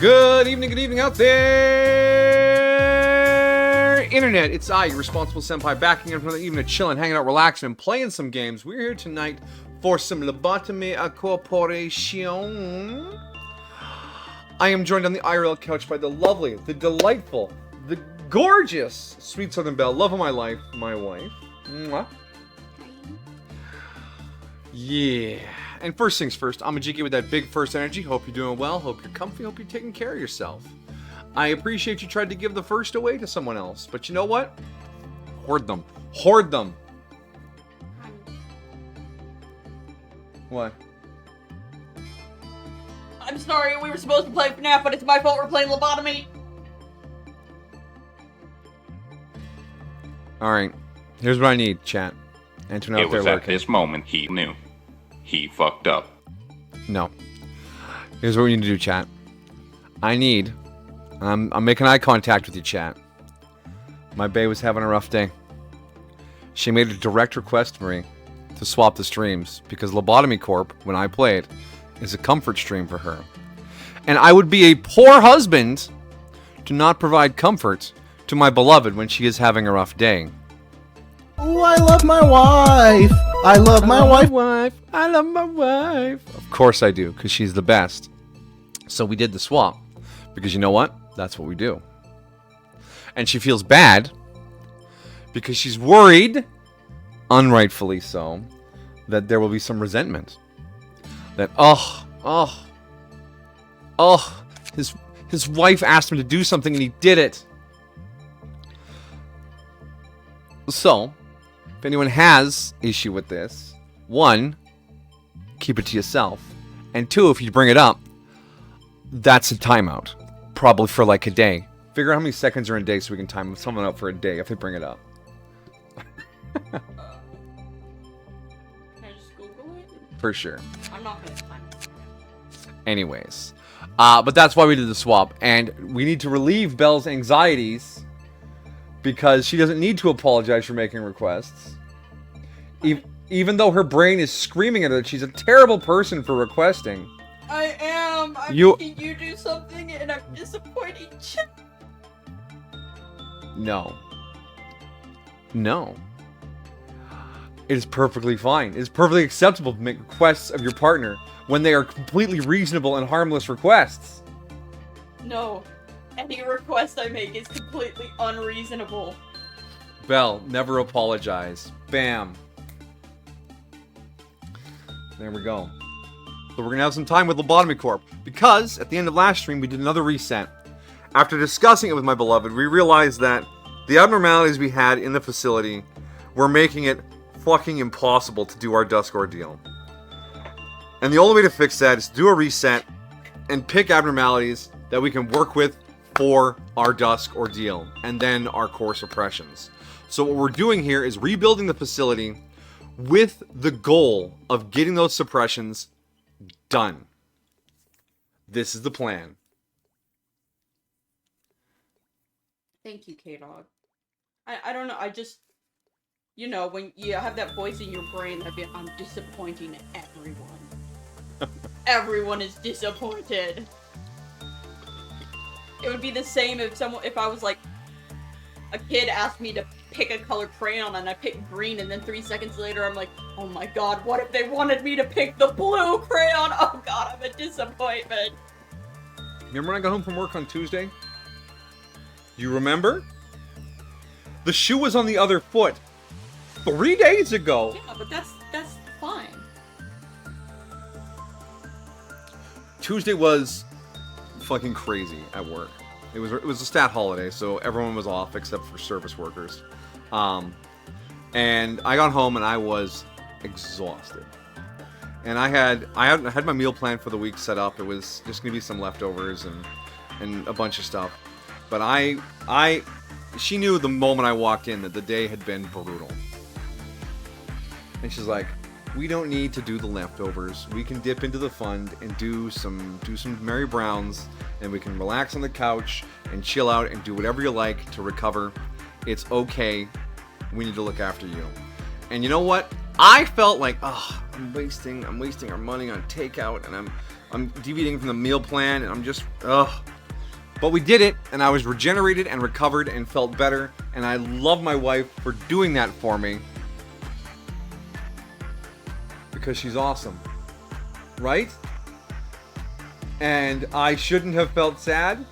Good evening out there, Internet. It's I, your responsible senpai, back again for another evening of chilling, hanging out, relaxing, and playing some games. We're here tonight for some Lobotomy Corporation. I am joined on the IRL couch by the lovely, the delightful, the gorgeous Sweet Southern Belle, love of my life, my wife. Mwah. Yeah. And first things first, I'm Majiki with that big first energy. Hope you're doing well. Hope you're comfy. Hope you're taking care of yourself. I appreciate you tried to give the first away to someone else. But you know what? Hoard them. Hoard them. What? I'm sorry, we were supposed to play FNAF, but it's my fault we're playing Lobotomy. Alright. Here's what I need, chat. Antoine out It there was at lurking. this moment he knew. He fucked up. No. Here's what we need to do, chat. I need... I'm making eye contact with you, chat. My bae was having a rough day. She made a direct request to me to swap the streams because Lobotomy Corp, when I played, is a comfort stream for her. And I would be a poor husband to not provide comfort to my beloved when she is having a rough day. Oh, I love my wife. I love my wife. I love my wife. Of course I do, because she's the best. So we did the swap. Because you know what? That's what we do. And she feels bad because she's worried, unrightfully so, that there will be some resentment. That, his wife asked him to do something and he did it. So, if anyone has issue with this, one, keep it to yourself. And two, if you bring it up, that's a timeout. Probably for like a day. Figure out how many seconds are in a day so we can time someone up for a day if they bring it up. Can I just Google it? For sure. I'm not gonna time it. Anyways. But that's why we did the swap. And we need to relieve Belle's anxieties because she doesn't need to apologize for making requests. Even though her brain is screaming at her that she's a terrible person for requesting. I am! I'm You- making you do something and I'm disappointing you. No. No. It is perfectly fine. It is perfectly acceptable to make requests of your partner when they are completely reasonable and harmless requests. No. Any request I make is completely unreasonable. Belle, never apologize. Bam. There we go. So we're going to have some time with Lobotomy Corp. Because, at the end of last stream, we did another reset. After discussing it with my beloved, we realized that the abnormalities we had in the facility were making it fucking impossible to do our dusk ordeal. And the only way to fix that is to do a reset and pick abnormalities that we can work with for our dusk ordeal. And then our core suppressions. So what we're doing here is rebuilding the facility with the goal of getting those suppressions done. This is the plan. Thank you, K-Dog. I don't know, I just... You know, when you have that voice in your brain that I'm disappointing everyone. Everyone is disappointed. It would be the same if I was like... A kid asked me to pick a color crayon and I picked green and then 3 seconds later I'm like, oh my god, what if they wanted me to pick the blue crayon? Oh god, I'm a disappointment. Remember when I got home from work on Tuesday? You remember? The shoe was on the other foot 3 days ago. Yeah, but that's fine. Tuesday was fucking crazy at work. It was a stat holiday, so everyone was off except for service workers. And I got home and I was exhausted. And I had my meal plan for the week set up. It was just gonna be some leftovers and a bunch of stuff. But she knew the moment I walked in that the day had been brutal. And she's like, we don't need to do the leftovers. We can dip into the fund and do some Mary Browns, and we can relax on the couch and chill out and do whatever you like to recover. It's okay. We need to look after you. And you know what? I felt like, oh, I'm wasting our money on takeout, and I'm deviating from the meal plan, and I'm just, ugh. But we did it, and I was regenerated and recovered and felt better, and I love my wife for doing that for me. Because she's awesome. Right? And I shouldn't have felt sad.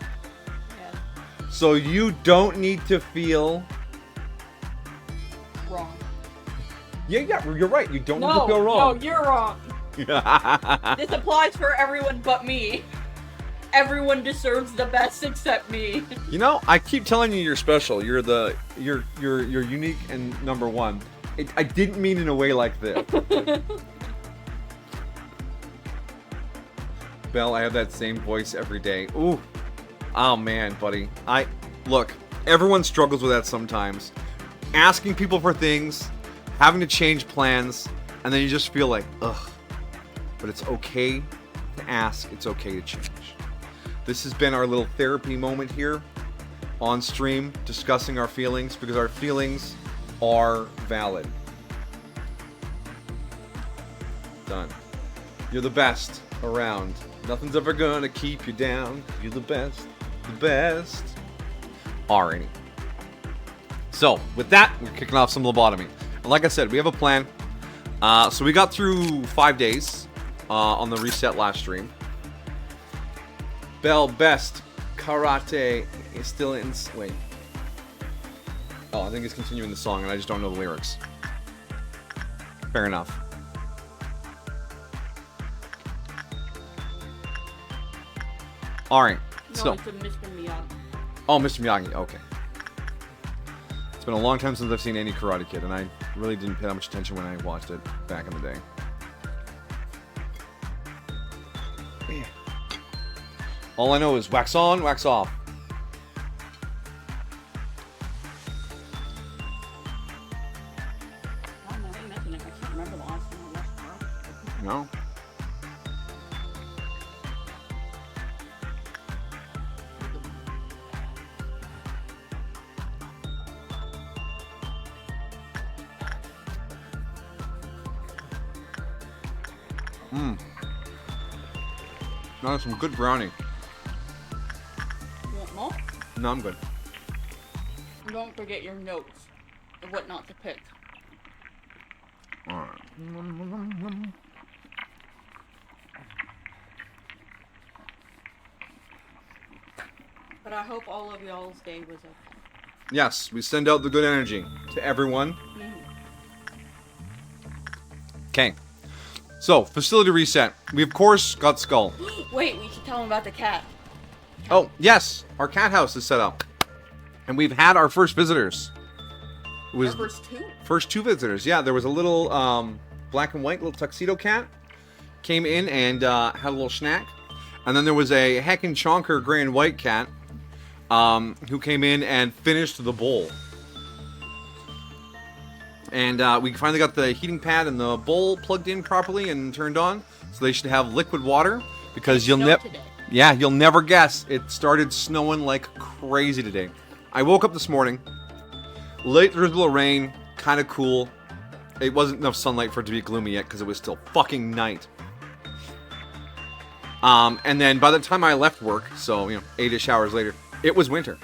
Yeah. So you don't need to feel... Wrong. Yeah, you're right. You don't need to No, feel wrong. no, you're wrong. This applies for everyone but me. Everyone deserves the best except me. You know, I keep telling you you're special. You're unique and number one. I didn't mean in a way like this. Belle, I have that same voice every day. Ooh. Oh man, buddy. Look, everyone struggles with that sometimes. Asking people for things, having to change plans, and then you just feel like, ugh. But it's okay to ask, it's okay to change. This has been our little therapy moment here on stream, discussing our feelings, because our feelings are valid. Done. You're the best around. Nothing's ever gonna keep you down. You're the best. The best. Alrighty. So, with that, we're kicking off some lobotomy. And like I said, we have a plan. So we got through 5 days on the reset last stream. Belle, best. Karate is still in... Wait. Oh, I think it's continuing the song, and I just don't know the lyrics. Fair enough. Alright, No, so... it's a Mr. Miyagi. Oh, Mr. Miyagi, okay. It's been a long time since I've seen any Karate Kid, and I really didn't pay that much attention when I watched it back in the day. Yeah. All I know is wax on, wax off. I don't know, I mentioned it. I can't remember the last time I watched Karate. No? No, some good brownie. You want more? No, I'm good. Don't forget your notes of what not to pick. Alright. But I hope all of y'all's day was okay. Yes, we send out the good energy to everyone. Okay. So, facility reset. We, of course, got Skull. Wait, we should tell him about the cat. Oh, yes. Our cat house is set up. And we've had our first visitors. It was Our first two? first two visitors. Yeah, there was a little black and white little tuxedo cat. Came in and had a little snack. And then there was a heckin' chonker gray and white cat who came in and finished the bowl. And we finally got the heating pad and the bowl plugged in properly and turned on. So they should have liquid water because you'll never guess. It started snowing like crazy today. I woke up this morning, late drizzle of rain, kind of cool. It wasn't enough sunlight for it to be gloomy yet because it was still fucking night. And then by the time I left work, so 8-ish hours later, it was winter.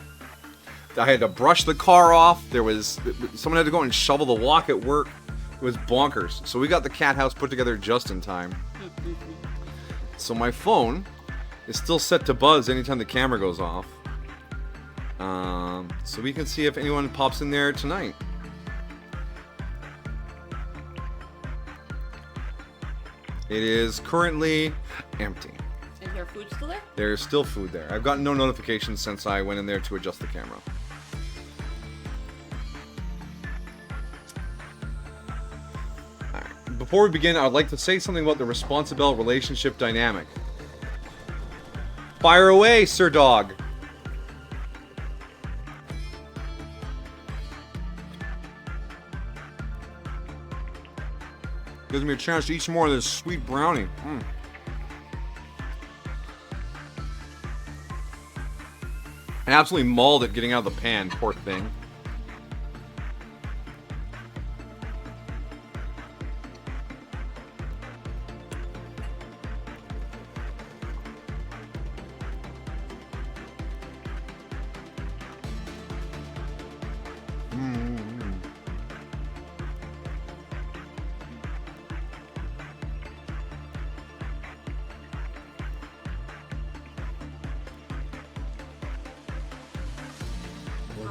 I had to brush the car off. Someone had to go and shovel the walk at work. It was bonkers. So we got the cat house put together just in time. So my phone is still set to buzz anytime the camera goes off. So we can see if anyone pops in there tonight. It is currently empty. Is there food still there? There's still food there. I've gotten no notifications since I went in there to adjust the camera. Alright. Before we begin, I'd like to say something about the responsible relationship dynamic. Fire away, Sir Dog! Gives me a chance to eat some more of this sweet brownie. I absolutely mauled it getting out of the pan, poor thing.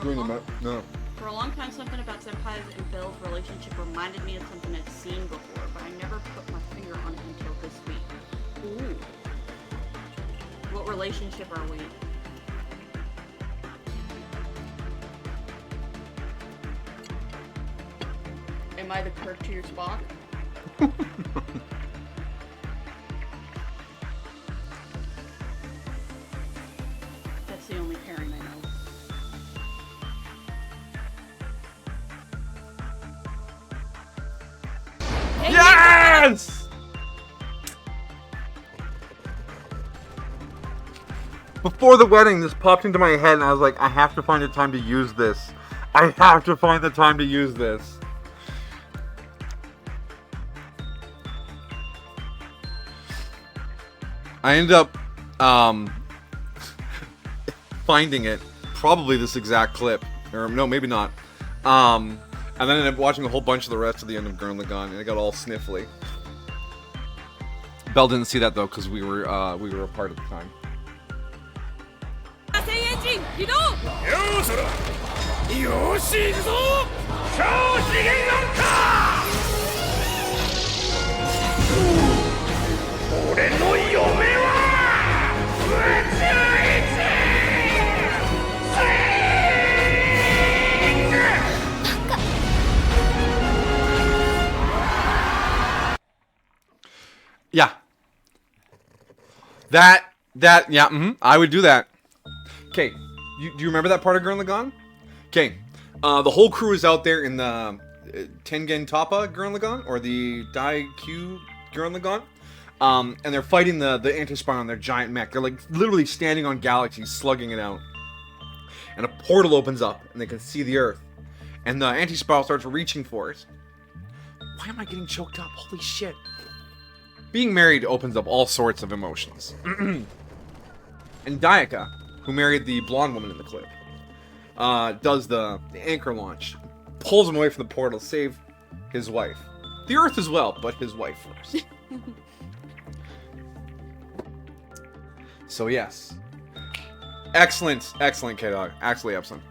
doing them. No. For a long time, something about Senpai's and Bill's relationship reminded me of something I'd seen before, but I never put my finger on it until this week. Ooh. What relationship are we? Am I the Kirk to your Spock? That's the only pairing I know. Yes! Before the wedding, this popped into my head, and I was like, I have to find a time to use this. I have to find the time to use this. I ended up finding it, probably this exact clip, or no, maybe not. And then I ended up watching a whole bunch of the rest of the end of Gurren Lagann, and it got all sniffly. Belle didn't see that though, because we were apart at the time. Yeah. I would do that. Okay, do you remember that part of Gurren Lagann? Okay, the whole crew is out there in the Tengen Toppa Gurren Lagann, or the Daikyu Gurren Lagann, and they're fighting the anti-spawn on their giant mech. They're like literally standing on galaxies, slugging it out. And a portal opens up, and they can see the Earth. And the anti-spawn starts reaching for it. Why am I getting choked up? Holy shit. Being married opens up all sorts of emotions. And Dayaka, who married the blonde woman in the clip, does the anchor launch. Pulls him away from the portal to save his wife. The Earth as well, but his wife first. So yes. Excellent, K-Dog. Absolutely excellent.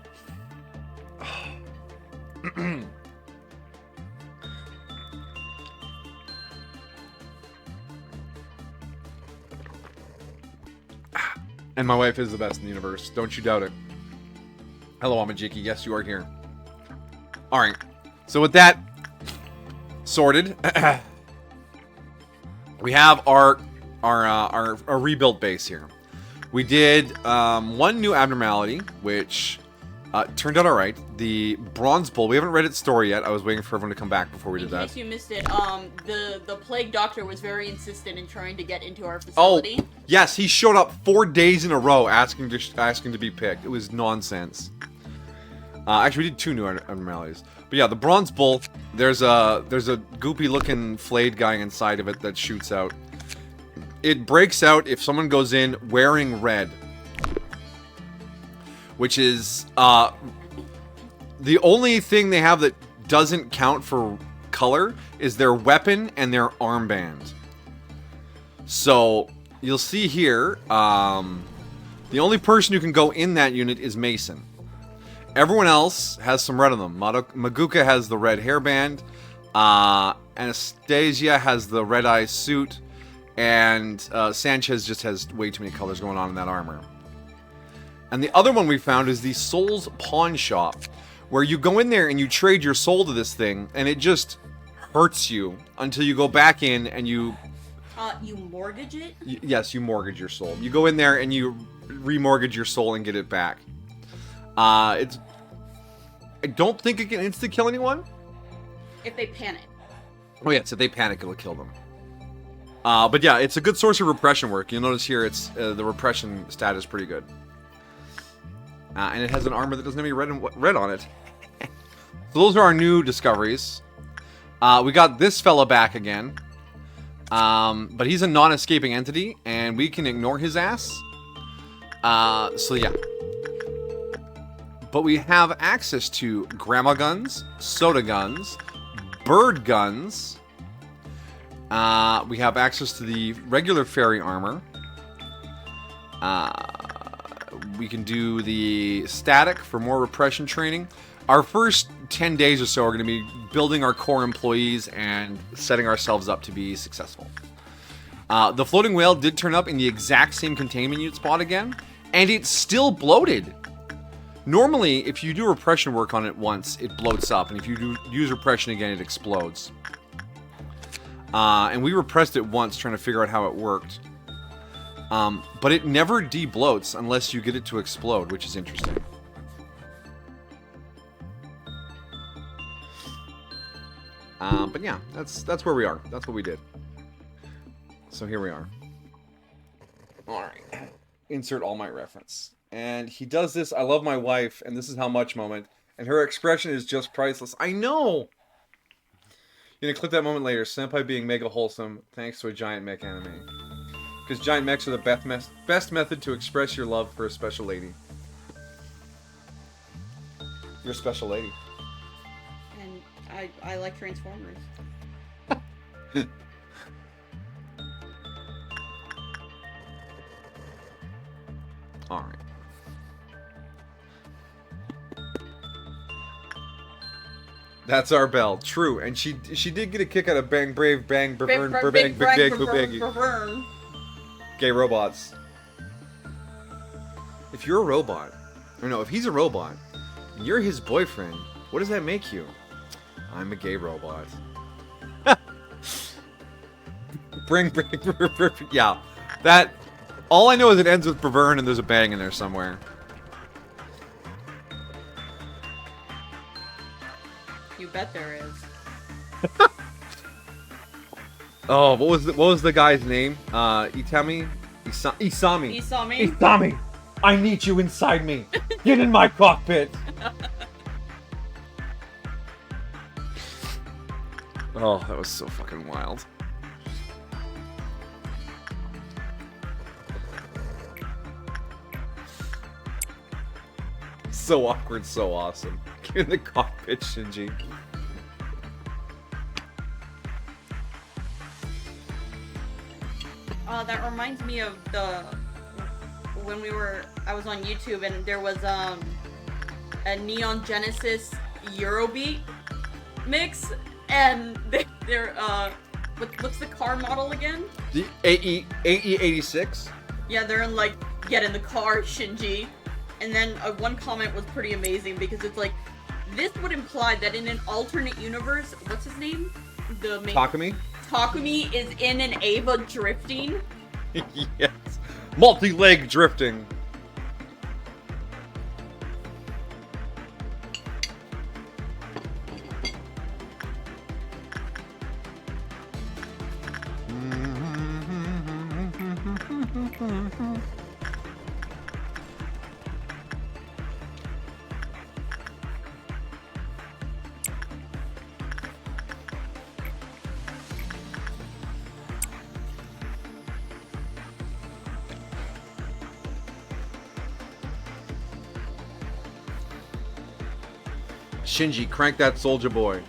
And my wife is the best in the universe. Don't you doubt it. Hello, Amajiki. Yes, you are here. Alright. So with that sorted, we have our rebuild base here. We did one new abnormality, which turned out alright. The Bronze Bull. We haven't read its story yet. I was waiting for everyone to come back before we did that. In case you missed it, the plague doctor was very insistent in trying to get into our facility. Oh, yes, he showed up 4 days in a row asking to be picked. It was nonsense. Actually, we did 2 new abnormalities. But yeah, the Bronze Bull. There's a goopy looking flayed guy inside of it that shoots out. It breaks out if someone goes in wearing red, which is the only thing they have that doesn't count for color is their weapon and their armband. So you'll see here, the only person who can go in that unit is Mason. Everyone else has some red on them. Maguka has the red hairband. Anastasia has the red eye suit. And Sanchez just has way too many colors going on in that armor. And the other one we found is the Soul's Pawn Shop, where you go in there and you trade your soul to this thing, and it just hurts you until you go back in and you... You mortgage it? Yes, you mortgage your soul. You go in there and you remortgage your soul and get it back. I don't think it can insta-kill anyone. If they panic. Oh yeah, so if they panic, it'll kill them. But yeah, it's a good source of repression work. You'll notice here it's the repression stat is pretty good. And it has an armor that doesn't have any red on it. So those are our new discoveries. We got this fella back again. But he's a non-escaping entity, and we can ignore his ass. So yeah. But we have access to grandma guns, soda guns, bird guns. We have access to the regular fairy armor. We can do the static for more repression training. Our first 10 days or so are going to be building our core employees and setting ourselves up to be successful. The floating whale did turn up in the exact same containment unit spot again, and it's still bloated. Normally, if you do repression work on it once, it bloats up, and if you do use repression again, it explodes. And we repressed it once, trying to figure out how it worked. But it never de-bloats unless you get it to explode, which is interesting. But yeah, that's where we are. That's what we did. So here we are. Alright. Insert all might reference. And he does this, I love my wife, and this is how much moment. And her expression is just priceless. I know! You're gonna clip that moment later. Senpai being mega wholesome thanks to a giant mech anime. Because giant mechs are the best method to express your love for a special lady. You're a special lady. And I like Transformers. Alright. That's our bell. True. And she did get a kick out of bang brave bang bavern bang big big gay robots. If you're a robot, or no, if he's a robot, and you're his boyfriend, what does that make you? I'm a gay robot. Yeah. That, all I know is it ends with bavern and there's a bang in there somewhere. You bet there is. Oh, what was the guy's name? Isami? Isami? Isami! I need you inside me! Get in my cockpit! Oh, that was so fucking wild. So awkward, so awesome. Get in the cockpit, Shinji. That reminds me of when I was on YouTube and there was a Neon Genesis Eurobeat mix, and they're what's the car model again? The AE86? Yeah, they're in like, get in the car, Shinji. And then one comment was pretty amazing because it's like, this would imply that in an alternate universe, what's his name? The main Takumi? Takumi is in an Ava drifting. Yes. Multi-leg drifting. Shinji, crank that Soldier Boy.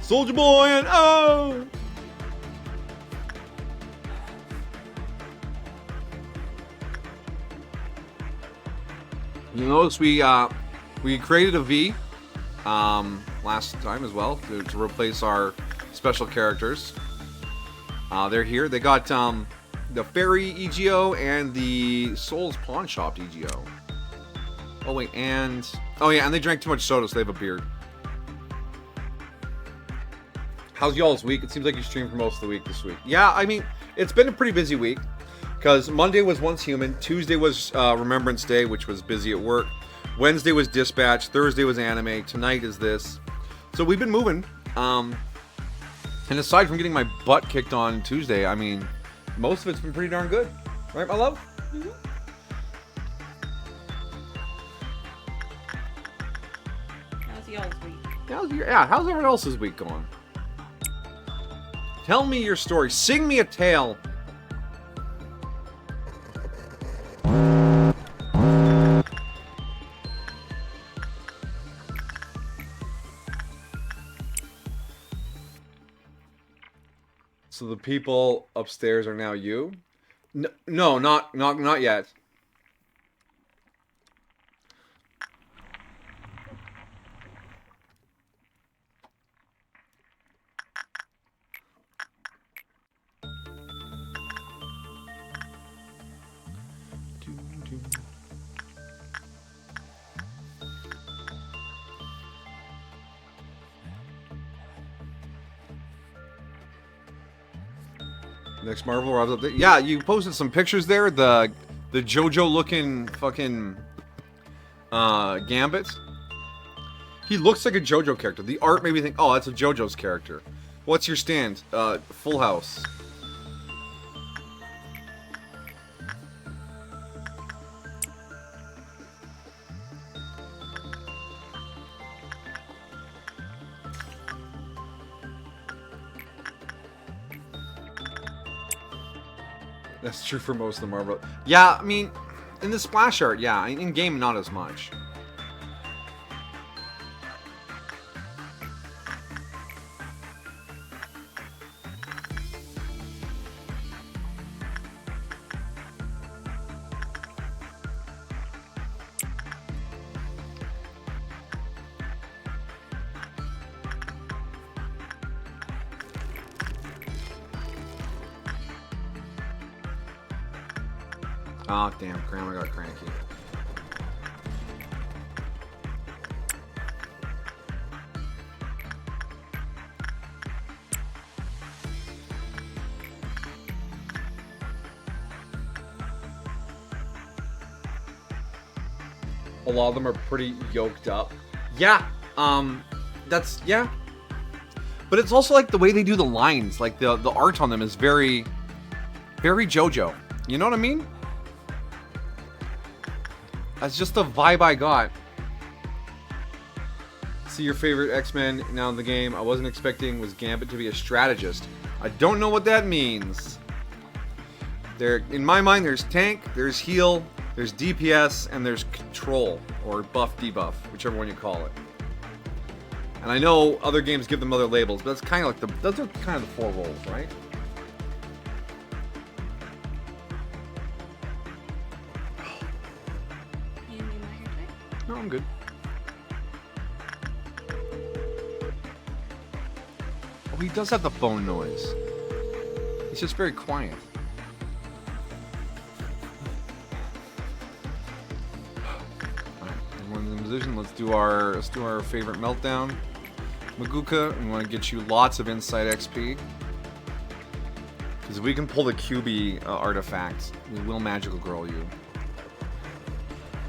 Soldier Boy and oh! You notice we created a V last time as well to replace our special characters. They're here. They got the Fairy EGO and the Souls Pawn Shop EGO. Oh wait, and oh yeah, and they drank too much soda, so they have a beard. How's y'all's week? It seems like you streamed for most of the week this week. Yeah, I mean, it's been a pretty busy week. Because Monday was Once Human, Tuesday was Remembrance Day, which was busy at work. Wednesday was Dispatch, Thursday was anime, tonight is this. So we've been moving. And aside from getting my butt kicked on Tuesday, I mean, most of it's been pretty darn good. Right, my love? Mm-hmm. How's y'all's week? How's everyone else's week going? Tell me your story. Sing me a tale. So the people upstairs are now you? No, not yet. Next Marvel arrives up there. Yeah, you posted some pictures there. The JoJo looking fucking Gambit. He looks like a JoJo character. The art made me think, oh, that's a JoJo's character. What's your stand? Full House. That's true for most of the Marvel. Yeah, I mean, in the splash art, yeah. In game, not as much. Oh, damn, Grandma got cranky. A lot of them are pretty yoked up. Yeah, that's, yeah. But it's also like the way they do the lines, like the art on them is very, very JoJo. You know what I mean? That's just the vibe I got. See your favorite X-Men now in the game. I wasn't expecting was Gambit to be a strategist. I don't know what that means. There, in my mind, there's tank, there's heal, there's DPS, and there's control, or buff debuff, whichever one you call it. And I know other games give them other labels, but that's kind of like those are kind of the 4 roles, right? No, I'm good. Oh, he does have the phone noise. He's just very quiet. Alright, everyone's in position. Let's do our favorite meltdown. Maguka, we want to get you lots of insight XP. Because if we can pull the QB artifact, we will magical girl you.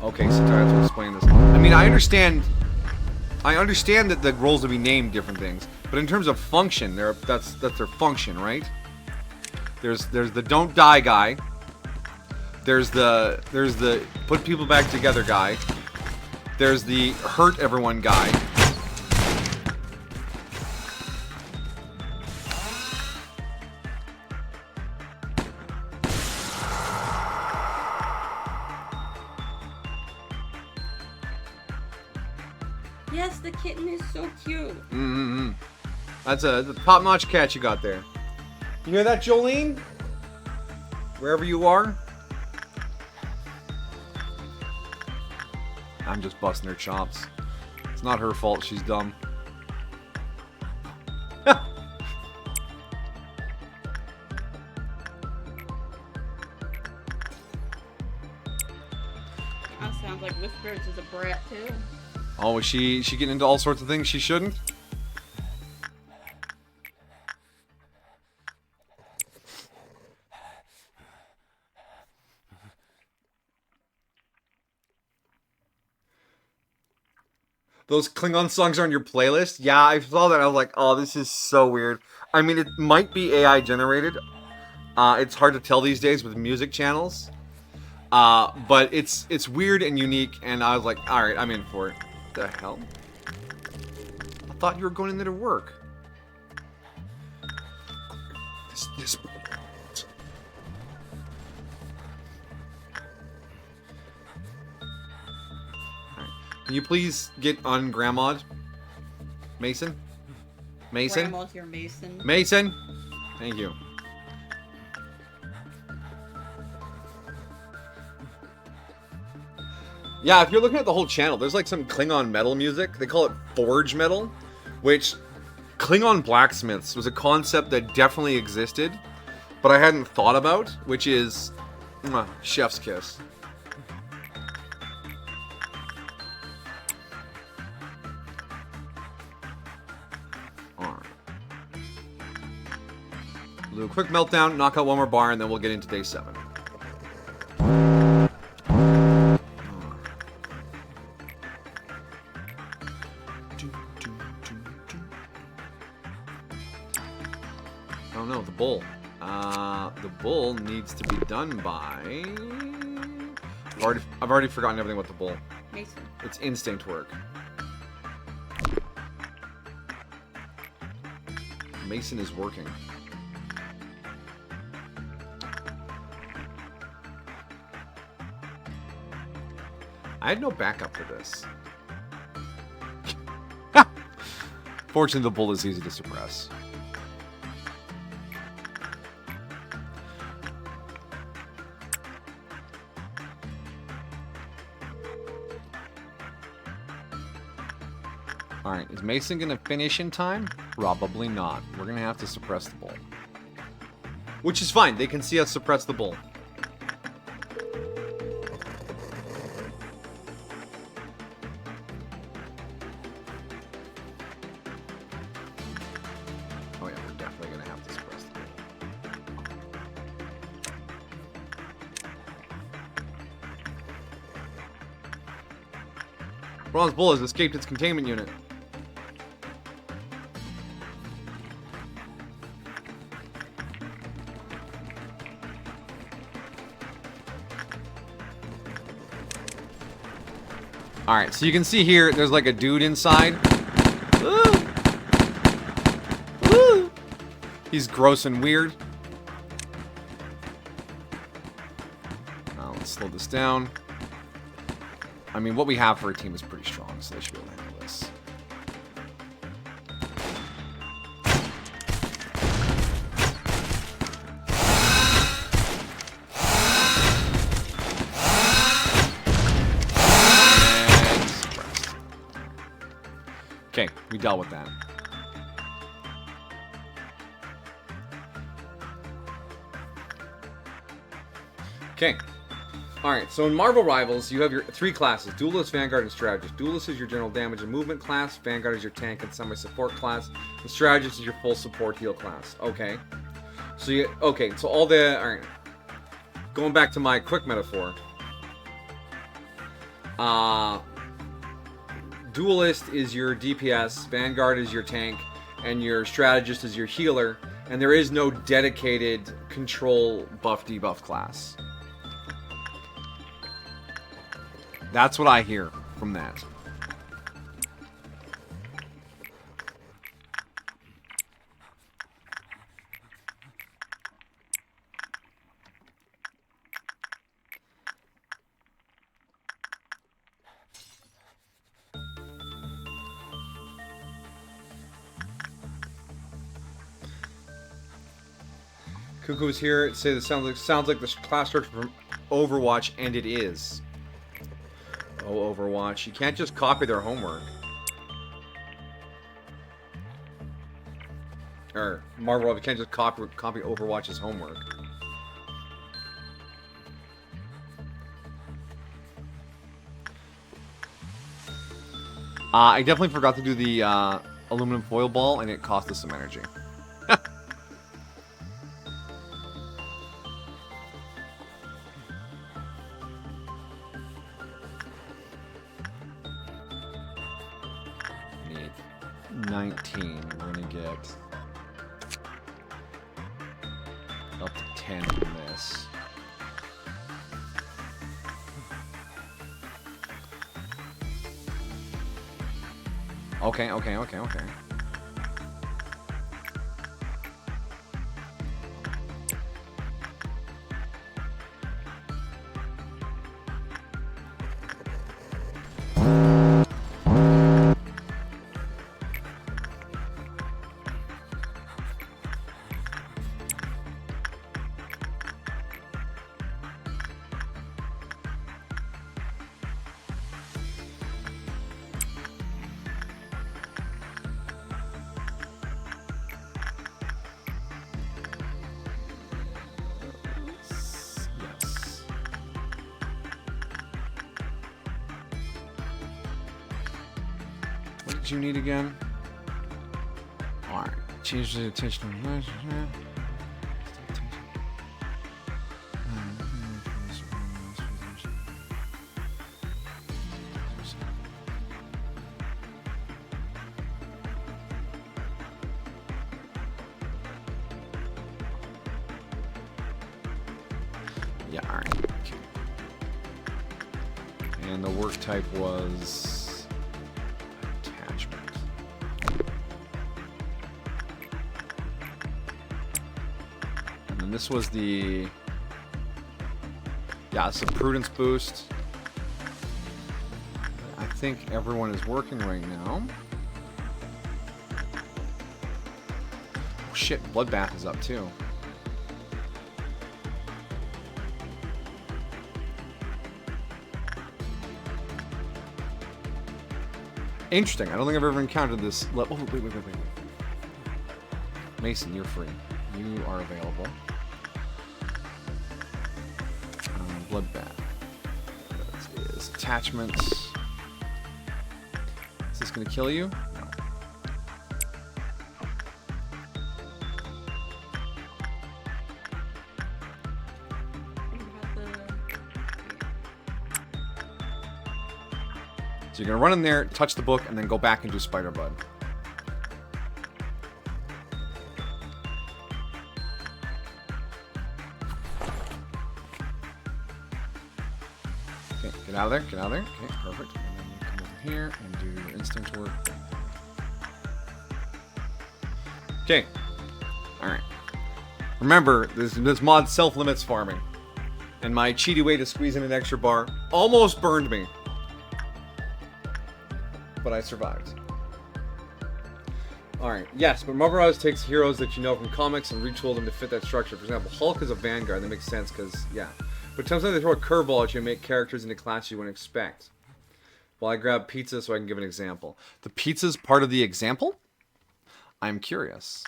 Okay, so I have to explain this. I mean, I understand that the roles will be named different things, but in terms of function, that's their function, right? There's the don't die guy. There's the put people back together guy. There's the hurt everyone guy. Yes, the kitten is so cute. That's a top-notch cat you got there. You hear that, Jolene? Wherever you are. I'm just busting her chops. It's not her fault, she's dumb. That sounds like Whispers is a brat too. Oh, is she getting into all sorts of things she shouldn't? Those Klingon songs are on your playlist? Yeah, I saw that. I was like, oh, this is so weird. I mean, it might be AI generated. It's hard to tell these days with music channels. But it's weird and unique, and I was like, alright, I'm in for it. The hell? I thought you were going in there to work. This Alright. Can you please get un-grandma'd? Mason? Mason? Grandma's your Mason. Mason? Thank you. Yeah, if you're looking at the whole channel, there's like some Klingon metal music. They call it Forge metal, which Klingon blacksmiths was a concept that definitely existed, but I hadn't thought about, which is chef's kiss. Luke, quick meltdown, knock out one more bar, and then we'll get into day 7. Oh no, the bull. The bull needs to be done by... I've already forgotten everything about the bull. Mason. It's instinct work. Mason is working. I had no backup for this. Fortunately, the bull is easy to suppress. Alright, is Mason going to finish in time? Probably not. We're going to have to suppress the bull. Which is fine. They can see us suppress the bull. Oh yeah, we're definitely going to have to suppress the bull. Bronze bull has escaped its containment unit. Alright, so you can see here, there's like a dude inside. Woo! Woo! He's gross and weird. Now, let's slow this down. I mean, what we have for a team is pretty strong, so they should be able to handle this. Okay, we dealt with that. Okay. Alright, so in Marvel Rivals, you have your 3 classes, Duelist, Vanguard, and Strategist. Duelist is your general damage and movement class, Vanguard is your tank and semi-support class, and Strategist is your full support heal class. Okay. So you, okay, so all the, alright. Going back to my quick metaphor. Duelist is your DPS, Vanguard is your tank, and your Strategist is your healer, and there is no dedicated control buff debuff class. That's what I hear from that. Cuckoo's here. Say this sounds like the class structure from Overwatch, and it is. Oh, Overwatch. You can't just copy their homework. Or Marvel, you can't just copy Overwatch's homework. I definitely forgot to do the aluminum foil ball, and it cost us some energy. Need 19. We're gonna get up to 10 from this. Okay. What did you need again? Alright. Change the attention. Yeah, alright. Okay. And the work type was attachment. And then this was the... Yeah, it's a prudence boost. I think everyone is working right now. Oh shit, bloodbath is up too. Interesting. I don't think I've ever encountered this. Oh, wait. Mason, you're free. You are available. Bloodbath. That is attachments. Is this going to kill you? No. So you're going to run in there, touch the book, and then go back and do Spider Bud. Okay, get out of there, get out of there. Okay, perfect. And then you come over here and do your instinct work. Okay. Alright. Remember, this mod self-limits farming. And my cheaty way to squeeze in an extra bar almost burned me. But I survived. Alright, yes, but Marvel always takes heroes that you know from comics and retool them to fit that structure. For example, Hulk is a Vanguard, that makes sense because, yeah. But sometimes they throw a curveball at you and make characters into classes you wouldn't expect. Well, I grab pizza so I can give an example. The pizza's part of the example? I'm curious.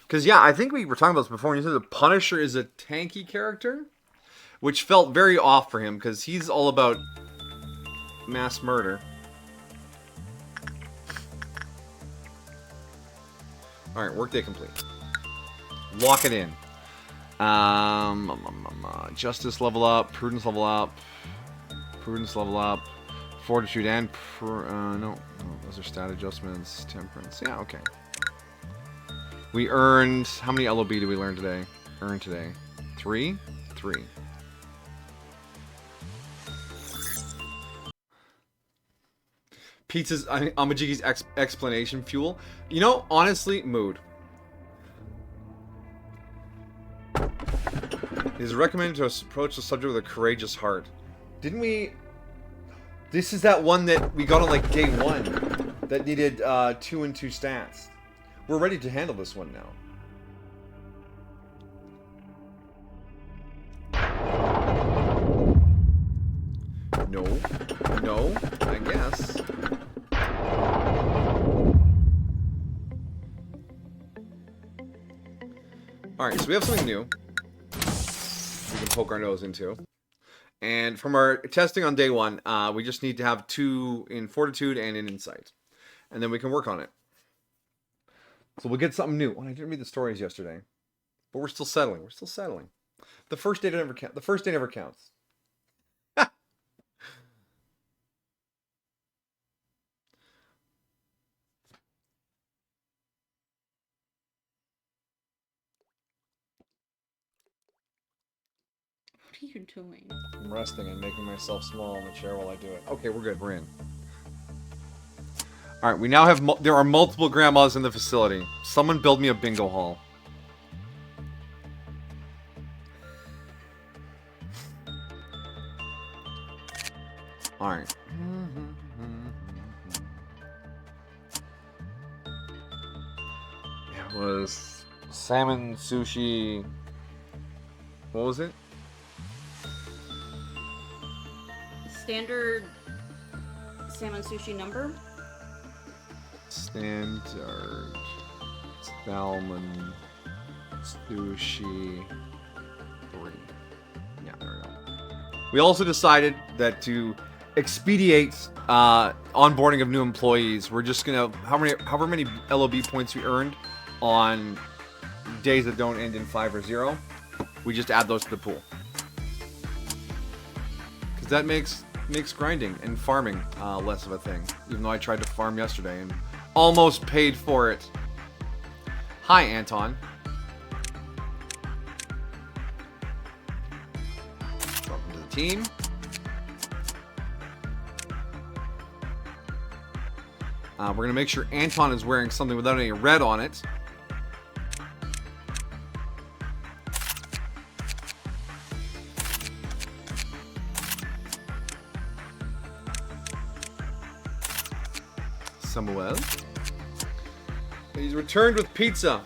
Because, yeah, I think we were talking about this before when you said the Punisher is a tanky character, which felt very off for him because he's all about mass murder. Alright, workday complete. Lock it in. Justice level up, prudence level up, fortitude and no, those are stat adjustments, temperance. Yeah, okay. We earned, how many LOB did we learn today? Earn today? 3? 3. Pizza's Amajigi's explanation fuel. You know, honestly, mood. It is recommended to approach the subject with a courageous heart. Didn't we... This is that one that we got on, like, day 1. That needed 2 and 2 stats. We're ready to handle this one now. No, I guess. Alright, so we have something new we can poke our nose into. And from our testing on day 1, we just need to have 2 in fortitude and in insight. And then we can work on it. So we'll get something new. Oh, I didn't read the stories yesterday. But we're still settling. The first day never counts. The first day never counts. What are you doing? I'm resting and making myself small in the chair while I do it. Okay, we're good. We're in. Alright, we now have... there are multiple grandmas in the facility. Someone build me a bingo hall. Alright. It was... salmon, sushi... What was it? Standard salmon sushi number? Standard salmon sushi 3. Yeah, there we go. We also decided that to expedite onboarding of new employees, we're just gonna however many LOB points we earned on days that don't end in 5 or 0, we just add those to the pool. Because that makes grinding and farming less of a thing. Even though I tried to farm yesterday and almost paid for it. Hi, Anton. team. We're going to make sure Anton is wearing something without any red on it. Samuel. He's returned with pizza.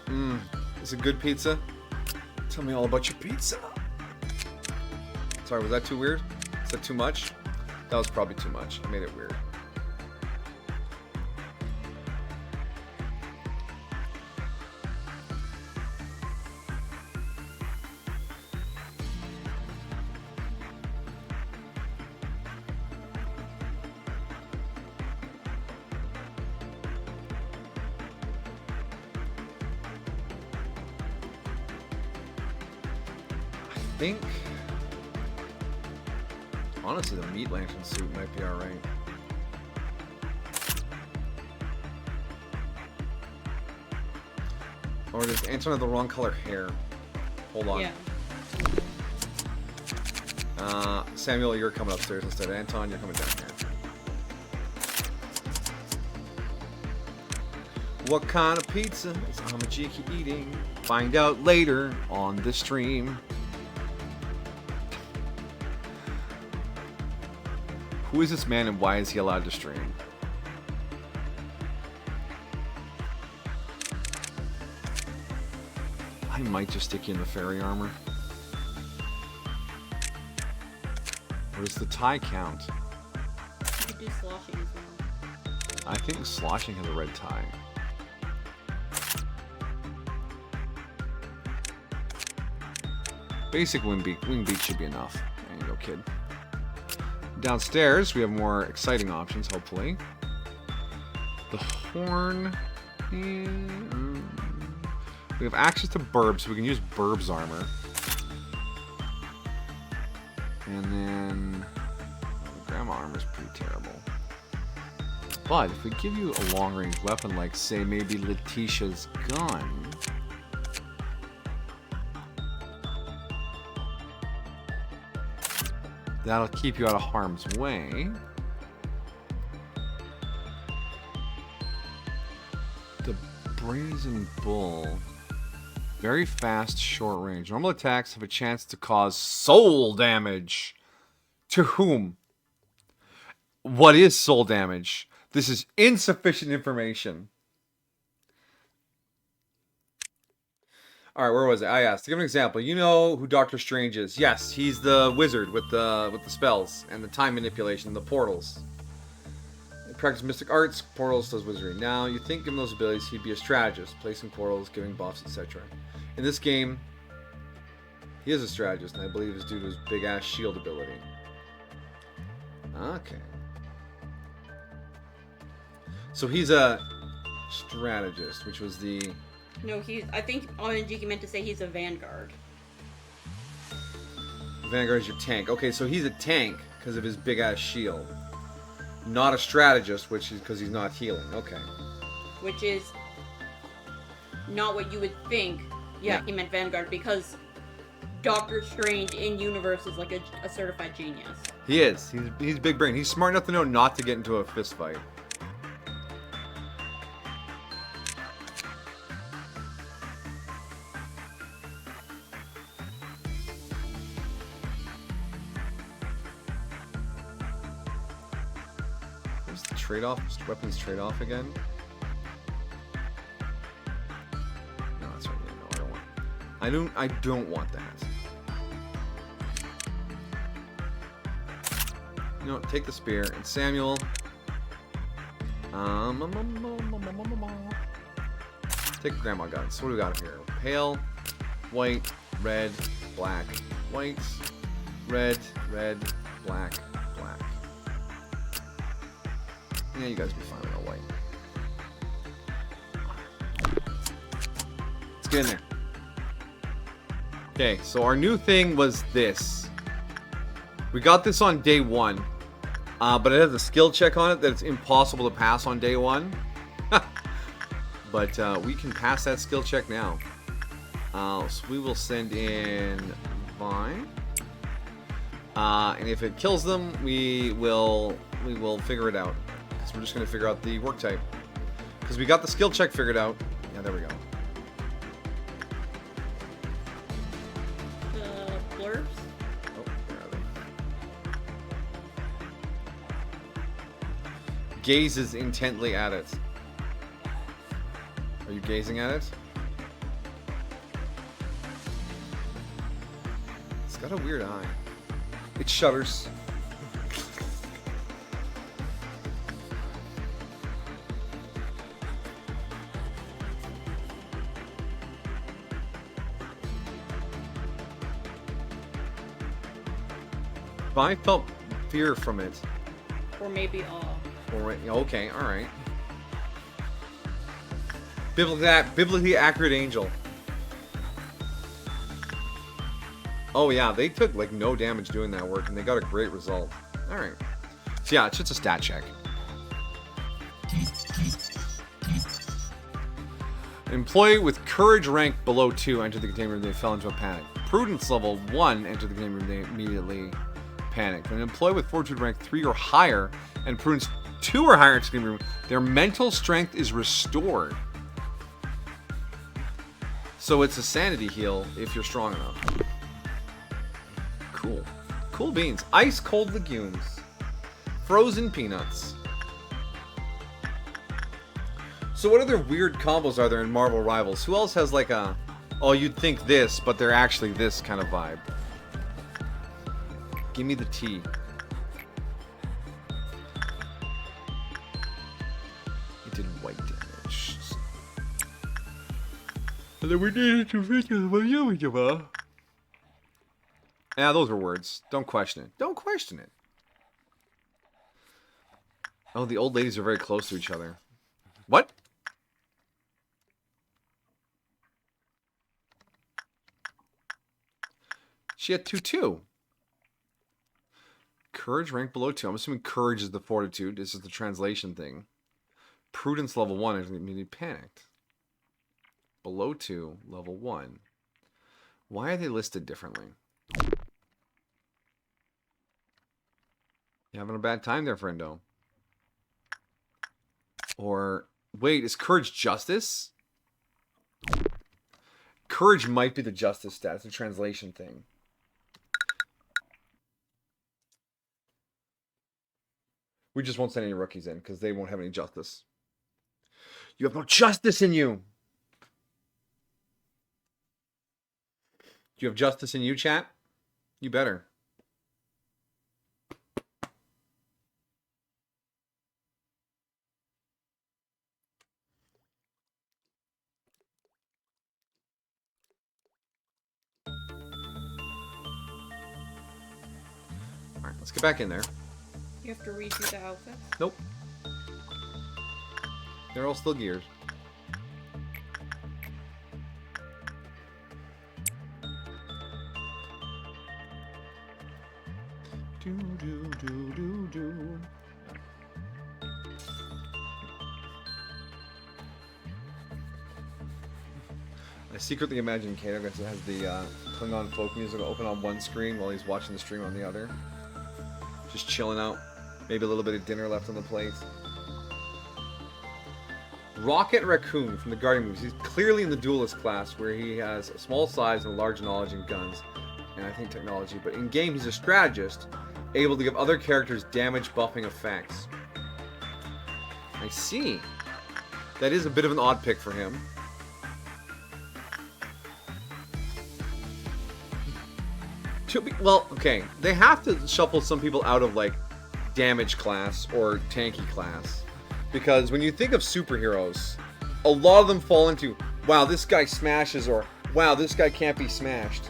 Is it good pizza? Tell me all about your pizza. Sorry, was that too weird? Is that too much? That was probably too much. I made it weird. I think, honestly, the meat lantern suit might be alright. Or does Anton have the wrong color hair? Hold on. Yeah. Samuel, you're coming upstairs instead. Anton, you're coming down here. What kind of pizza is Amajiki eating? Find out later on the stream. Who is this man and why is he allowed to stream? I might just stick you in the fairy armor. What does the tie count? You could do sloshing as well. I think sloshing has a red tie. Basic wing beat should be enough. There you go, kid. Downstairs, we have more exciting options, hopefully. The horn. We have access to Burb, so we can use Burb's armor. And then... Grandma armor is pretty terrible. But if we give you a long-range weapon, like, say, maybe Letitia's gun... That'll keep you out of harm's way. The Brazen Bull. Very fast, short range. Normal attacks have a chance to cause soul damage. To whom? What is soul damage? This is insufficient information. All right, where was it? I asked. To give an example, you know who Doctor Strange is. Yes, he's the wizard with the spells and the time manipulation, the portals. He practices mystic arts, portals, does wizardry. Now, you think given those abilities, he'd be a strategist, placing portals, giving buffs, etc. In this game, he is a strategist, and I believe it's due to his big-ass shield ability. Okay. So he's a strategist, which was the... No, I think Onijiki meant to say he's a vanguard. Vanguard is your tank. Okay, so he's a tank because of his big-ass shield. Not a strategist, which is because he's not healing. Okay. Which is not what you would think. Yeah, he meant vanguard because Doctor Strange in universe is like a certified genius. He is. He's big brain. He's smart enough to know not to get into a fist fight. What's the trade-off? Weapons trade-off again? No, that's right. No, I don't want. I don't want that. You know what? Take the spear and Samuel. Take grandma guns. So what do we got here? Pale, white, red, black, white, red, black, black. Yeah, you guys be fine with all white. Let's get in there. Okay, so our new thing was this. We got this on day 1. But it has a skill check on it that it's impossible to pass on day 1. But we can pass that skill check now. So we will send in Vine. And if it kills them, we will figure it out. So we're just gonna figure out the work type. Because we got the skill check figured out. Yeah, there we go. Blurbs? Oh, where are they? Gazes intently at it. Are you gazing at it? It's got a weird eye. It shudders. If I felt fear from it. Or maybe awe. Okay, alright. Biblically accurate angel. Oh yeah, they took like no damage doing that work and they got a great result. Alright. So yeah, it's just a stat check. Employee with courage rank below 2 entered the containment room, they fell into a panic. Prudence level 1 entered the containment room, they immediately panicked. When an employee with fortitude rank 3 or higher and prudence 2 or higher enters the containment room, their mental strength is restored. So it's a sanity heal if you're strong enough. Cool. Cool beans. Ice cold legumes. Frozen peanuts. So what other weird combos are there in Marvel Rivals? Who else has like a, oh, you'd think this, but they're actually this kind of vibe? Give me the tea. It did white damage. And then we needed to figure the. Yeah, those were words. Don't question it. Don't question it. Oh, the old ladies are very close to each other. What? She had 2-2. Courage rank below 2. I'm assuming courage is the fortitude. This is the translation thing. Prudence level 1 is immediately panicked. Below 2, level 1. Why are they listed differently? You having a bad time there, friendo? Or, wait, is courage justice? Courage might be the justice stat. It's a translation thing. We just won't send any rookies in because they won't have any justice. You have no justice in you. Do you have justice in you, chat? You better. Alright, let's get back in there. You have to redo the outfits? Nope. They're all still geared. Do do do do do. I secretly imagine Kato has the Klingon folk music open on one screen while he's watching the stream on the other. Just chilling out. Maybe a little bit of dinner left on the plate. Rocket Raccoon from the Guardian movies. He's clearly in the duelist class where he has a small size and a large knowledge in guns and I think technology. But in game, he's a strategist, able to give other characters damage buffing effects. I see. That is a bit of an odd pick for him. Well, okay. They have to shuffle some people out of, like, damage class or tanky class. Because when you think of superheroes, a lot of them fall into, wow, this guy smashes, or wow, this guy can't be smashed.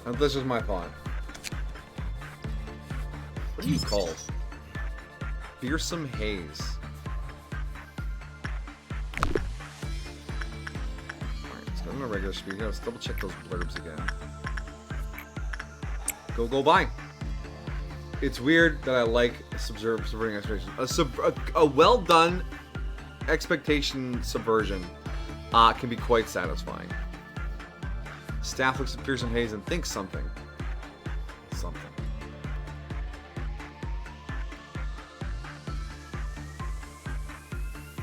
And this is my thought. What are you called? Fearsome Haze. Alright, let's go on a regular speed. Let's double check those blurbs again. Go by. It's weird that I like subverting expectations. A well done expectation subversion can be quite satisfying. Staff looks at Pearson Hayes and thinks something. Something.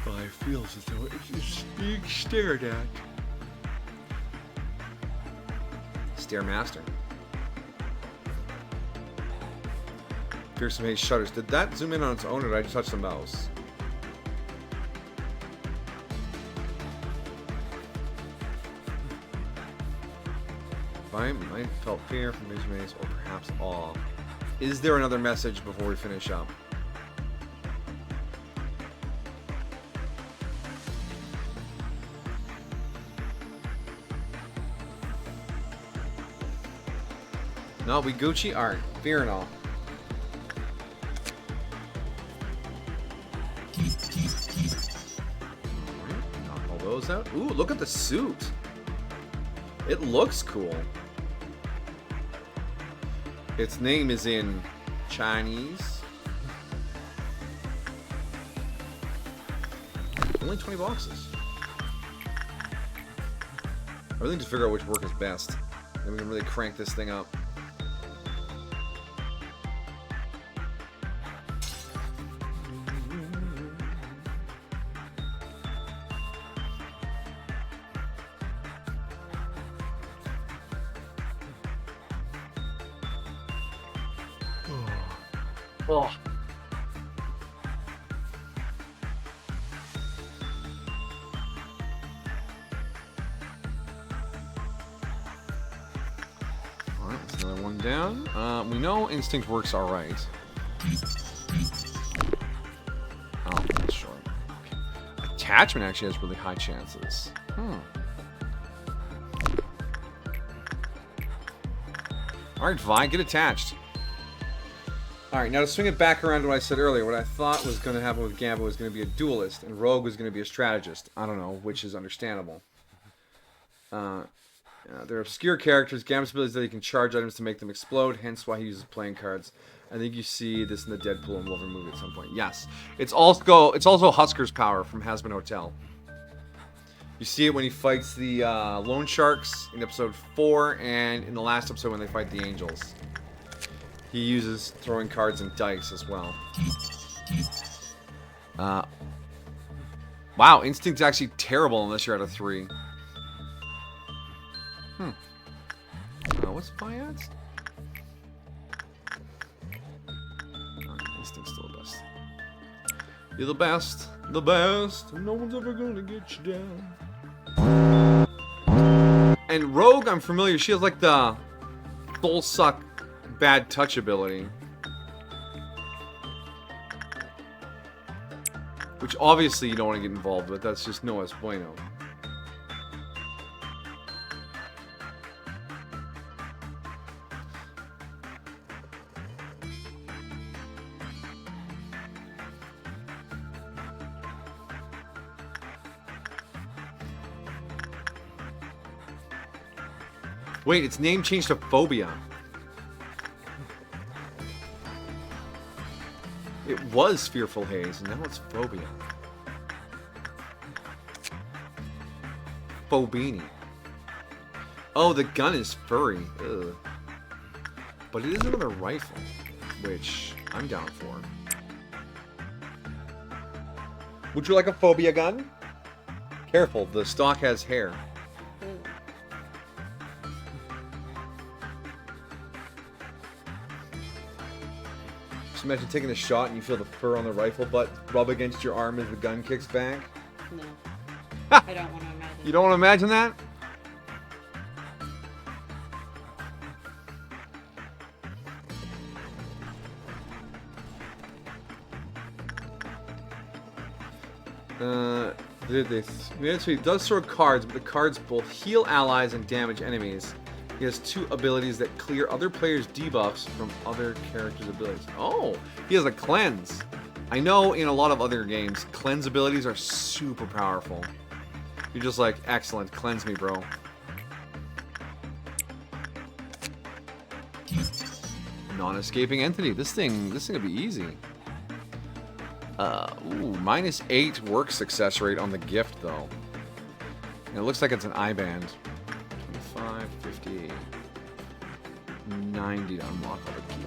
I feels as though it's being stared at. Stairmaster. Pearson Hayes shudders. Did that zoom in on its own, or did I just touch the mouse? I might felt fear from Pearson Hayes, or perhaps awe. Is there another message before we finish up? No, we Gucci aren't. Fear and all. Knock all those out. Ooh, look at the suit. It looks cool. Its name is in Chinese. Only 20 boxes. I really need to figure out which work is best. Then we can really crank this thing up. Oh. Alright, that's another one down. We know Instinct works alright. Oh, that's short. Attachment actually has really high chances. Alright, Vi, get attached. Alright, now to swing it back around to what I said earlier, what I thought was going to happen with Gamba was going to be a duelist, and Rogue was going to be a strategist. I don't know, which is understandable. They're obscure characters. Gamba's ability is that he can charge items to make them explode, hence why he uses playing cards. I think you see this in the Deadpool and Wolverine movie at some point. Yes. It's also Husker's power from Hazbin Hotel. You see it when he fights the Loan Sharks in episode 4, and in the last episode when they fight the Angels. He uses throwing cards and dice as well. Wow, Instinct's actually terrible unless you're at a 3. What's Fiat's? Instinct's still the best. You're the best, the best. No one's ever gonna get you down. And Rogue, I'm familiar. She has like the soul suck bad touch ability. Which obviously you don't want to get involved with. That's just no es bueno. Wait, its name changed to Phobia. It was Fearful Haze, and now it's Phobia. Phobini. Oh, the gun is furry. Ugh. But it is another rifle, which I'm down for. Would you like a Phobia gun? Careful, the stock has hair. Just imagine taking a shot and you feel the fur on the rifle butt rub against your arm as the gun kicks back. No. I don't want to imagine. You don't want to imagine that? He does throw cards, but the cards both heal allies and damage enemies. He has 2 abilities that clear other players' debuffs from other characters' abilities. Oh, he has a cleanse. I know in a lot of other games, cleanse abilities are super powerful. You're just like, excellent, cleanse me, bro. Non-escaping entity. This thing will be easy. Ooh, -8 work success rate on the gift, though. And it looks like it's an I-band. 25. 55, 58, 90 to unlock all the gear.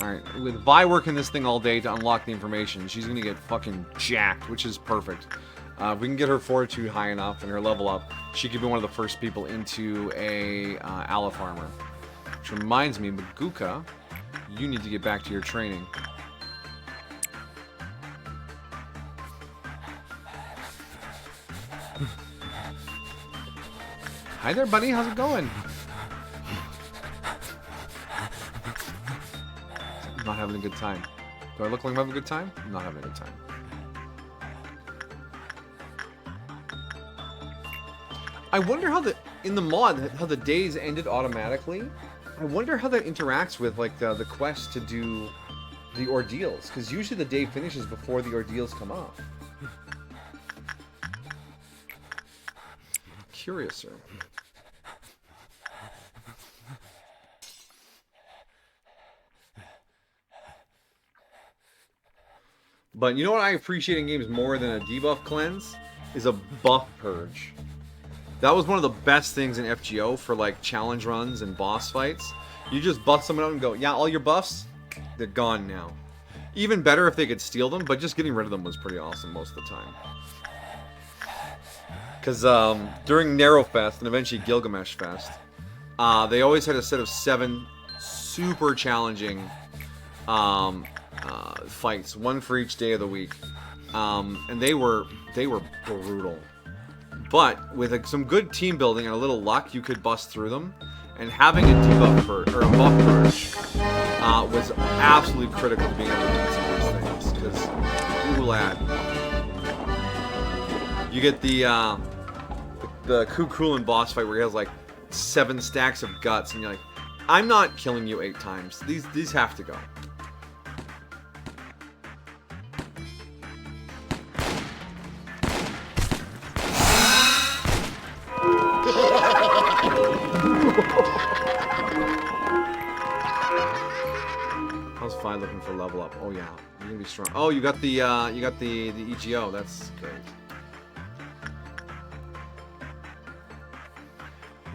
Alright, with Vi working this thing all day to unlock the information, she's gonna get fucking jacked, which is perfect. If we can get her fortitude high enough and her level up, she could be one of the first people into a Aleph armor. Which reminds me, Maguka, you need to get back to your training. Hi there, buddy. How's it going? I'm not having a good time. Do I look like I'm having a good time? I'm not having a good time. I wonder how in the mod, how the days ended automatically. I wonder how that interacts with, like, the quest to do the ordeals. Because usually the day finishes before the ordeals come up. Curiouser. But you know what I appreciate in games more than a debuff cleanse? Is a buff purge. That was one of the best things in FGO for like challenge runs and boss fights. You just buff someone out and go, yeah, all your buffs, they're gone now. Even better if they could steal them, but just getting rid of them was pretty awesome most of the time. Because during Narrow Fest and eventually Gilgamesh Fest, they always had a set of 7 super challenging fights, one for each day of the week, and they were brutal. But with some good team building and a little luck, you could bust through them. And having a debuff purge or a buff purge was absolutely critical to being able to beat some of these things. Because, ooh lad, you get the Kukulin boss fight where he has like 7 stacks of guts, and you're like, I'm not killing you 8 times. These have to go. How's Fine looking for level up? Oh yeah, you're gonna be strong. Oh, you got the EGO. That's great.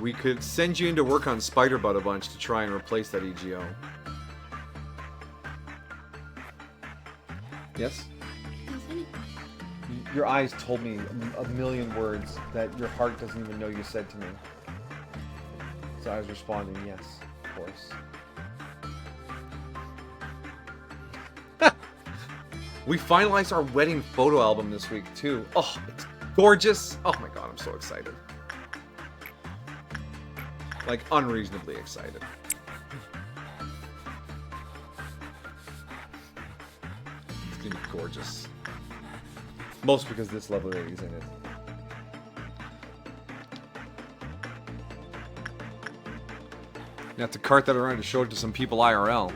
We could send you in to work on Spider Butt a bunch to try and replace that EGO. Yes? Your eyes told me a million words that your heart doesn't even know you said to me. So I was responding, yes, of course. We finalized our wedding photo album this week, too. Oh, it's gorgeous. Oh my god, I'm so excited. Like, unreasonably excited. It's gonna be gorgeous. Most because this lovely lady's in it. You have to cart that around to show it to some people IRL.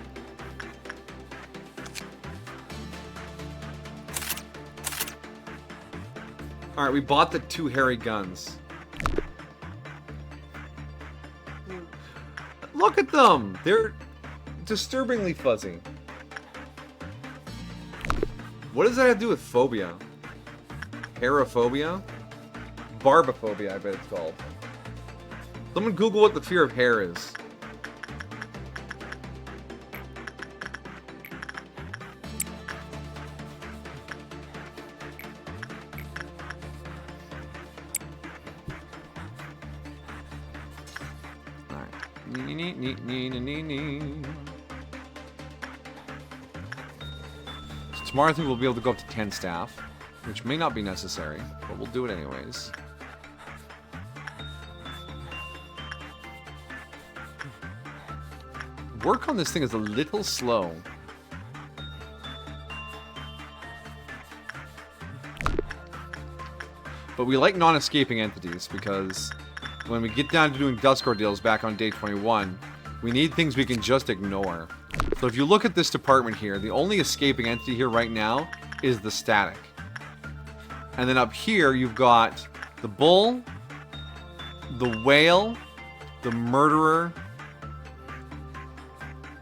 Alright, we bought the 2 hairy guns. Look at them! They're disturbingly fuzzy. What does that have to do with phobia? Hairophobia? Barbophobia, I bet it's called. Someone Google what the fear of hair is. So tomorrow I think we'll be able to go up to 10 staff, which may not be necessary, but we'll do it anyways. Work on this thing is a little slow. But we like non-escaping entities because when we get down to doing Dusk Ordeals back on day 21, we need things we can just ignore. So if you look at this department here, the only escaping entity here right now is the static. And then up here, you've got the bull, the whale, the murderer,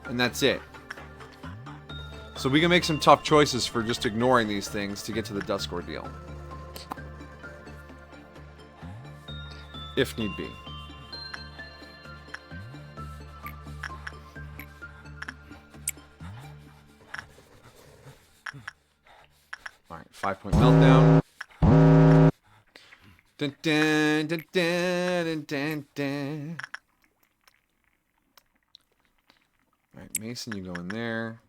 and that's it. So we can make some tough choices for just ignoring these things to get to the dusk ordeal. If need be. Alright, 5-point meltdown. Dun, dun, dun, dun, dun, dun, dun. Alright, Mason, you go in there.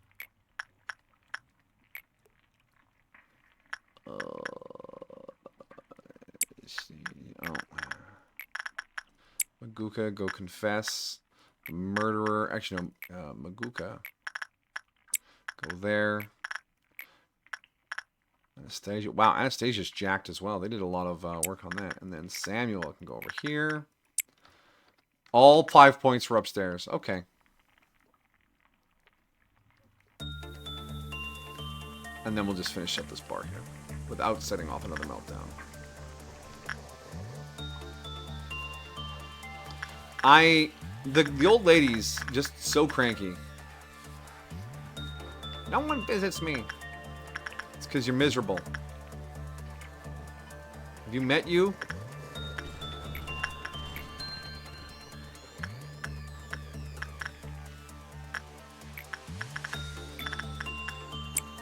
Maguka, go confess. The murderer. Actually, no. Maguka. Go there. Anastasia. Wow, Anastasia's jacked as well. They did a lot of work on that. And then Samuel can go over here. All 5 points for upstairs. Okay. And then we'll just finish up this bar here without setting off another meltdown. The old lady's just so cranky. No one visits me. It's because you're miserable. Have you met you?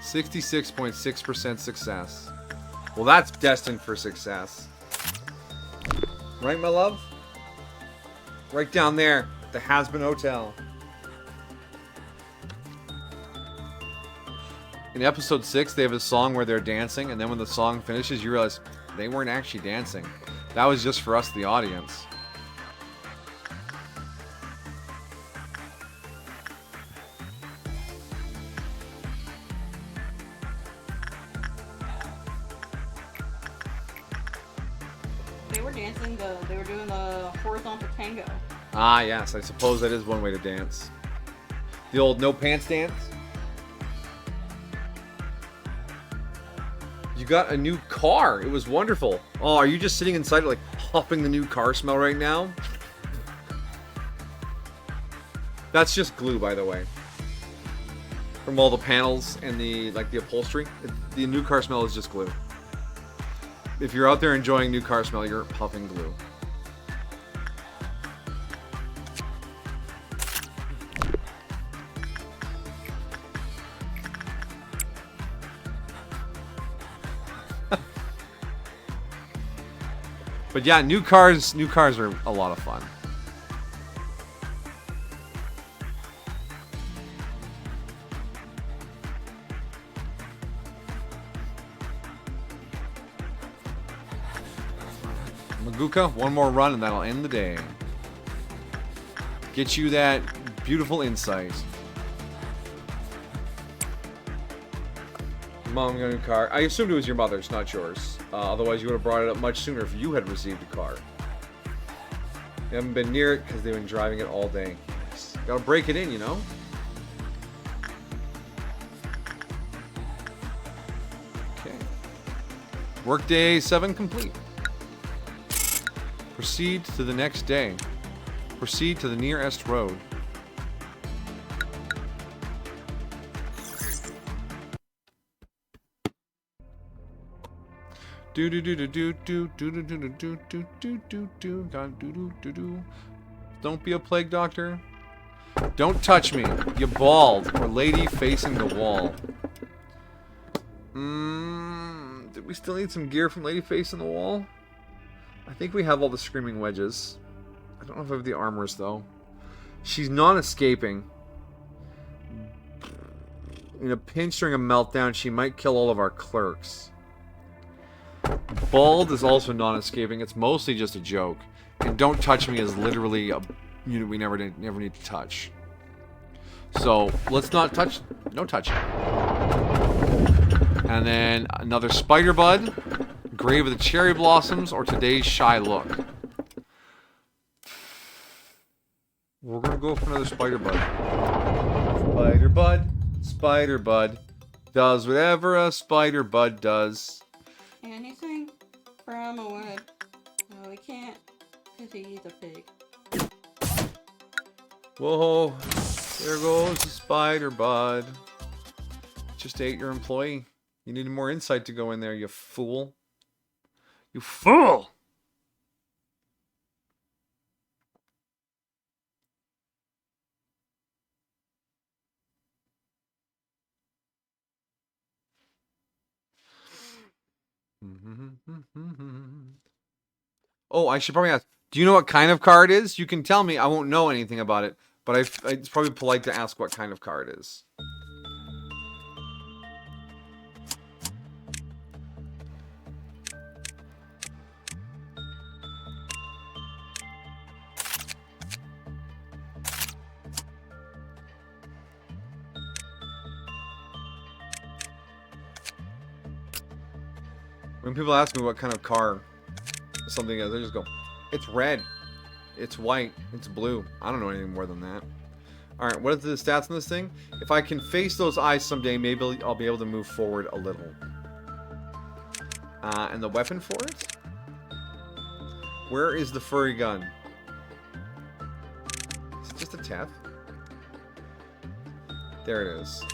.6% success. Well, that's destined for success. Right, my love? Right down there, the Has-Been Hotel. In episode 6, they have a song where they're dancing, and then when the song finishes, you realize they weren't actually dancing. That was just for us, the audience. They were doing the horizontal tango. Ah, yes, I suppose that is one way to dance. The old no pants dance. You got a new car. It was wonderful. Oh, are you just sitting inside it, like huffing the new car smell right now? That's just glue, by the way. From all the panels and the upholstery. The new car smell is just glue. If you're out there enjoying new car smell, you're puffing glue. But yeah, new cars are a lot of fun. Maguka, one more run and that'll end the day. Get you that beautiful insight. Mom got a new car. I assumed it was your mother's, not yours. Otherwise, you would have brought it up much sooner if you had received a car. You haven't been near it because they've been driving it all day. Gotta break it in, you know? Okay. Workday 7 complete. Proceed to the next day. Proceed to the nearest road. Do do do do do do do do do do do do do do God do do do do. Don't be a plague doctor. Don't touch me, you bald or lady facing the wall. Did we still need some gear from lady facing the wall? I think we have all the screaming wedges. I don't know if I have the armors though. She's non-escaping. In a pinch during a meltdown, she might kill all of our clerks. Bald is also non-escaping. It's mostly just a joke. And don't touch me is literally a unit we never need to touch. So let's not touch. No touching. And then another spider bud, grave of the cherry blossoms, or today's shy look. We're gonna go for another spider bud. Spider bud, spider bud, does whatever a spider bud does. Anything from away. No, we can't, cause he's a pig. Whoa, there goes the spider bud. Just ate your employee. You needed more insight to go in there, you fool. You fool! Oh, I should probably ask. Do you know what kind of car it is? You can tell me. I won't know anything about it. But it's probably polite to ask what kind of car it is. When people ask me what kind of car something is, I just go, it's red, it's white, it's blue. I don't know anything more than that. Alright, what are the stats on this thing? If I can face those eyes someday, maybe I'll be able to move forward a little. And the weapon for it? Where is the furry gun? Is it just a tap? There it is.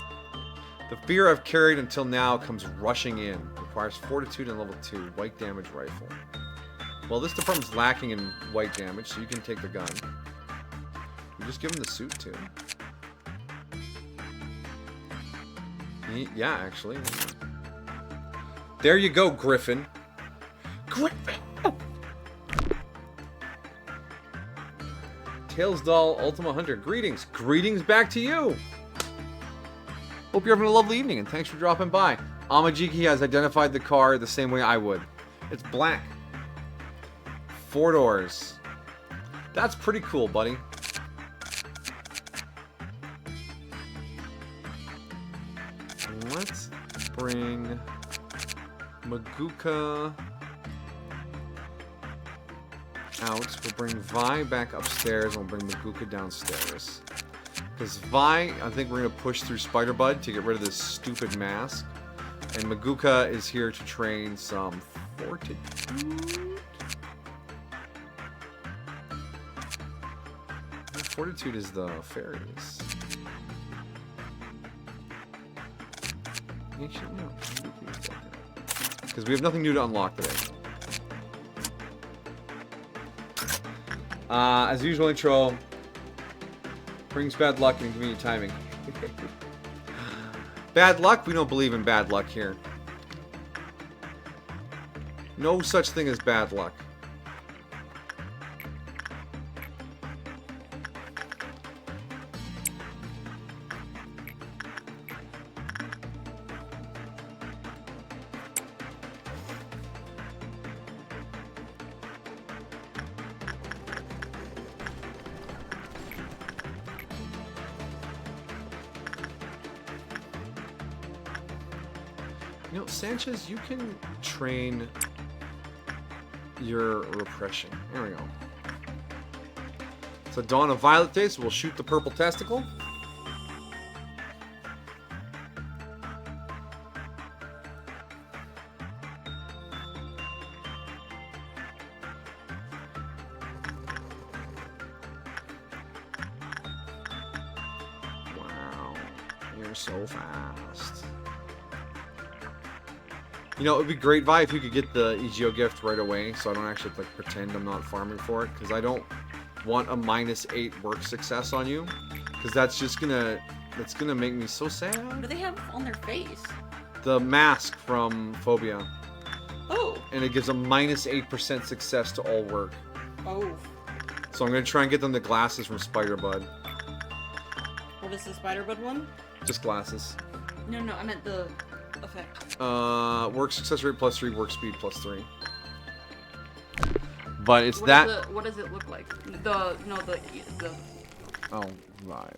The fear I've carried until now comes rushing in. Requires fortitude and level 2. White damage rifle. Well, this department's lacking in white damage, so you can take the gun. You just give him the suit, too. Yeah, actually. There you go, Griffin. Griffin! Tails Doll Ultima Hunter. Greetings. Greetings back to you. Hope you're having a lovely evening, and thanks for dropping by. Amajiki has identified the car the same way I would. It's black. 4 doors. That's pretty cool, buddy. Let's bring Maguka out. We'll bring Vi back upstairs, and we'll bring Maguka downstairs. Because Vi, I think we're going to push through Spider-Bud to get rid of this stupid mask. And Maguka is here to train some fortitude. Fortitude is the fairies. Actually, no. Because we have nothing new to unlock today. As usual, intro brings bad luck and inconvenient timing. Bad luck? We don't believe in bad luck here. No such thing as bad luck. You know, Sanchez, you can train your repression. There we go. So Dawn of Violet Day, so we'll shoot the purple testicle. Wow, you're so fast. You know, it would be great, Vi, if you could get the EGO gift right away, so I don't actually like pretend I'm not farming for it, because I don't want a -8 work success on you, because that's gonna make me so sad. What do they have on their face? The mask from Phobia. Oh. And it gives a -8% success to all work. Oh. So I'm gonna try and get them the glasses from Spider-Bud. What is the Spider-Bud one? Just glasses. No, I meant the effect. Work success rate +3, work speed +3. But it's What does it look like? The Oh, bye.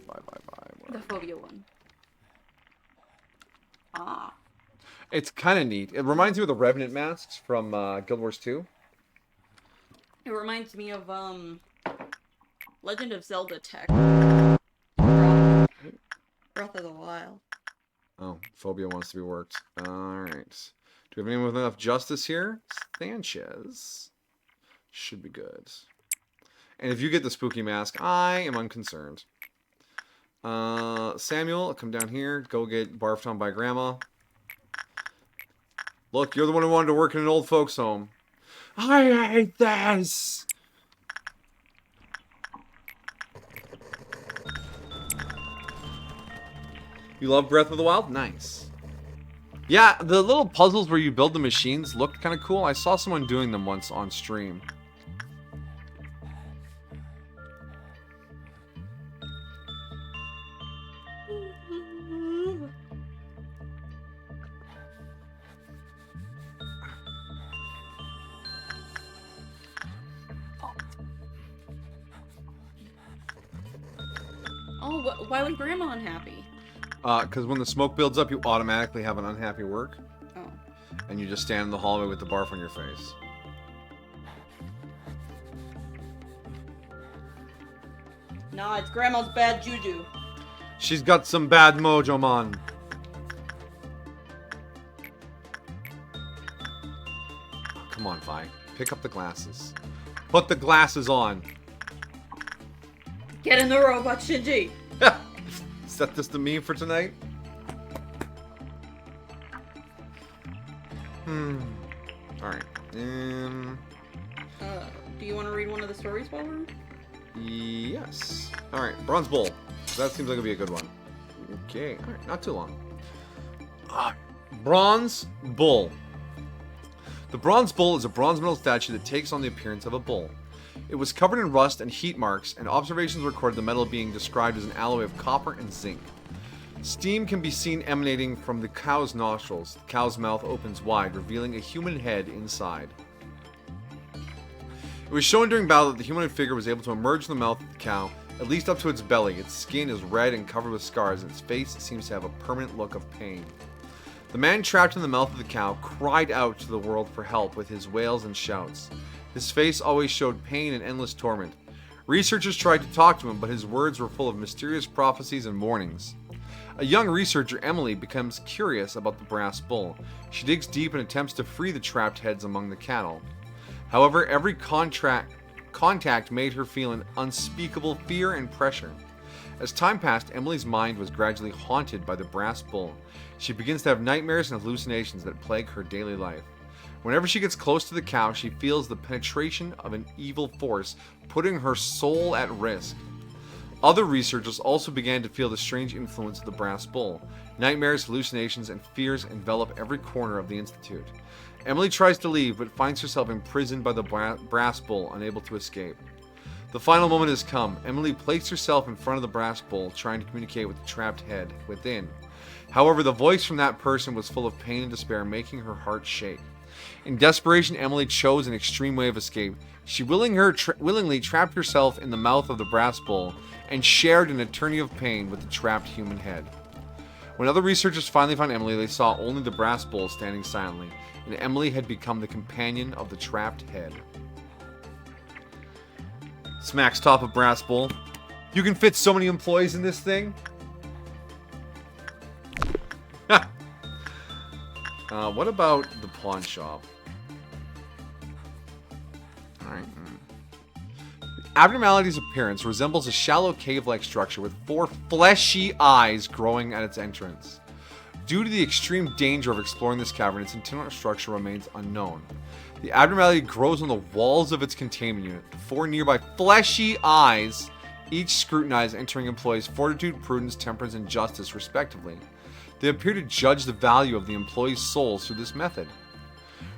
the phobia one. Ah. It's kind of neat. It reminds me of the Revenant masks from Guild Wars 2. It reminds me of Legend of Zelda tech. Breath of the Wild. Oh, Phobia wants to be worked. Alright. we have anyone with enough justice here? Sanchez should be good. And if you get the spooky mask, I am unconcerned. Samuel, come down here. Go get barfed on by Grandma. Look, you're the one who wanted to work in an old folks' home. I hate this! You love Breath of the Wild? Nice. Yeah, the little puzzles where you build the machines looked kind of cool. I saw someone doing them once on stream. Oh, why was Grandma unhappy? Because when the smoke builds up, you automatically have an unhappy work. Oh. And you just stand in the hallway with the barf on your face. Nah, it's Grandma's bad juju. She's got some bad mojo, man. Oh, come on, Vi. Pick up the glasses. Put the glasses on. Get in the robot, Shinji. Is that just the meme for tonight? Alright. Do you want to read one of the stories while we're... Yes. Alright, Bronze Bull. That seems like it'd be a good one. Okay. Alright, not too long. Bronze Bull. The Bronze Bull is a bronze metal statue that takes on the appearance of a bull. It was covered in rust and heat marks, and observations recorded the metal being described as an alloy of copper and zinc. Steam can be seen emanating from the cow's nostrils. The cow's mouth opens wide, revealing a human head inside. It was shown during battle that the humanoid figure was able to emerge from the mouth of the cow, at least up to its belly. Its skin is red and covered with scars, and its face seems to have a permanent look of pain. The man trapped in the mouth of the cow cried out to the world for help with his wails and shouts. His face always showed pain and endless torment. Researchers tried to talk to him, but his words were full of mysterious prophecies and warnings. A young researcher, Emily, becomes curious about the brass bull. She digs deep and attempts to free the trapped heads among the cattle. However, every contact made her feel an unspeakable fear and pressure. As time passed, Emily's mind was gradually haunted by the brass bull. She begins to have nightmares and hallucinations that plague her daily life. Whenever she gets close to the cow, she feels the penetration of an evil force, putting her soul at risk. Other researchers also began to feel the strange influence of the brass bull. Nightmares, hallucinations, and fears envelop every corner of the institute. Emily tries to leave, but finds herself imprisoned by the brass bull, unable to escape. The final moment has come. Emily placed herself in front of the brass bull, trying to communicate with the trapped head within. However, the voice from that person was full of pain and despair, making her heart shake. In desperation, Emily chose an extreme way of escape. She willingly trapped herself in the mouth of the brass bull and shared an eternity of pain with the trapped human head. When other researchers finally found Emily, they saw only the brass bull standing silently, and Emily had become the companion of the trapped head. Smacks top of brass bull. You can fit so many employees in this thing. What about the pawn shop? Alright. The abnormality's appearance resembles a shallow cave-like structure with 4 fleshy eyes growing at its entrance. Due to the extreme danger of exploring this cavern, its internal structure remains unknown. The abnormality grows on the walls of its containment unit. The 4 nearby fleshy eyes each scrutinize entering employees' fortitude, prudence, temperance, and justice, respectively. They appear to judge the value of the employees' souls through this method.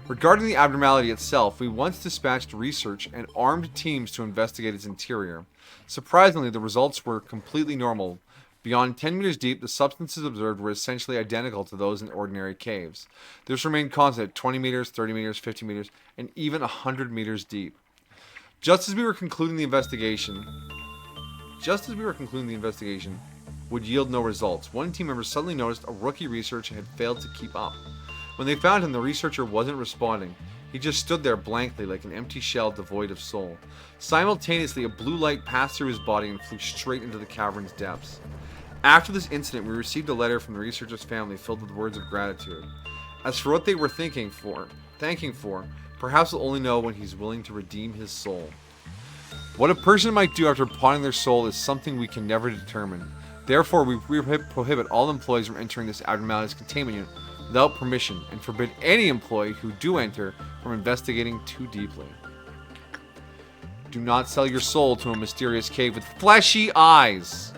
Regarding the abnormality itself, we once dispatched research and armed teams to investigate its interior. Surprisingly, the results were completely normal. Beyond 10 meters deep, the substances observed were essentially identical to those in ordinary caves. This remained constant at 20 meters, 30 meters, 50 meters, and even 100 meters deep. Just as we were concluding the investigation would yield no results, one team member suddenly noticed a rookie researcher had failed to keep up. When they found him, the researcher wasn't responding. He just stood there blankly like an empty shell devoid of soul. Simultaneously, a blue light passed through his body and flew straight into the cavern's depths. After this incident, we received a letter from the researcher's family filled with words of gratitude. As for what they were thanking for, perhaps we'll only know when he's willing to redeem his soul. What a person might do after pawning their soul is something we can never determine. Therefore, we prohibit all employees from entering this abnormalities containment unit without permission, and forbid any employee who do enter from investigating too deeply. Do not sell your soul to a mysterious cave with fleshy eyes.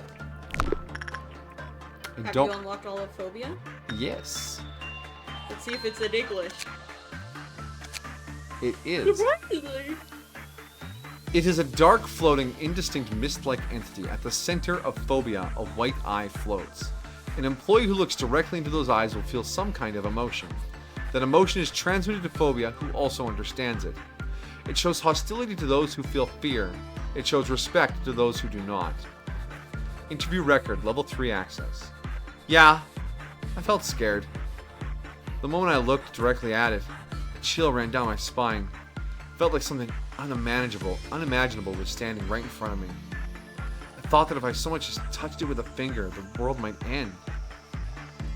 And Have don't. you unlocked all of Phobia? Yes, Let's see if it's in English. it is. Surprisingly. It is a dark, floating, indistinct mist-like entity. At the center of Phobia, a white eye floats. An employee who looks directly into those eyes will feel some kind of emotion. That emotion is transmitted to Phobia, who also understands it. It shows hostility to those who feel fear. It shows respect to those who do not. Interview record, level 3 access. Yeah, I felt scared. The moment I looked directly at it, a chill ran down my spine. Felt like something unimaginable was standing right in front of me. I thought that if I so much as touched it with a finger, the world might end.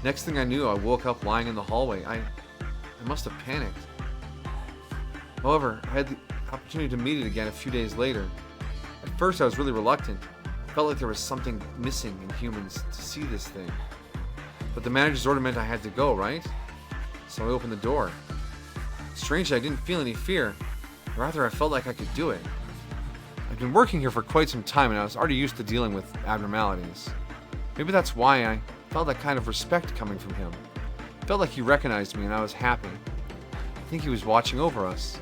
Next thing I knew, I woke up lying in the hallway. I must have panicked. However, I had the opportunity to meet it again a few days later. At first, I was really reluctant. I felt like there was something missing in humans to see this thing. But the manager's order meant I had to go, right? So I opened the door. Strangely, I didn't feel any fear. Rather, I felt like I could do it. I've been working here for quite some time, and I was already used to dealing with abnormalities. Maybe that's why I felt that kind of respect coming from him. I felt like he recognized me, and I was happy. I think he was watching over us.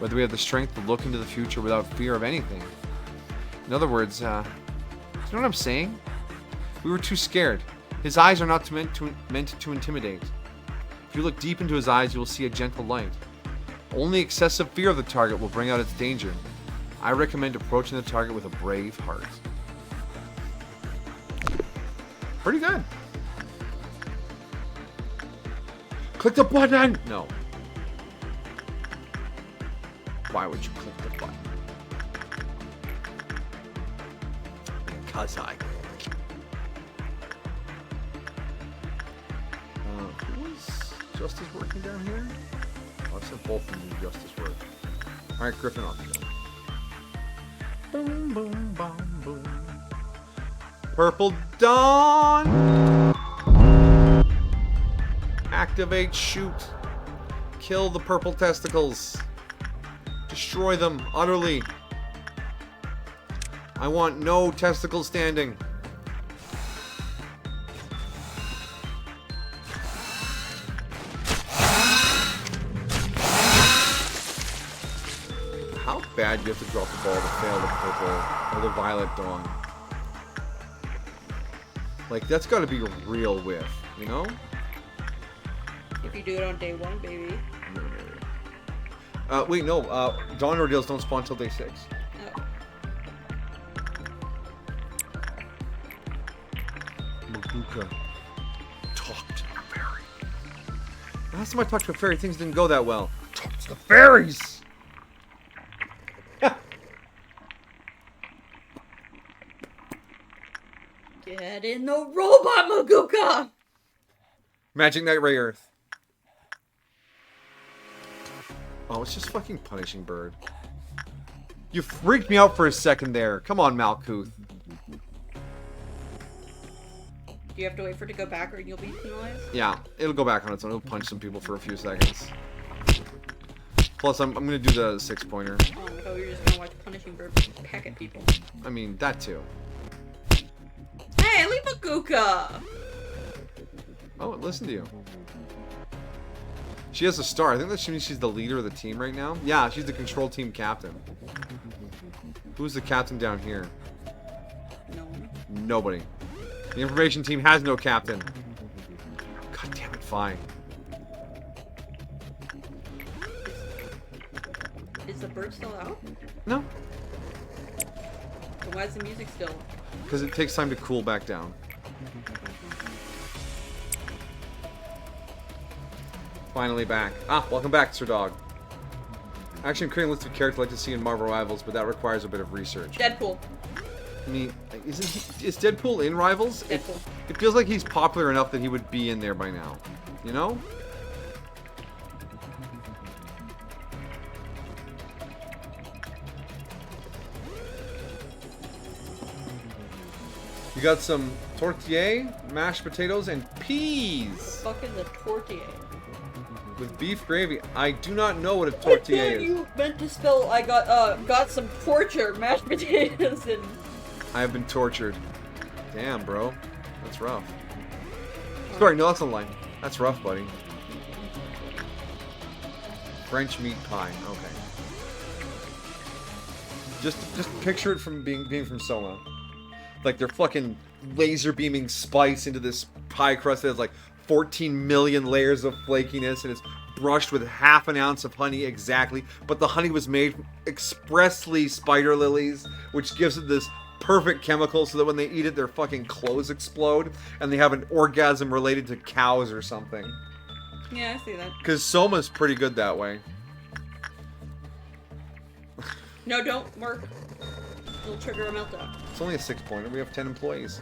Whether we have the strength to look into the future without fear of anything. In other words, do you know what I'm saying? We were too scared. His eyes are not meant to intimidate. If you look deep into his eyes, you will see a gentle light. Only excessive fear of the target will bring out its danger. I recommend approaching the target with a brave heart. Pretty good. Click the button! No. Why would you click the button? Because I... who is Justice working down here? Oh, I said both of them do Justice work. Alright, Griffin, off you go. Boom, boom, boom, boom. Purple Dawn! Activate, shoot. Kill the purple testicles. Destroy them utterly. I want no testicles standing. How bad do you have to drop the ball to fail the purple or the violet dawn? Like, that's gotta be a real whiff, you know? If you do it on day 1, baby. Wait, no. Dawn ordeals don't spawn till day 6. Oh. Mabuka. Talk to the fairy. Last time I talked to a fairy, things didn't go that well. Talk to the fairies! Get in the robot, Maguka! Magic Knight Ray Earth. Oh, it's just fucking Punishing Bird. You freaked me out for a second there. Come on, Malkuth. Do you have to wait for it to go back or you'll be penalized? Yeah, it'll go back on its own. It'll punch some people for a few seconds. Plus, I'm gonna do the 6-pointer. Oh, I thought we were just gonna watch Punishing Bird peck at people. I mean, that too. Hey, leave Maguka! Oh, listen to you. She has a star. I think that means she's the leader of the team right now. Yeah, she's the control team captain. Who's the captain down here? No one. Nobody. The information team has no captain. God damn it, fine. Is the bird still out? No, Then why is the music still? because it takes time to cool back down. Finally back. Ah, welcome back, Sir Dog. Actually, I'm creating a list of characters I'd like to see in Marvel Rivals, but that requires a bit of research. Deadpool. I mean, is Deadpool in Rivals? Deadpool. It feels like he's popular enough that he would be in there by now. You know? You got some tortilla, mashed potatoes, and peas. Fuck is a tortilla? With beef gravy. I do not know what a tortilla I thought is. you meant to spell I got some torture, mashed potatoes and... I have been tortured. Damn, bro. That's rough. Sorry, no, that's a line. That's rough, buddy. French meat pie. Okay. Just picture it from being from Soma. Like they're fucking laser beaming spice into this pie crust that has like 14 million layers of flakiness, and it's brushed with half an ounce of honey exactly. But the honey was made expressly spider lilies, which gives it this perfect chemical so that when they eat it, their fucking clothes explode and they have an orgasm related to cows or something. Yeah, I see that. Because Soma's pretty good that way. No, don't work. It'll trigger a meltdown. It's only a 6-pointer. We have 10 employees.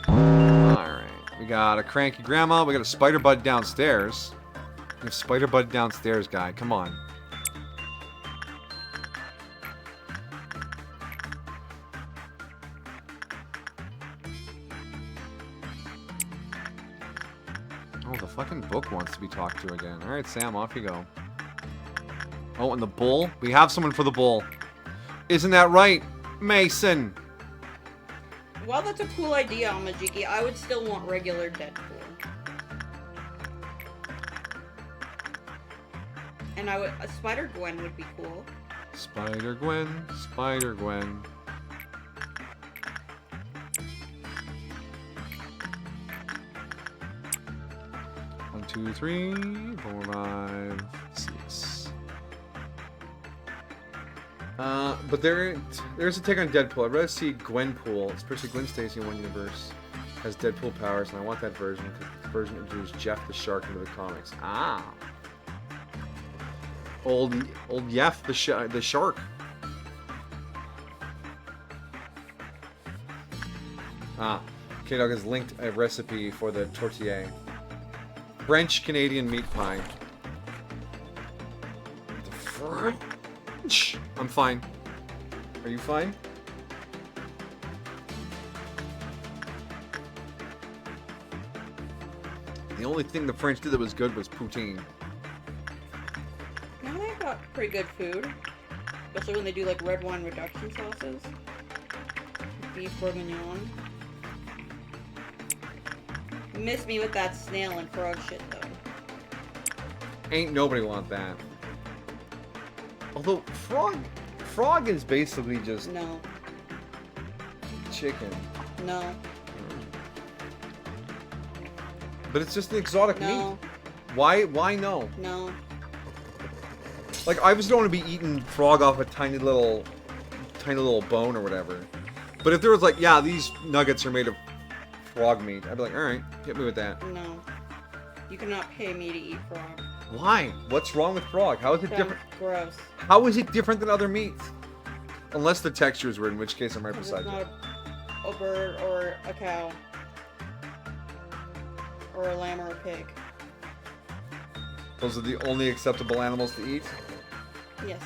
Alright. We got a cranky grandma. We got a spider bud downstairs. We have spider bud downstairs, guy. Come on. Oh, the fucking book wants to be talked to again. Alright, Sam, off you go. Oh, and the bull? We have someone for the bull. Isn't that right, Mason? While that's a cool idea, Amajiki, I would still want regular Deadpool. And a Spider-Gwen would be cool. Spider-Gwen, Spider-Gwen. One, two, three, 4, 5, 6. But there's a take on Deadpool. I'd rather see Gwenpool, especially Gwen Stacy in one universe, has Deadpool powers, and I want that version because the version introduced Jeff the Shark into the comics. Ah, old Jeff the Shark. Ah, K-Dog has linked a recipe for the tortilla. French Canadian meat pie. The French. I'm fine. Are you fine? The only thing the French did that was good was poutine. Now they've got pretty good food. Especially when they do like red wine reduction sauces. Beef bourguignon. Miss me with that snail and frog shit though. Ain't nobody want that. Although frog is basically just No. chicken. No. But it's just an exotic No. meat. Why no? No. Like I just don't want to be eating frog off a tiny little bone or whatever. But if there was like, yeah, these nuggets are made of frog meat, I'd be like, all right, hit me with that. No. You cannot pay me to eat frog. Why? What's wrong with frog? How is it Sounds different? gross. How is it different than other meats? Unless the texture is weird, in which case I'm right Because beside it's you. not a bird or a cow. Or a lamb or a pig. Those are the only acceptable animals to eat? Yes.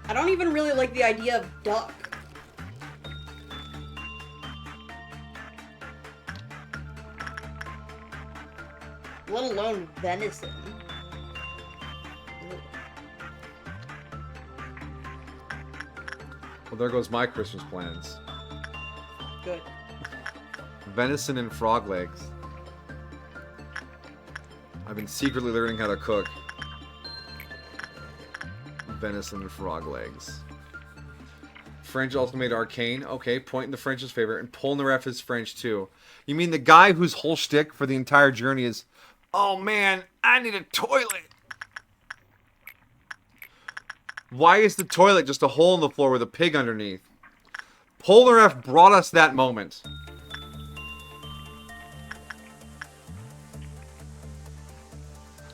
I don't even really like the idea of duck. Let alone venison. Ugh. Well, there goes my Christmas plans. Good. Venison and frog legs. I've been secretly learning how to cook venison and frog legs. French also made Arcane. Okay, point in the French's favor. And Polnareff is French too. You mean the guy whose whole shtick for the entire journey is, oh man, I need a toilet. Why is the toilet just a hole in the floor with a pig underneath? Polnareff brought us that moment.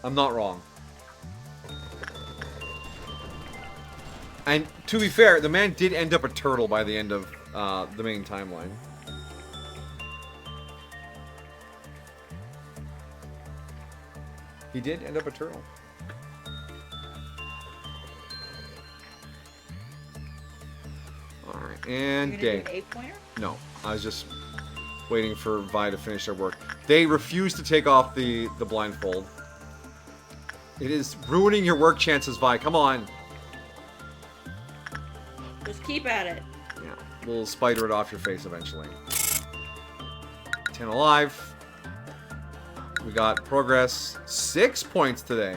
I'm not wrong. And to be fair, the man did end up a turtle by the end of the main timeline. He did end up a turtle. Alright, and day. 8-pointer? No, I was just waiting for Vi to finish their work. They refuse to take off the blindfold. It is ruining your work chances, Vi. Come on. Just keep at it. Yeah, we'll spider it off your face eventually. 10 alive. We got progress. 6 points today.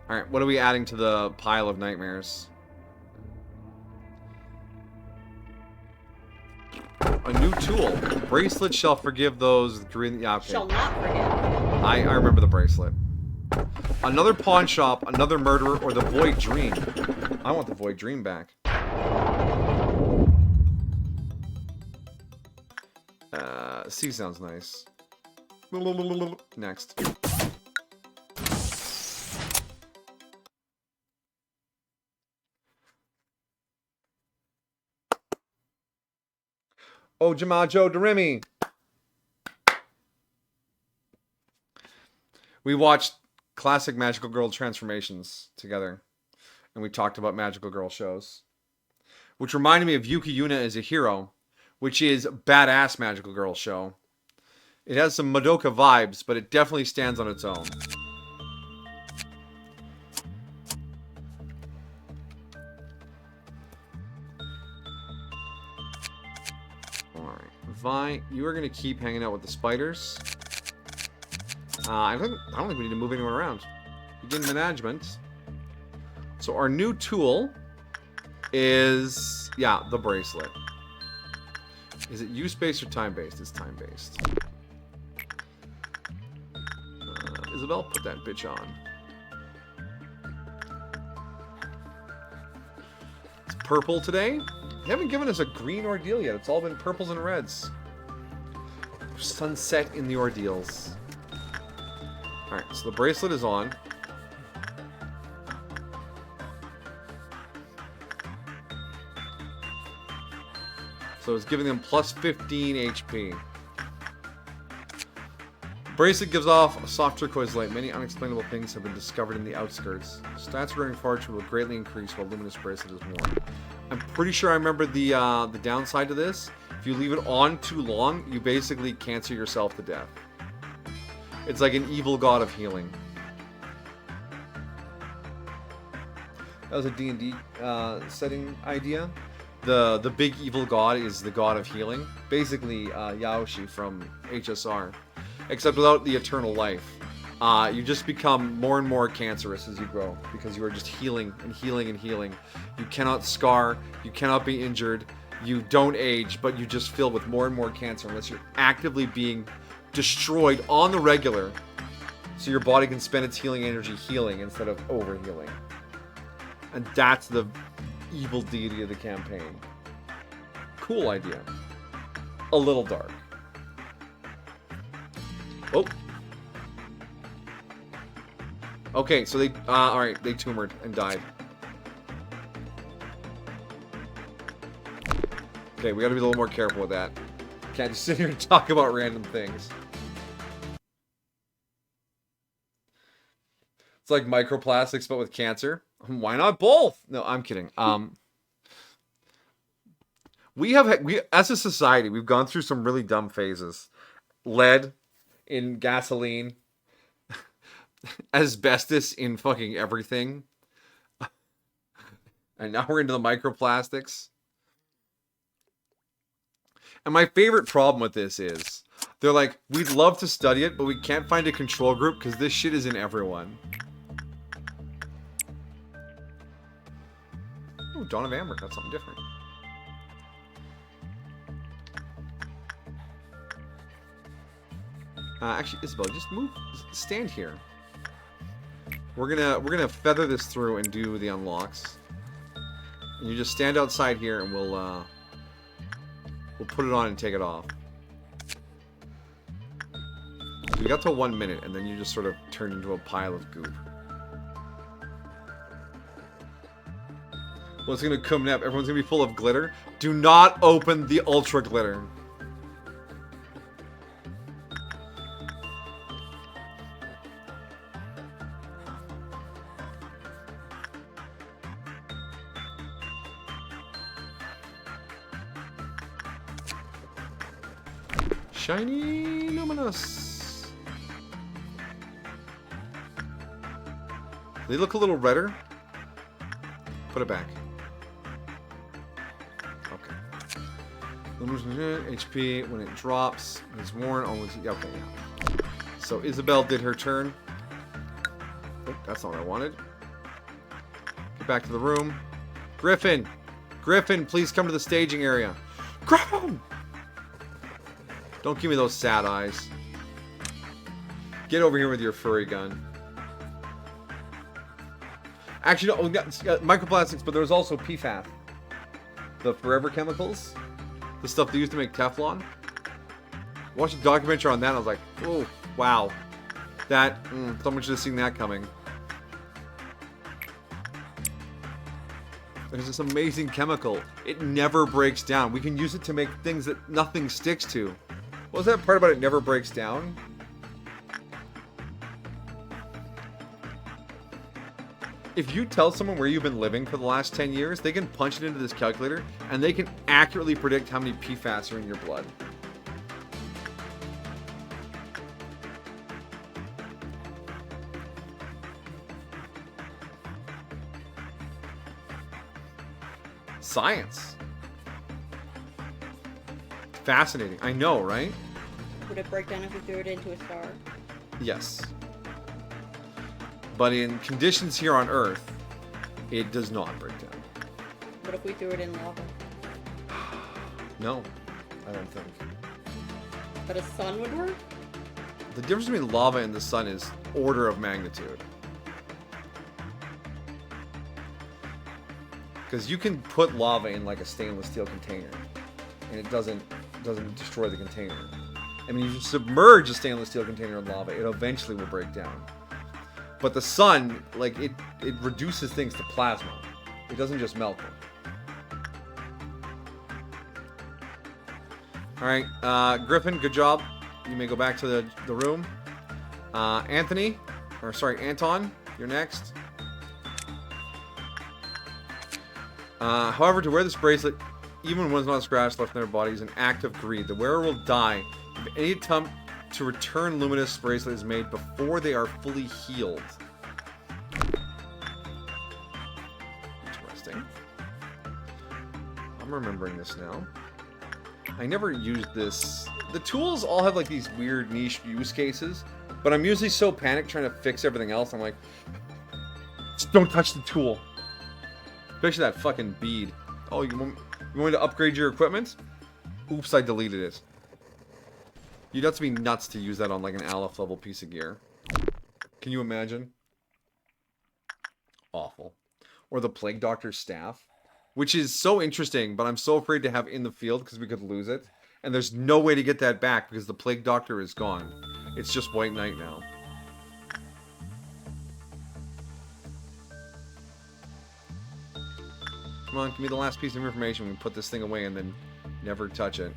Alright, what are we adding to the pile of nightmares? A new tool. Bracelet shall forgive those green. Yeah, okay. Shall not forget. I remember the bracelet. Another pawn shop, another murderer, or the void dream. I want the void dream back. C sounds nice. Next. Oh, Jamajo Doremi. We watched classic Magical Girl transformations together. And we talked about Magical Girl shows. Which reminded me of Yuki Yuna as a Hero, which is a badass Magical Girl show. It has some Madoka vibes, but it definitely stands on its own. Alright. Vi, you are going to keep hanging out with the spiders. I don't think we need to move anyone around. Begin management. So our new tool is, yeah, the bracelet. Is it use-based or time-based? It's time-based. Isabel, put that bitch on. It's purple today. They haven't given us a green ordeal yet. It's all been purples and reds. Sunset in the ordeals. Alright, so the bracelet is on. So it's giving them plus 15 HP. Bracelet gives off a soft turquoise light. Many unexplainable things have been discovered in the outskirts. Stats regarding fortune will greatly increase while luminous bracelet is worn. I'm pretty sure I remember the downside to this. If you leave it on too long, you basically cancer yourself to death. It's like an evil god of healing. That was a D&D setting idea. The big evil god is the god of healing. Basically, Yaoshi from HSR. Except without the eternal life. You just become more and more cancerous as you grow. Because you are just healing and healing and healing. You cannot scar. You cannot be injured. You don't age, but you just fill with more and more cancer unless you're actively being destroyed on the regular. So your body can spend its healing energy healing instead of overhealing. And that's the evil deity of the campaign. Cool idea. A little dark. Oh. Okay, so they, alright, they tumored and died. Okay, we gotta be a little more careful with that. Can't just sit here and talk about random things. It's like microplastics, but with cancer. Why not both? No, I'm kidding. We as a society, we've gone through some really dumb phases. Lead in gasoline. Asbestos in fucking everything. And now we're into the microplastics. And my favorite problem with this is, they're like, we'd love to study it, but we can't find a control group because this shit is in everyone. Oh, Dawn of Amber got something different. Actually, Isabel, just move, stand here. We're gonna feather this through and do the unlocks. And you just stand outside here, and we'll put it on and take it off. So we got to 1 minute, and then you just sort of turn into a pile of goop. What's gonna come up? Everyone's gonna be full of glitter. Do not open the ultra glitter. Shiny luminous. They look a little redder. Put it back. Okay. HP when it drops is worn. Always okay. Yeah. So Isabel did her turn. Oh, that's not what I wanted. Get back to the room. Griffin, Griffin, please come to the staging area. Griffin. Don't give me those sad eyes. Get over here with your furry gun. Actually, no, we got microplastics, but there's also PFAS. The forever chemicals. The stuff they used to make Teflon. Watched a documentary on that, and I was like, oh, wow. That, someone should have seen that coming. There's this amazing chemical. It never breaks down. We can use it to make things that nothing sticks to. What was that part about it never breaks down? If you tell someone where you've been living for the last 10 years, they can punch it into this calculator, and they can accurately predict how many PFAS are in your blood. Science. Fascinating. I know, right? Would it break down if we threw it into a star? Yes. But in conditions here on Earth, it does not break down. What if we threw it in lava? No, I don't think. But a sun would work? The difference between lava and the sun is order of magnitude. Because you can put lava in like a stainless steel container, and it doesn't destroy the container. I mean, you submerge a stainless steel container in lava, it eventually will break down. But the sun, like, it reduces things to plasma. It doesn't just melt them. Alright, Griffin, good job. You may go back to the room. Anton, you're next. However, to wear this bracelet, even when one's not a scratch left in their body, is an act of greed. The wearer will die if any attempt to return Luminous bracelet is made before they are fully healed. Interesting. I'm remembering this now. I never used this. The tools all have like these weird niche use cases, but I'm usually so panicked trying to fix everything else. I'm like, just don't touch the tool. Especially that fucking bead. Oh, you want me to upgrade your equipment? Oops, I deleted it. You'd have to be nuts to use that on like an Aleph level piece of gear. Can you imagine? Awful. Or the Plague Doctor's staff. Which is so interesting, but I'm so afraid to have in the field because we could lose it. And there's no way to get that back because the Plague Doctor is gone. It's just White Knight now. Come on, give me the last piece of information. We can put this thing away and then never touch it.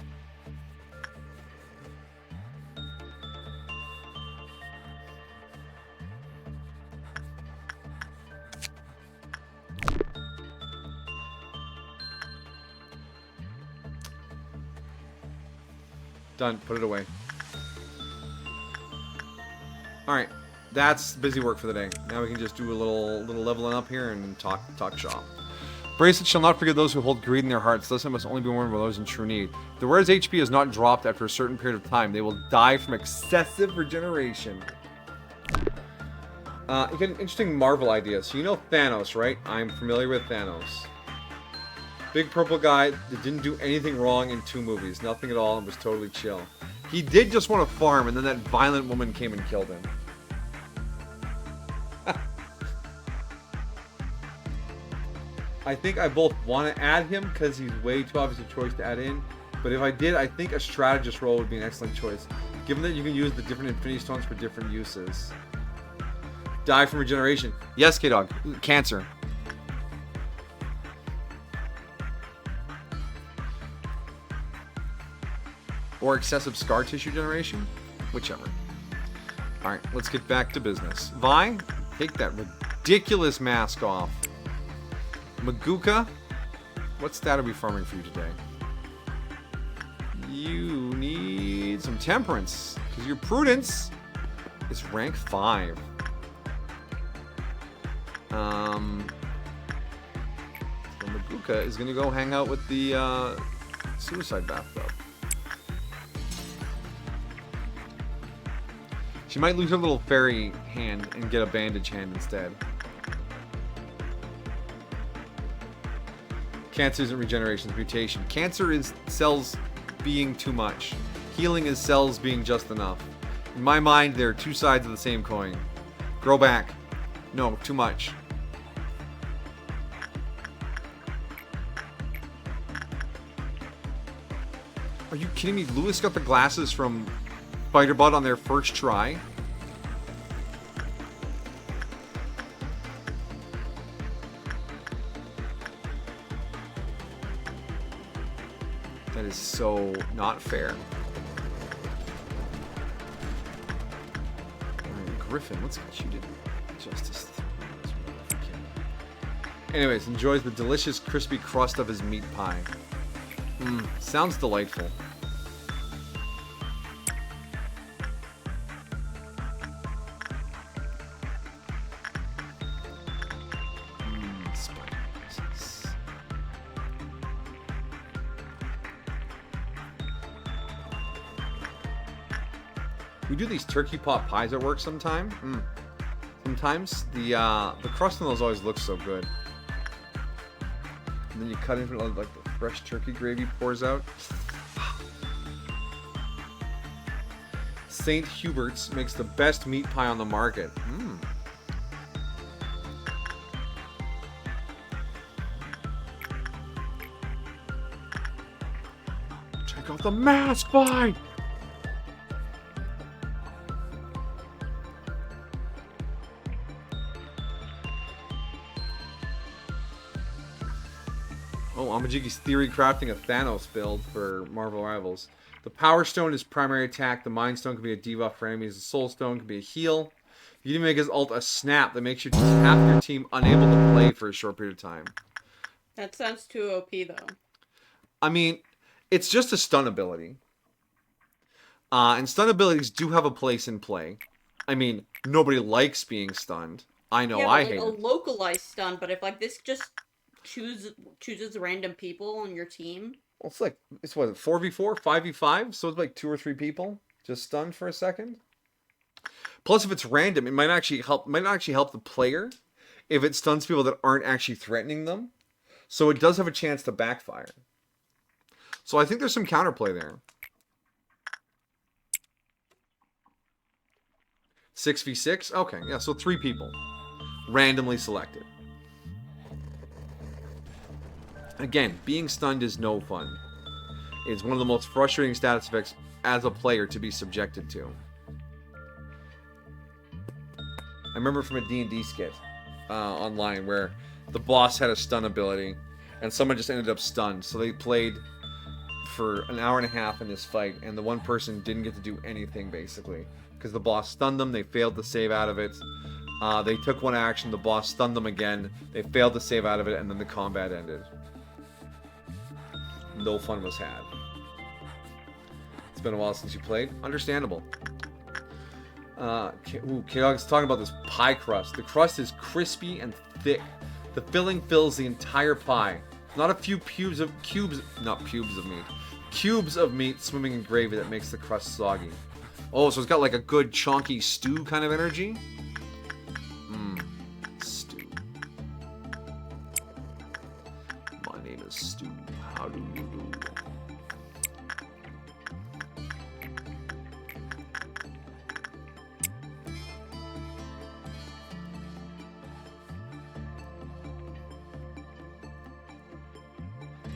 Done. Put it away. Alright. That's busy work for the day. Now we can just do a little leveling up here and talk shop. Bracelets shall not forget those who hold greed in their hearts. Thus, it must only be worn by those in true need. The wearer's HP is not dropped after a certain period of time. They will die from excessive regeneration. You get an interesting Marvel idea. So you know Thanos, right? I'm familiar with Thanos. Big purple guy that didn't do anything wrong in 2 movies. Nothing at all and was totally chill. He did just want to farm, and then that violent woman came and killed him. I think I both want to add him because he's way too obvious a choice to add in. But if I did, I think a strategist role would be an excellent choice. Given that you can use the different Infinity Stones for different uses. Die from regeneration. Yes, K-Dog. Cancer. Or excessive scar tissue generation? Whichever. Alright, let's get back to business. Vi, take that ridiculous mask off. Maguka, what stat are we farming for you today? You need some temperance, because your prudence is rank 5. So Maguka is going to go hang out with the suicide bathtub. She might lose her little fairy hand and get a bandage hand instead. Cancer isn't regeneration, it's mutation. Cancer is cells being too much. Healing is cells being just enough. In my mind, they're two sides of the same coin. Grow back. No, too much. Are you kidding me? Lewis got the glasses from Spider-Bot on their first try? That is so not fair. Alright, Griffin, let's get you to Justice. Anyways, enjoys the delicious crispy crust of his meat pie. Sounds delightful. Spices. We do these turkey pot pies at work sometime. Sometimes the crust on those always looks so good. And then you cut into it, like the fresh turkey gravy pours out. St. Hubert's makes the best meat pie on the market. Check out the mask pie! Oh, Amajigi's theory crafting a Thanos build for Marvel Rivals. The Power Stone is primary attack. The Mind Stone can be a debuff for enemies. The Soul Stone can be a heal. You can make his ult a snap that makes half your team unable to play for a short period of time. That sounds too OP, though. I mean, it's just a stun ability. And stun abilities do have a place in play. I mean, nobody likes being stunned. I know, I hate a it. localized stun, but if like this just chooses random people on your team. Well, it's what, 4v4, 5v5, so it's like 2 or 3 people just stunned for a second. Plus, if it's random, it might actually help the player if it stuns people that aren't actually threatening them. So it does have a chance to backfire. So I think there's some counterplay there. 6v6? Okay, yeah, so 3 people. Randomly selected. Again, being stunned is no fun. It's one of the most frustrating status effects as a player to be subjected to. I remember from a D&D skit online where the boss had a stun ability and someone just ended up stunned. So they played for an hour and a half in this fight and the one person didn't get to do anything basically. Because the boss stunned them, they failed to save out of it. They took one action, the boss stunned them again, they failed to save out of it, and then the combat ended. No fun was had. It's been a while since you played. Understandable. K-Dog's talking about this pie crust. The crust is crispy and thick. The filling fills the entire pie. Not a few cubes of meat swimming in gravy that makes the crust soggy. Oh, so it's got like a good chonky stew kind of energy? Stew. My name is Stew. How do you do?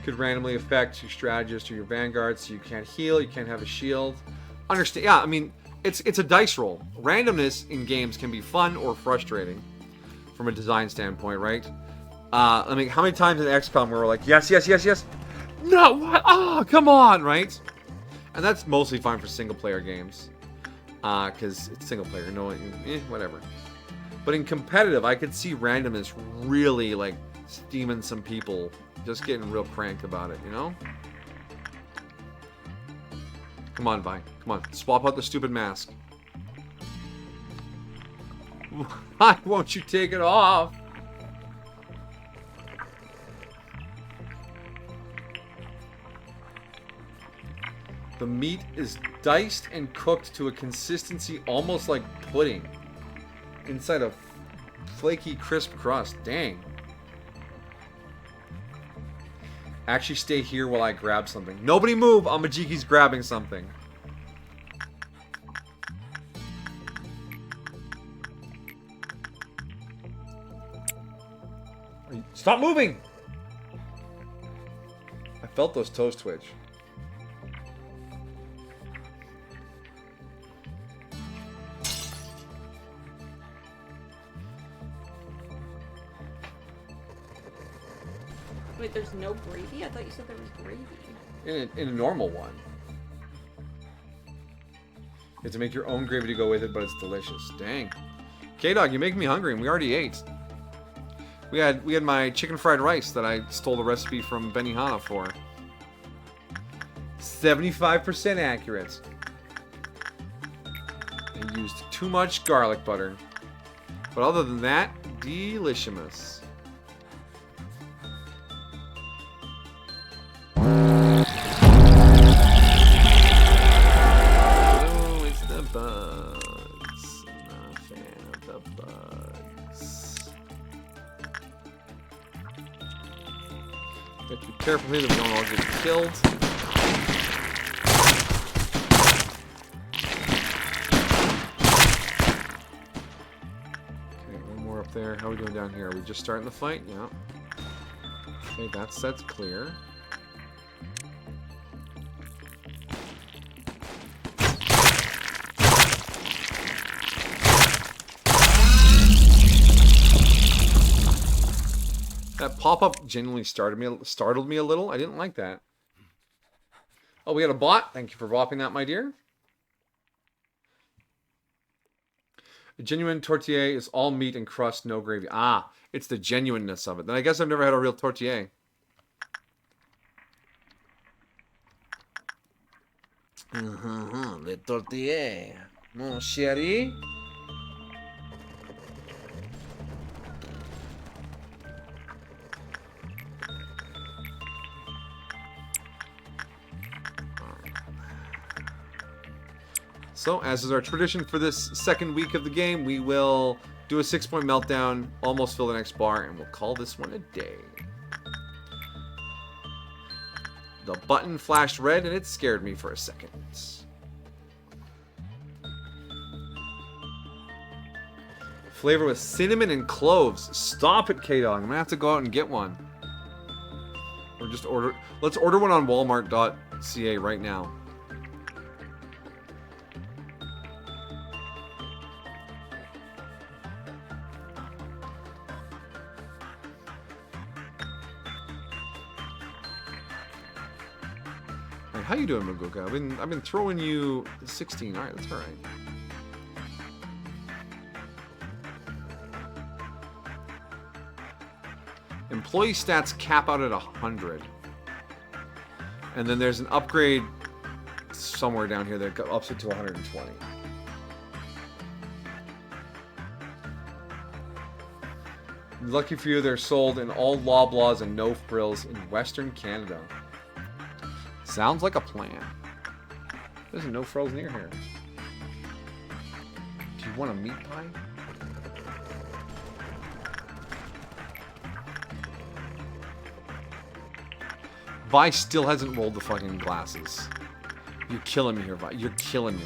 Could randomly affect your strategist or your vanguard, so you can't heal, you can't have a shield. Understand? Yeah, I mean, it's a dice roll. Randomness in games can be fun or frustrating from a design standpoint, right? I mean, how many times in XCOM where we're like, yes, yes, yes, yes? No, what? Oh, come on, right? And that's mostly fine for single-player games. Because it's single-player, whatever. But in competitive, I could see randomness really, like, steaming some people. Just getting real cranked about it, you know? Come on, Vi. Come on. Swap out the stupid mask. Why won't you take it off? The meat is diced and cooked to a consistency almost like pudding. Inside a flaky, crisp crust. Dang. Actually stay here while I grab something. Nobody move! Amajiki's grabbing something. Stop moving! I felt those toes twitch. Wait, there's no gravy? I thought you said there was gravy. In a normal one. You have to make your own gravy to go with it, but it's delicious. Dang. K-Dog, you make me hungry, and we already ate. We had my chicken fried rice that I stole the recipe from Benihana for. 75% accurate. I used too much garlic butter. But other than that, delicious. Carefully that we don't all get killed. Okay, one more up there. How are we doing down here? Are we just starting the fight? Yeah. Okay, that's clear. That pop-up genuinely startled me a little. I didn't like that. Oh, we got a bot. Thank you for bopping that, my dear. A genuine tortilla is all meat and crust, no gravy. Ah, it's the genuineness of it. Then I guess I've never had a real tortilla. The tortilla. Mon chéri. So, as is our tradition for this second week of the game, we will do a 6-point meltdown, almost fill the next bar, and we'll call this one a day. The button flashed red, and it scared me for a second. Flavor with cinnamon and cloves. Stop it, K-Dog. I'm going to have to go out and get one. Or just order... Let's order one on Walmart.ca right now. How you doing, Maguka? I've been throwing you 16. All right, that's all right. Employee stats cap out at 100, and then there's an upgrade somewhere down here that ups it to 120. Lucky for you, they're sold in all Loblaws and No Frills in Western Canada. Sounds like a plan. There's no frills near here. Do you want a meat pie? Vi still hasn't rolled the fucking glasses. You're killing me here, Vi. You're killing me.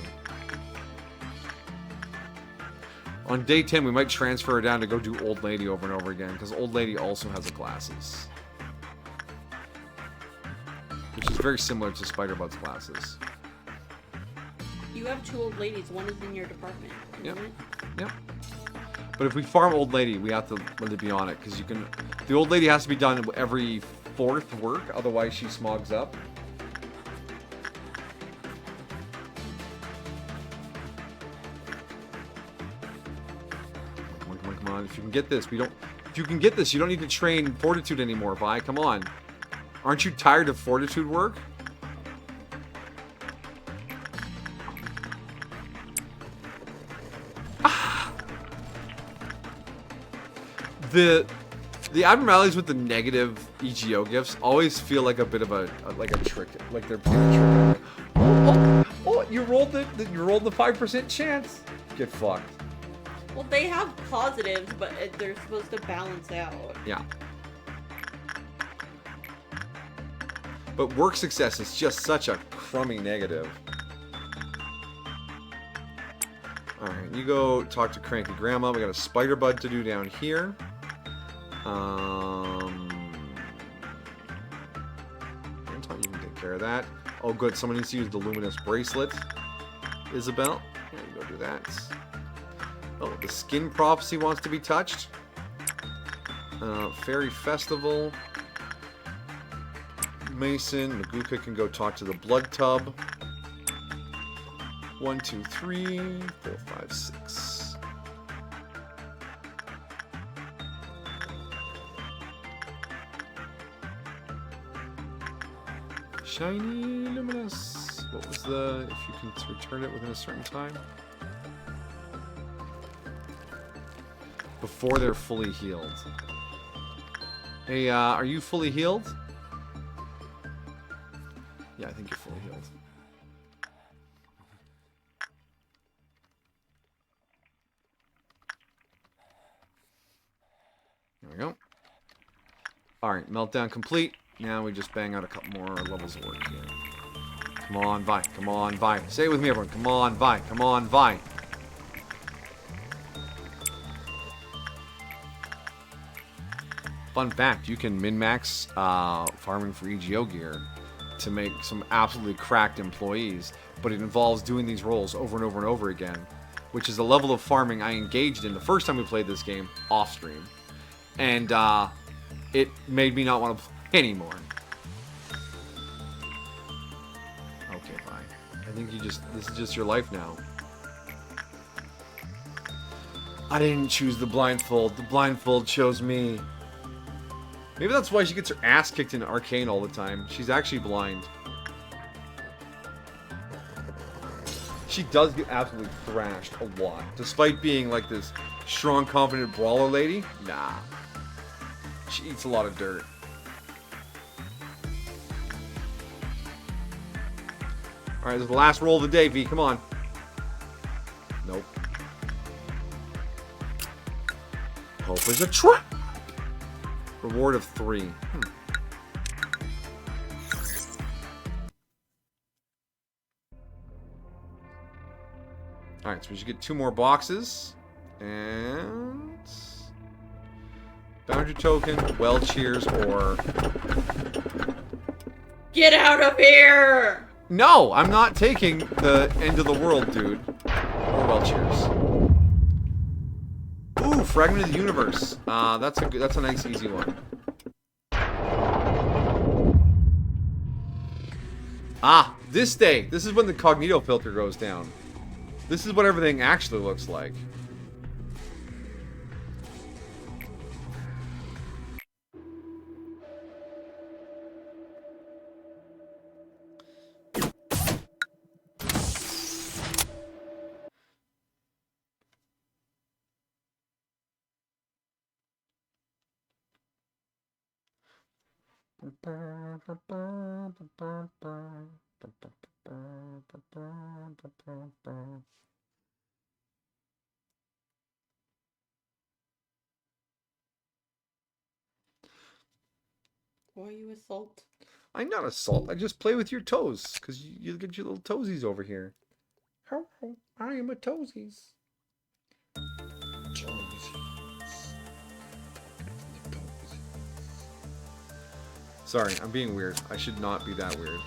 On day 10, we might transfer her down to go do Old Lady over and over again, because Old Lady also has the glasses. Which is very similar to Spider-Bud's glasses. You have 2 old ladies. One is in your department. Yep. Yep. But if we farm Old Lady, we have to let it be on it, because you can... The Old Lady has to be done every 4th work, otherwise she smogs up. Come on, if you can get this, we don't... If you can get this, you don't need to train fortitude anymore, Vi. Come on. Aren't you tired of fortitude work? The abnormalities with the negative EGO gifts always feel like a bit of a trick, like they're playing a trick. Oh! You rolled the 5% chance. Get fucked. Well, they have positives, but they're supposed to balance out. Yeah. But work success is just such a crummy negative. Alright, you go talk to Cranky Grandma. We got a spider bud to do down here. You can take care of that. Oh, good. Someone needs to use the luminous bracelet. Isabel. Yeah, you go do that. Oh, the skin prophecy wants to be touched. Fairy festival. Mason. Maguka can go talk to the blood tub. 1, 2, 3, 4, 5, 6. Shiny luminous. What was the... If you can return it within a certain time? Before they're fully healed. Hey, are you fully healed? Yeah, I think you're fully healed. There we go. Alright, meltdown complete. Now we just bang out a couple more levels of work here. Come on, Vi. Come on, Vi. Say it with me, everyone. Come on, Vi. Come on, Vi. Fun fact, you can min-max farming for EGO gear to make some absolutely cracked employees, but it involves doing these roles over and over and over again, which is a level of farming I engaged in the first time we played this game off-stream. And it made me not want to play anymore. Okay, fine. I think this is just your life now. I didn't choose the blindfold. The blindfold chose me. Maybe that's why she gets her ass kicked in Arcane all the time. She's actually blind. She does get absolutely thrashed a lot. Despite being like this strong, confident brawler lady. Nah. She eats a lot of dirt. Alright, this is the last roll of the day, V. Come on. Nope. Hope is a trap. Reward of 3. Alright, so we should get 2 more boxes. And... Boundary token, well cheers, or... Get out of here! No! I'm not taking the end of the world, dude. Or well cheers. Ooh, Fragment of the Universe. That's a nice, easy one. Ah, this day. This is when the cognito filter goes down. This is what everything actually looks like. Why you assault? I'm not assault. I just play with your toes. Because you get your little toesies over here. Hello, I am a toesies. Sorry, I'm being weird. I should not be that weird.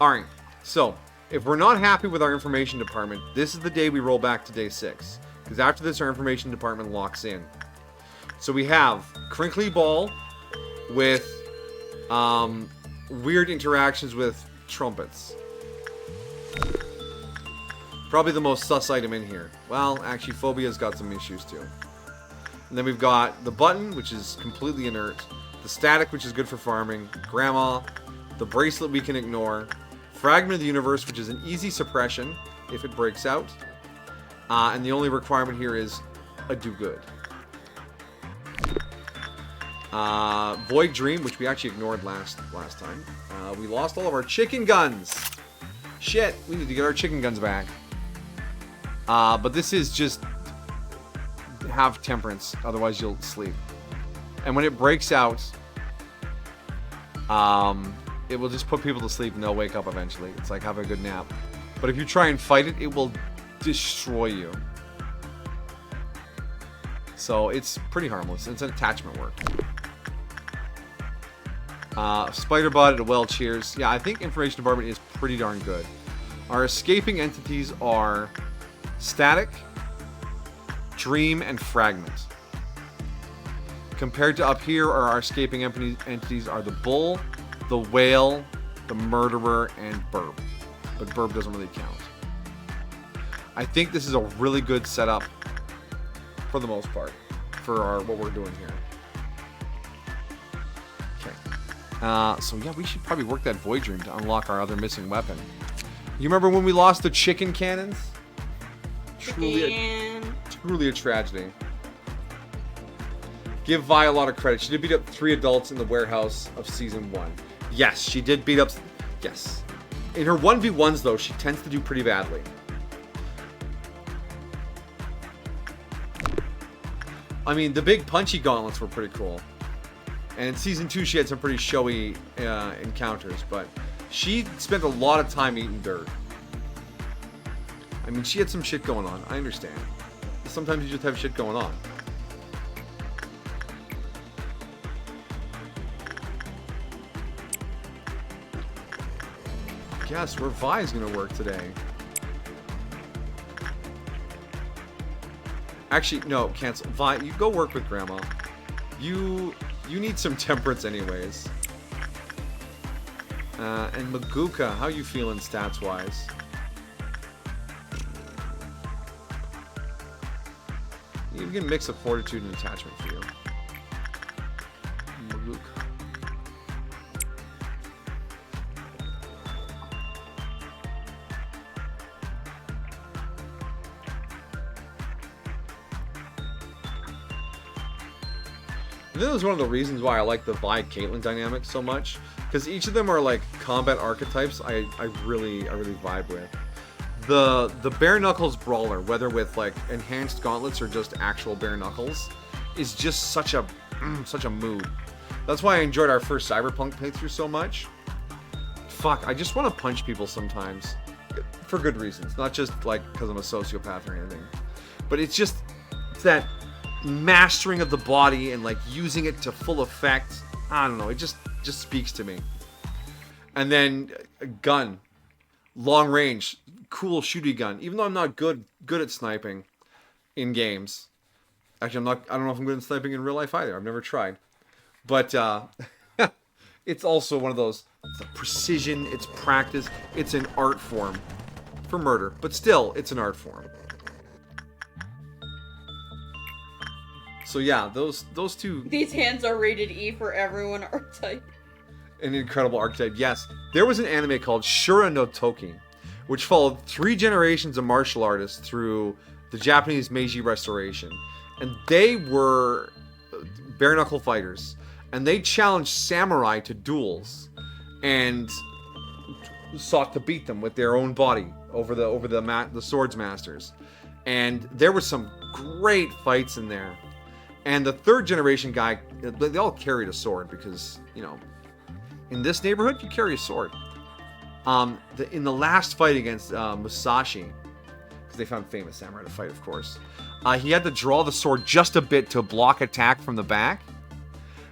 Alright, so, if we're not happy with our information department, this is the day we roll back to day 6. Because after this, our information department locks in. So we have Crinkly Ball with weird interactions with trumpets. Probably the most sus item in here. Well, actually, Phobia's got some issues too. And then we've got the button, which is completely inert. The static, which is good for farming. Grandma. The bracelet we can ignore. Fragment of the universe, which is an easy suppression if it breaks out. And the only requirement here is a do good. Void Dream, which we actually ignored last time. We lost all of our chicken guns. Shit, we need to get our chicken guns back. But this is just have temperance, otherwise you'll sleep. And when it breaks out, it will just put people to sleep and they'll wake up eventually. It's like have a good nap. But if you try and fight it, it will destroy you. So it's pretty harmless. It's an attachment work. Spider Bot at Well Cheers. Yeah, I think Information Department is pretty darn good. Our escaping entities are Static, Dream, and Fragment. Compared to up here, our escaping entities are the Bull, the Whale, the Murderer, and Burb. But Burb doesn't really count. I think this is a really good setup, for the most part, for what we're doing here. Okay. So yeah, we should probably work that Void Dream to unlock our other missing weapon. You remember when we lost the chicken cannons? Truly a tragedy. Give Vi a lot of credit. She did beat up 3 adults in the warehouse of Season 1. Yes, she did beat up... Yes. In her 1v1s, though, she tends to do pretty badly. I mean, the big punchy gauntlets were pretty cool. And in Season 2, she had some pretty showy encounters, but she spent a lot of time eating dirt. I mean, she had some shit going on. I understand. Sometimes you just have shit going on. Guess where Vi's gonna work today. Actually, no, cancel. Vi, you go work with Grandma. You need some temperance anyways. And Maguka, how you feeling stats-wise? You can mix of fortitude and attachment for you. Maguka. And that was one of the reasons why I like the Vi Caitlyn dynamic so much, because each of them are like combat archetypes I really vibe with. The bare knuckles brawler, whether with like enhanced gauntlets or just actual bare knuckles, is just such a mood. That's why I enjoyed our first Cyberpunk playthrough so much. Fuck, I just want to punch people sometimes, for good reasons, not just like because I'm a sociopath or anything. But it's that mastering of the body and like using it to full effect. I don't know, it just speaks to me. And then a gun, long range, cool shooty gun. Even though I'm not good at sniping in games. Actually, I don't know if I'm good at sniping in real life either. I've never tried. But it's also one of those, it's precision, it's practice, it's an art form for murder, but still, it's an art form. So yeah, those two. These hands are rated E for everyone archetype. An incredible archetype, yes. There was an anime called Shura no Toki, which followed 3 generations of martial artists through the Japanese Meiji Restoration. And they were bare knuckle fighters. And they challenged samurai to duels and sought to beat them with their own body over the swords masters. And there were some great fights in there. And the 3rd generation guy, they all carried a sword because, you know, in this neighborhood, you carry a sword. In the last fight against Musashi, because they found famous samurai to fight, of course, he had to draw the sword just a bit to block attack from the back,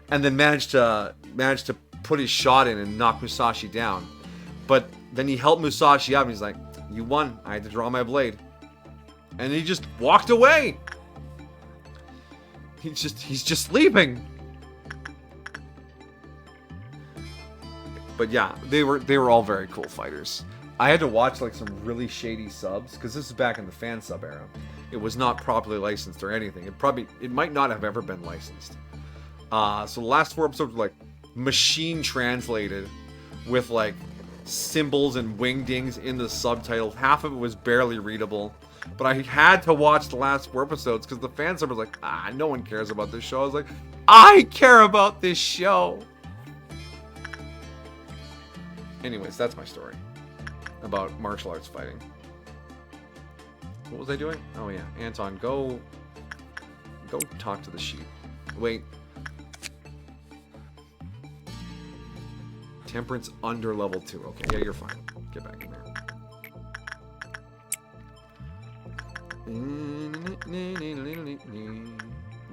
and then managed to put his shot in and knock Musashi down. But then he helped Musashi out, and he's like, "You won. I had to draw my blade," and he just walked away. He's just leaving. But yeah, they were all very cool fighters. I had to watch like some really shady subs because this is back in the fan sub era. It was not properly licensed or anything. It might not have ever been licensed. So the last 4 episodes were like machine translated with like symbols and wingdings in the subtitles. Half of it was barely readable. But I had to watch the last 4 episodes because the fan sub was like, no one cares about this show. I was like, I care about this show. Anyways, that's my story about martial arts fighting. What was I doing? Oh yeah, Anton, go talk to the sheep. Wait. Temperance under level 2. Okay, yeah, you're fine. Get back in there.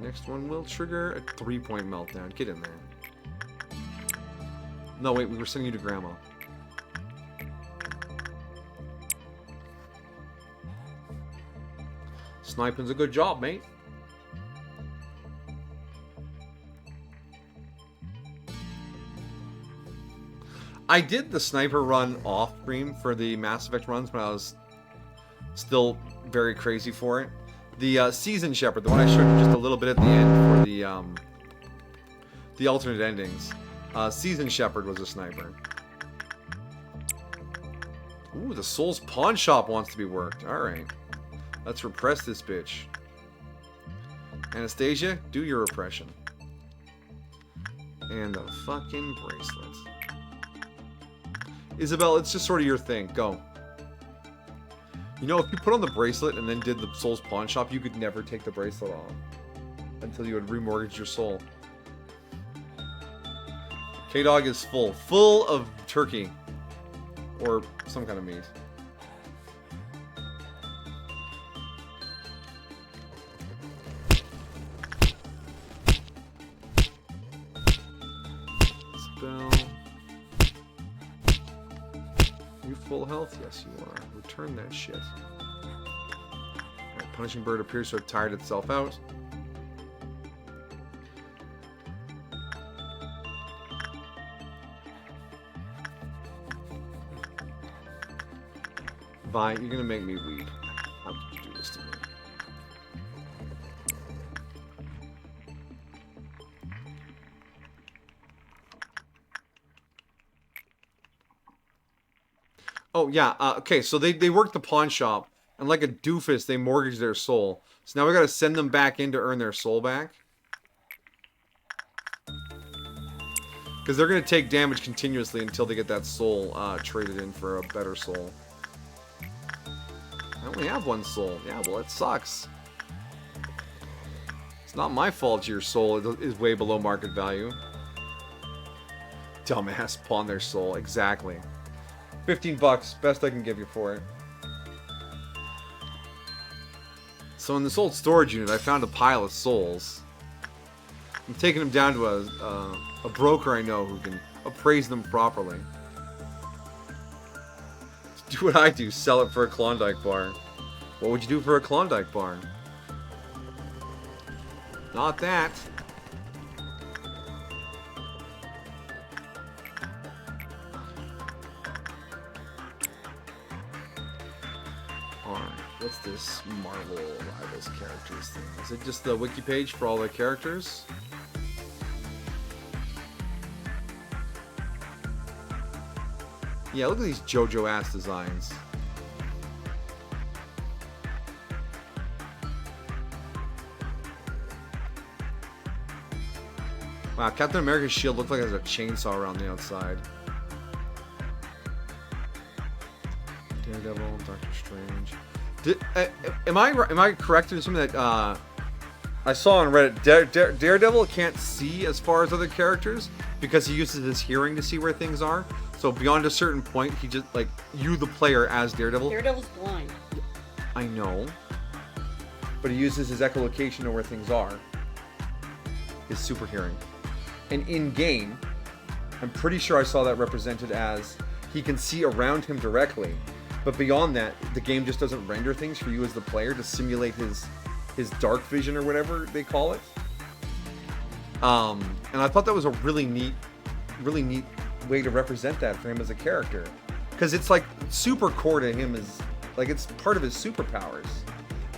Next one will trigger a 3-point meltdown. Get in there. No, wait, we were sending you to Grandma. Sniping's a good job, mate. I did the sniper run off stream for the Mass Effect runs when I was still very crazy for it. The Season Shepherd, the one I showed you just a little bit at the end for the alternate endings. Season Shepherd was a sniper. Ooh, the Soul's Pawn Shop wants to be worked. Alright. Let's repress this bitch. Anastasia, do your repression. And a fucking bracelet. Isabel, it's just sort of your thing. Go. You know, if you put on the bracelet and then did the Soul's Pawn Shop, you could never take the bracelet off. Until you had remortgaged your soul. K-Dog is full. Full of turkey. Or some kind of meat. Spell. You full health? Yes, you are. Return that shit. Alright, Punishing Bird appears to have tired itself out. Vi, you're gonna make me weep. How could you do this to me? Oh, yeah, okay, so they worked the pawn shop, and like a doofus, they mortgaged their soul. So now we gotta send them back in to earn their soul back. Because they're gonna take damage continuously until they get that soul traded in for a better soul. I only have 1 soul. Yeah, well, it sucks. It's not my fault your soul is way below market value. Dumbass, pawn their soul. Exactly. 15 bucks, best I can give you for it. So in this old storage unit, I found a pile of souls. I'm taking them down to a broker I know who can appraise them properly. Do what I do, sell it for a Klondike bar. What would you do for a Klondike bar? Not that. Alright, what's this Marvel Rivals characters thing? Is it just the wiki page for all the characters? Yeah, look at these JoJo ass designs. Wow, Captain America's shield looks like it has a chainsaw around the outside. Daredevil, Doctor Strange. Am I correct in assuming that I saw on Reddit Daredevil can't see as far as other characters because he uses his hearing to see where things are. So beyond a certain point, he just, like, you the player as Daredevil. Daredevil's blind. I know. But he uses his echolocation to know where things are. His super hearing. And in-game, I'm pretty sure I saw that represented as he can see around him directly. But beyond that, the game just doesn't render things for you as the player to simulate his dark vision or whatever they call it. And I thought that was a really neat way to represent that for him as a character. Because it's like super core to him is like it's part of his superpowers.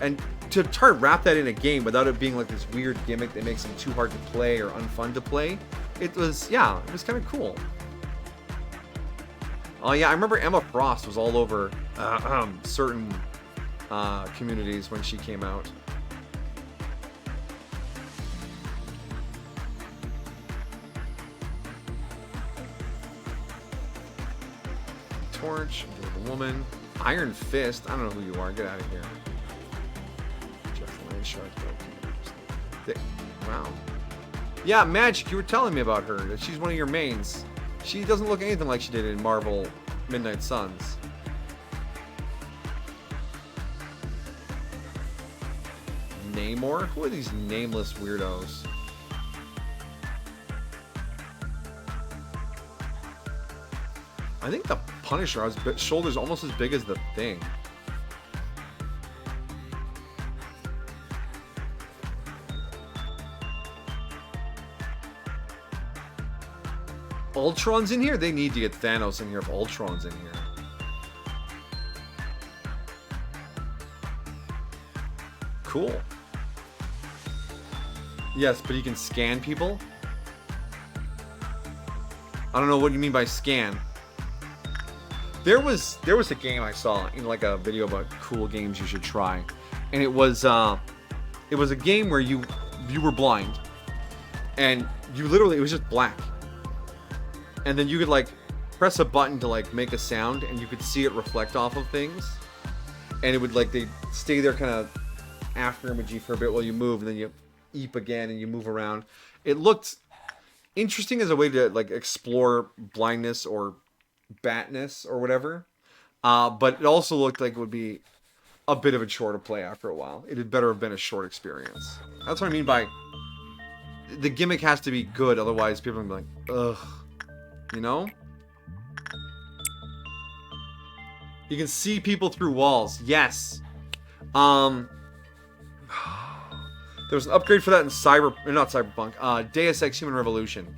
And to try to wrap that in a game without it being like this weird gimmick that makes him too hard to play or unfun to play, it was kind of cool. Oh yeah, I remember Emma Frost was all over certain communities when she came out. Torch, the woman, Iron Fist. I don't know who you are. Get out of here. Jeff Landshark. Wow. Yeah, Magic. You were telling me about her. That she's one of your mains. She doesn't look anything like she did in Marvel Midnight Suns. Namor? Who are these nameless weirdos? I think the Punisher has shoulders almost as big as the Thing. Ultron's in here? They need to get Thanos in here if Ultron's in here. Cool. Yes, but he can scan people? I don't know what you mean by scan. There was a game I saw in like a video about cool games you should try. And it was a game where you were blind. And you literally, it was just black. And then you could like press a button to like make a sound and you could see it reflect off of things. And it would like, they'd stay there kind of after imaging for a bit while you move, and then you eep again and you move around. It looked interesting as a way to like explore blindness or batness or whatever. But it also looked like it would be a bit of a chore to play after a while. It had better have been a short experience. That's what I mean by the gimmick has to be good, otherwise people are gonna be like, ugh. You know? You can see people through walls. Yes. There was an upgrade for that in not Cyberpunk. Deus Ex Human Revolution.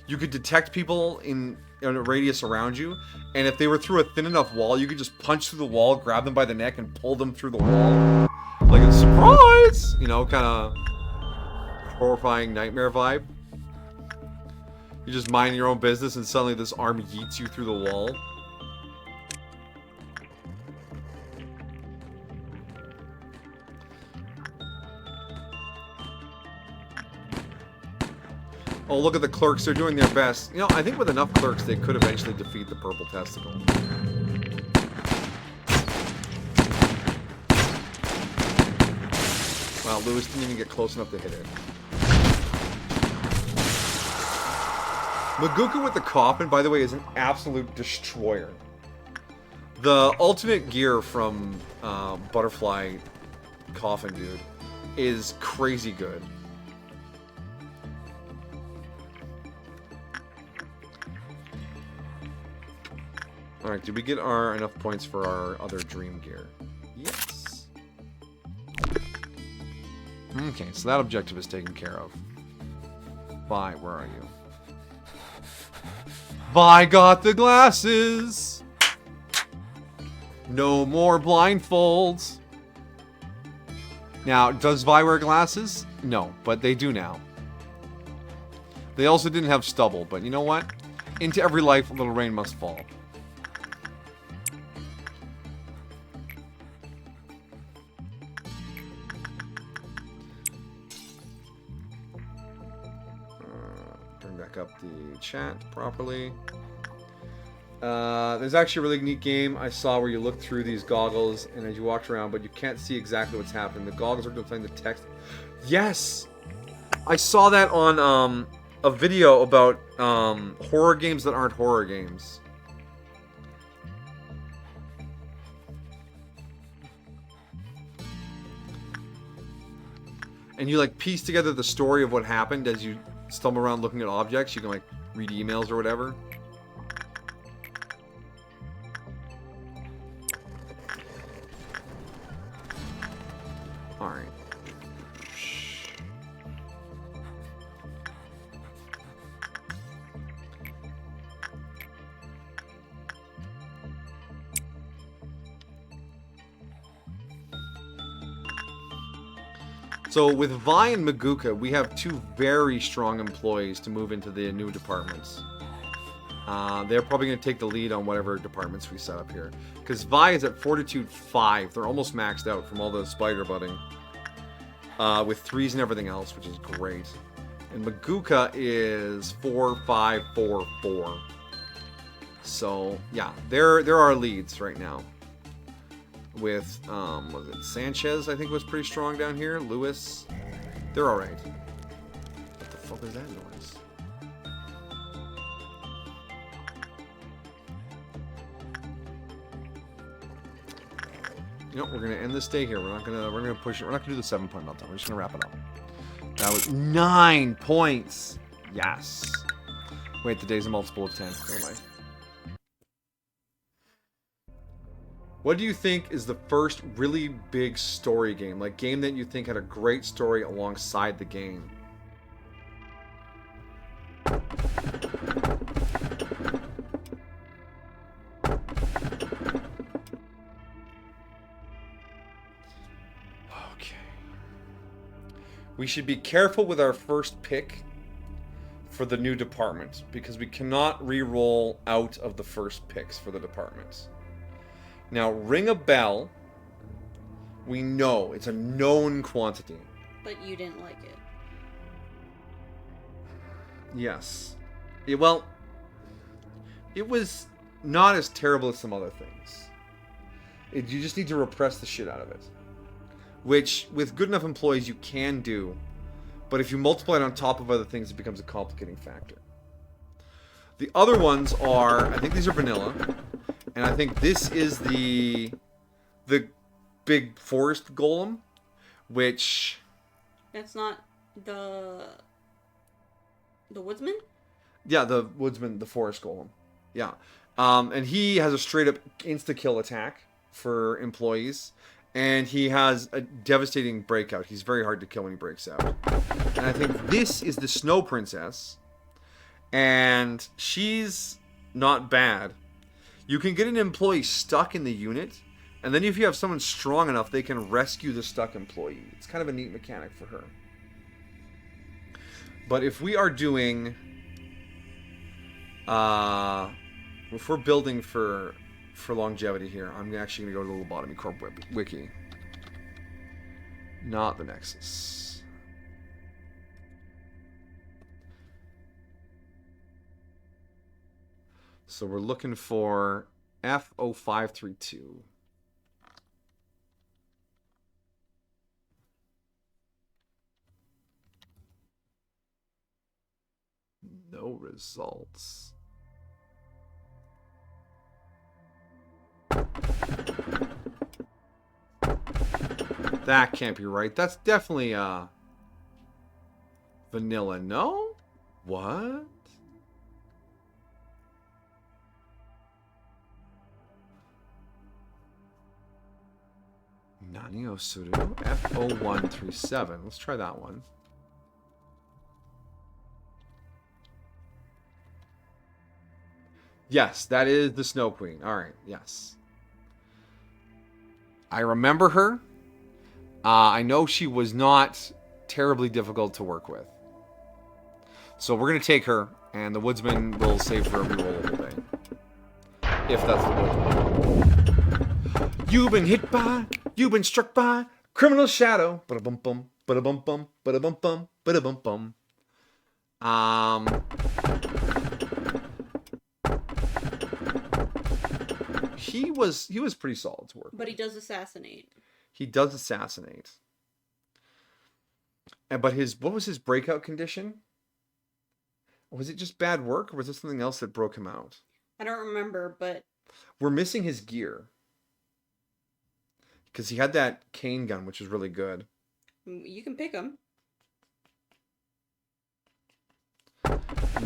You could detect people in a radius around you, and if they were through a thin enough wall, you could just punch through the wall, grab them by the neck, and pull them through the wall. Like a surprise! You know, kind of horrifying nightmare vibe. You just mind your own business, and suddenly this arm yeets you through the wall. Oh, look at the clerks. They're doing their best. You know, I think with enough clerks, they could eventually defeat the purple testicle. Wow, Lewis didn't even get close enough to hit it. Maguka with the coffin, by the way, is an absolute destroyer. The alternate gear from Butterfly Coffin Dude is crazy good. Alright, did we get enough points for our other dream gear? Yes. Okay, so that objective is taken care of. Vi, where are you? Vi got the glasses! No more blindfolds! Now, does Vi wear glasses? No, but they do now. They also didn't have stubble, but you know what? Into every life, a little rain must fall. Up the chat properly. There's actually a really neat game I saw where you look through these goggles and as you walk around, but you can't see exactly what's happening. The goggles are displaying the text. Yes! I saw that on a video about horror games that aren't horror games. And you like piece together the story of what happened as you stumble around looking at objects. You can like read emails or whatever. Alright. So with Vi and Maguka, we have two very strong employees to move into the new departments. They're probably going to take the lead on whatever departments we set up here. Because Vi is at Fortitude 5. They're almost maxed out from all the spider budding. With 3s and everything else, which is great. And Maguka is 4, 5, 4, 4. So, yeah, they're our leads right now. With, was it Sanchez, I think, was pretty strong down here. Lewis. They're alright. What the fuck is that noise? You know, we're gonna end this day here. We're gonna push it. We're not gonna do the 7-point meltdown. We're just gonna wrap it up. That was 9 points. Yes. Wait, the day's a multiple of 10. Never mind. What do you think is the first really big story game? Like, game that you think had a great story alongside the game? Okay. We should be careful with our first pick for the new department, because we cannot re-roll out of the first picks for the departments. Now, Ring a Bell, we know. It's a known quantity. But you didn't like it. Yes. Well, it was not as terrible as some other things. You just need to repress the shit out of it. Which, with good enough employees, you can do. But if you multiply it on top of other things, it becomes a complicating factor. The other ones are, I think these are vanilla. And I think this is the big forest golem, which... That's not the woodsman? Yeah, the woodsman, the forest golem. Yeah. And he has a straight-up insta-kill attack for employees. And he has a devastating breakout. He's very hard to kill when he breaks out. And I think this is the Snow Princess. And she's not bad. You can get an employee stuck in the unit, and then if you have someone strong enough, they can rescue the stuck employee. It's kind of a neat mechanic for her. But if we are doing... if we're building for longevity here, I'm actually going to go to the Lobotomy Corp wiki. Not the Nexus. So we're looking for F0532. No results. That can't be right. That's definitely vanilla. No? What? Nani Osuru, F0137. Let's try that one. Yes, that is the Snow Queen. Alright, yes. I remember her. I know she was not terribly difficult to work with. So we're going to take her, and the Woodsman will save for a rerollable day. If that's the Woodsman. You've been hit by, you've been struck by criminal shadow. Ba-da-bum-bum, ba-da-bum-bum, ba-da-bum-bum, ba-da-bum-bum. He was pretty solid to work with. But he does assassinate. He does assassinate. But what was his breakout condition? Was it just bad work, or was there something else that broke him out? I don't remember, but... We're missing his gear. Because he had that cane gun, which is really good. You can pick him.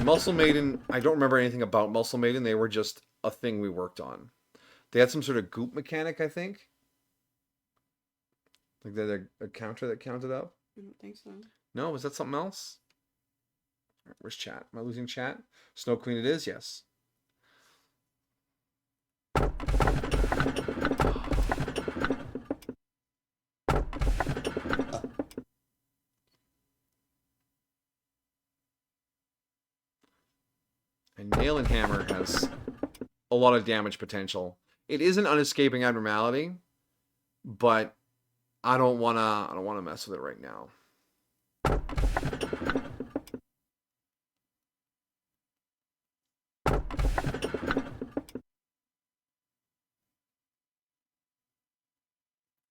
Muscle Maiden, I don't remember anything about Muscle Maiden. They were just a thing we worked on. They had some sort of goop mechanic, I think. Like they had a counter that counted up. I don't think so. No, was that something else? All right, where's chat? Am I losing chat? Snow Queen it is, yes. Nail and Hammer has a lot of damage potential. It is an unescaping abnormality, but I don't wanna mess with it right now.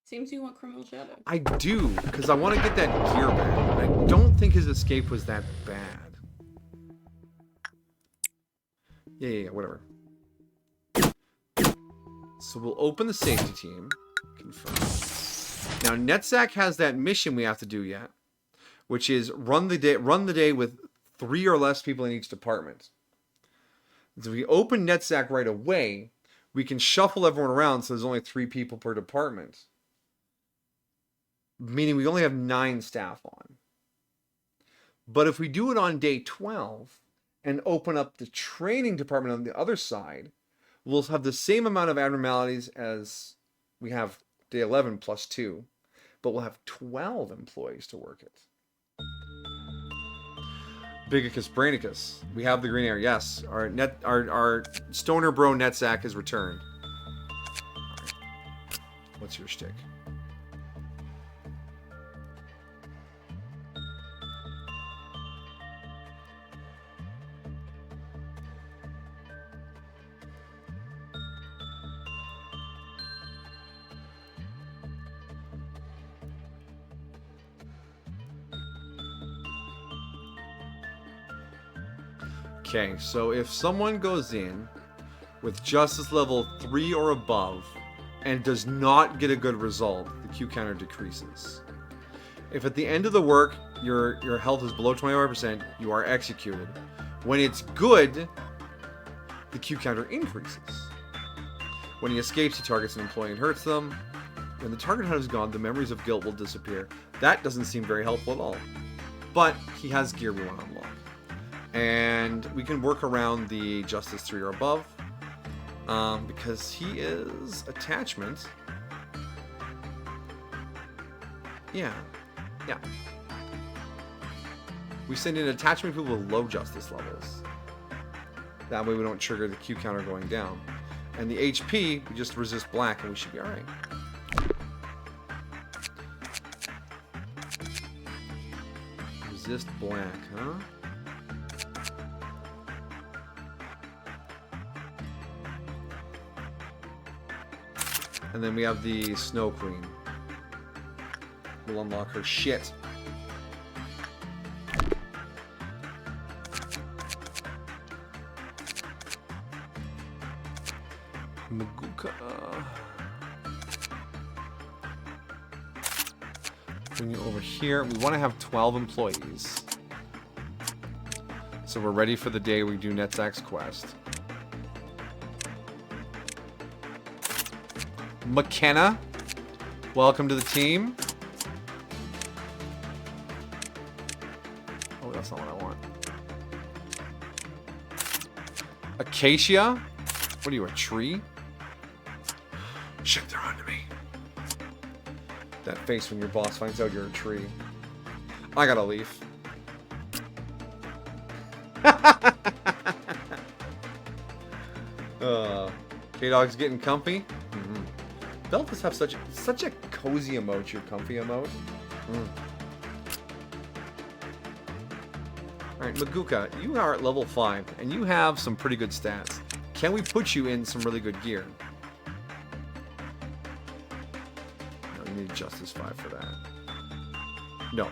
Seems you want Criminal Shadow. I do, because I want to get that gear back. I don't think his escape was that bad. Yeah, whatever. So we'll open the safety team. Confirm. Now, Netsack has that mission we have to do yet, which is run the day with 3 or less people in each department. So if we open Netsack right away, we can shuffle everyone around so there's only 3 people per department. Meaning we only have 9 staff on. But if we do it on day 12 and open up the training department on the other side, we'll have the same amount of abnormalities as we have day 11 plus 2. But we'll have 12 employees to work it. Bigicus Brainicus. We have the green air. Yes. Our stoner bro Netsack has returned. Right. What's your shtick? Okay, so if someone goes in with justice level 3 or above and does not get a good result, the Q counter decreases. If at the end of the work your health is below 25%, you are executed. When it's good, the Q counter increases. When he escapes, he targets an employee and hurts them. When the target hunter is gone, the memories of guilt will disappear. That doesn't seem very helpful at all. But he has gear we want to unlock. And we can work around the Justice 3 or above. Because he is attachment. Yeah. We send in attachment people with low justice levels. That way we don't trigger the Q counter going down. And the HP, we just resist black and we should be alright. Resist black, huh? And then we have the Snow Queen. We'll unlock her shit. Maguka. Bring you over here. We want to have 12 employees. So we're ready for the day we do Netsack's quest. McKenna, welcome to the team. Oh, that's not what I want. Acacia? What are you, a tree? Shit, they're onto me. That face when your boss finds out you're a tree. I gotta leave. K-Dog's getting comfy. Belfast have such a cozy emote, your comfy emote. Alright, Maguka, you are at level 5, and you have some pretty good stats. Can we put you in some really good gear? No, you need Justice 5 for that. No.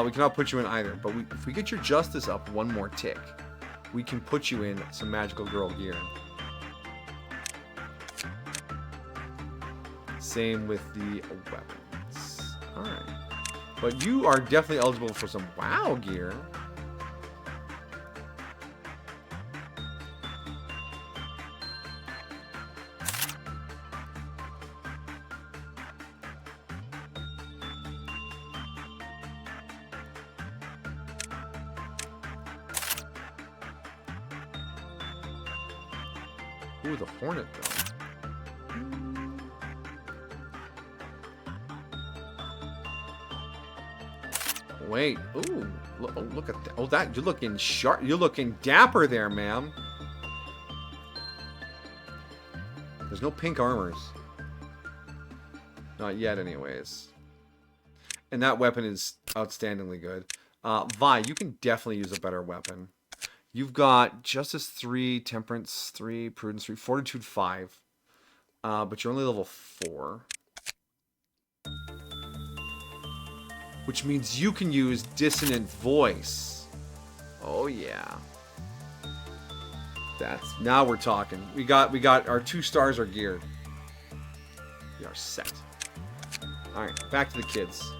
We cannot put you in either, but if we get your Justice up one more tick, we can put you in some magical girl gear. Same with the weapons. Alright. But you are definitely eligible for some WoW gear. Ooh, the Hornet though. Wait. Ooh. Look at that. Oh, that. You're looking sharp. You're looking dapper there, ma'am. There's no pink armors. Not yet, anyways. And that weapon is outstandingly good. Vi, you can definitely use a better weapon. You've got Justice 3, Temperance 3, Prudence 3, Fortitude 5. But you're only level 4. Which means you can use Dissonant Voice. Oh yeah. Now we're talking. We got our 2 stars are geared. We are set. Alright, back to the kids.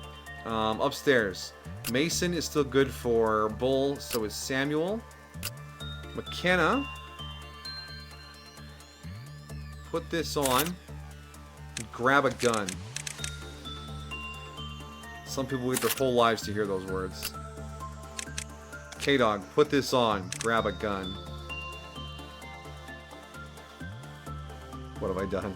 Upstairs. Mason is still good for Bull, so is Samuel. McKenna. Put this on. And grab a gun. Some people wait their whole lives to hear those words. K-Dog, put this on. Grab a gun. What have I done?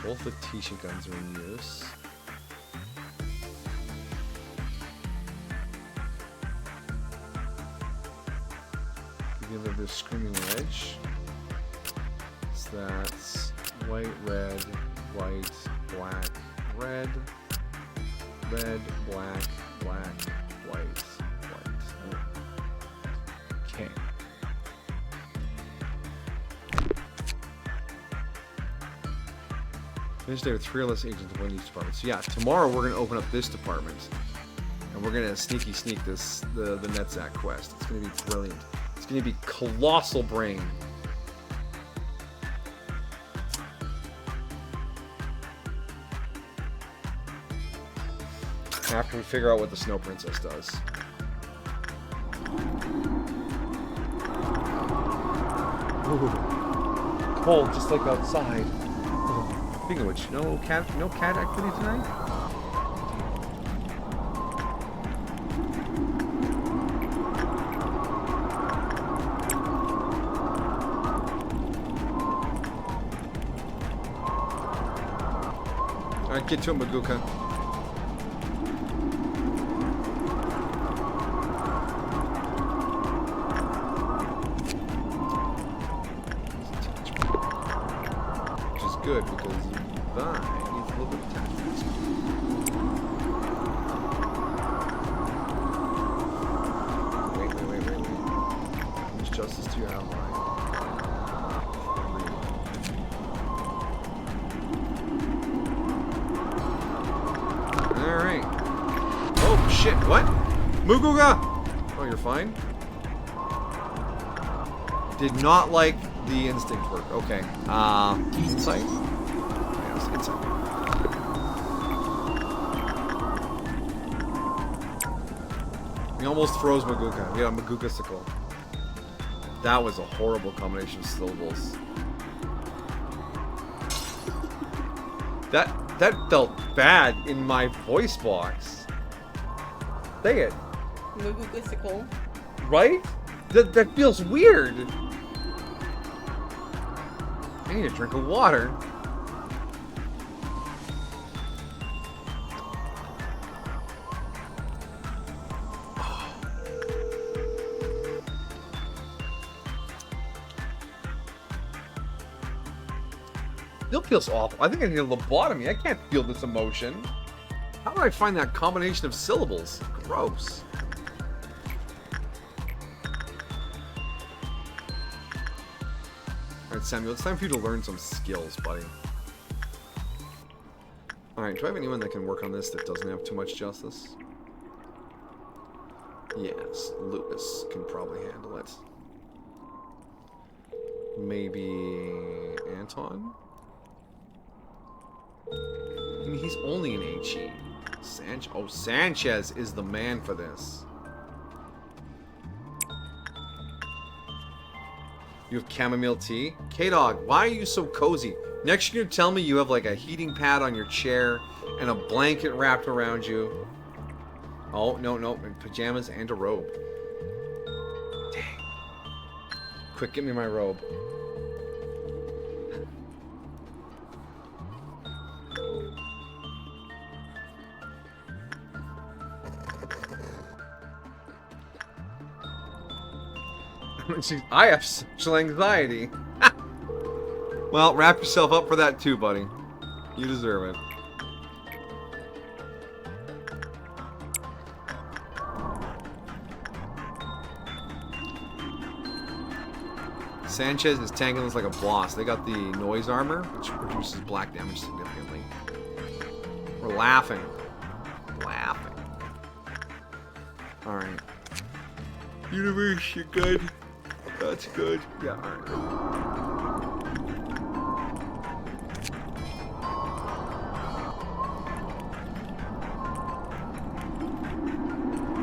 Both the Tisha guns are in use. Give it the Screaming Wedge. So that's white, red, white, black, red, red, black, black, white, white. Okay. Finish there with 3 less agents of each department. So yeah, tomorrow we're gonna open up this department, and we're gonna sneak this the Netzach quest. It's gonna be brilliant. It's gonna be colossal brain. After we figure out what the Snow Princess does. Ooh. Cold, just like outside. Speaking of which, no cat activity tonight? Alright, get to it, Maguka. Which is good because Vi needs a little bit of tactics. Wait. How much justice do you have, Vi? Alright. Oh, shit, what? Muguga! Oh, you're fine? Did not like the instinct work. Okay. Insight? Yes, insight. We almost froze Maguka. We got a Maguka sickle. That was a horrible combination of syllables. That felt bad in my voice box. Say it. Mugugusicle. Right? That feels weird. I need a drink of water. Still feels awful. I think I need a lobotomy. I can't feel this emotion. How do I find that combination of syllables? Gross. Alright, Samuel, it's time for you to learn some skills, buddy. Alright, do I have anyone that can work on this that doesn't have too much justice? Yes, Lucas can probably handle it. Maybe Anton? I mean, he's only an HE. Sanchez is the man for this. You have chamomile tea? K-Dog, why are you so cozy? Next you're gonna tell me you have like a heating pad on your chair and a blanket wrapped around you. Oh, no, pajamas and a robe. Dang. Quick, get me my robe. I have social anxiety. Well, wrap yourself up for that too, buddy. You deserve it. Sanchez is tanking this like a boss. They got the noise armor, which reduces black damage significantly. We're laughing. Laughing. Alright. Universe, you're good. That's good. Yeah, alright.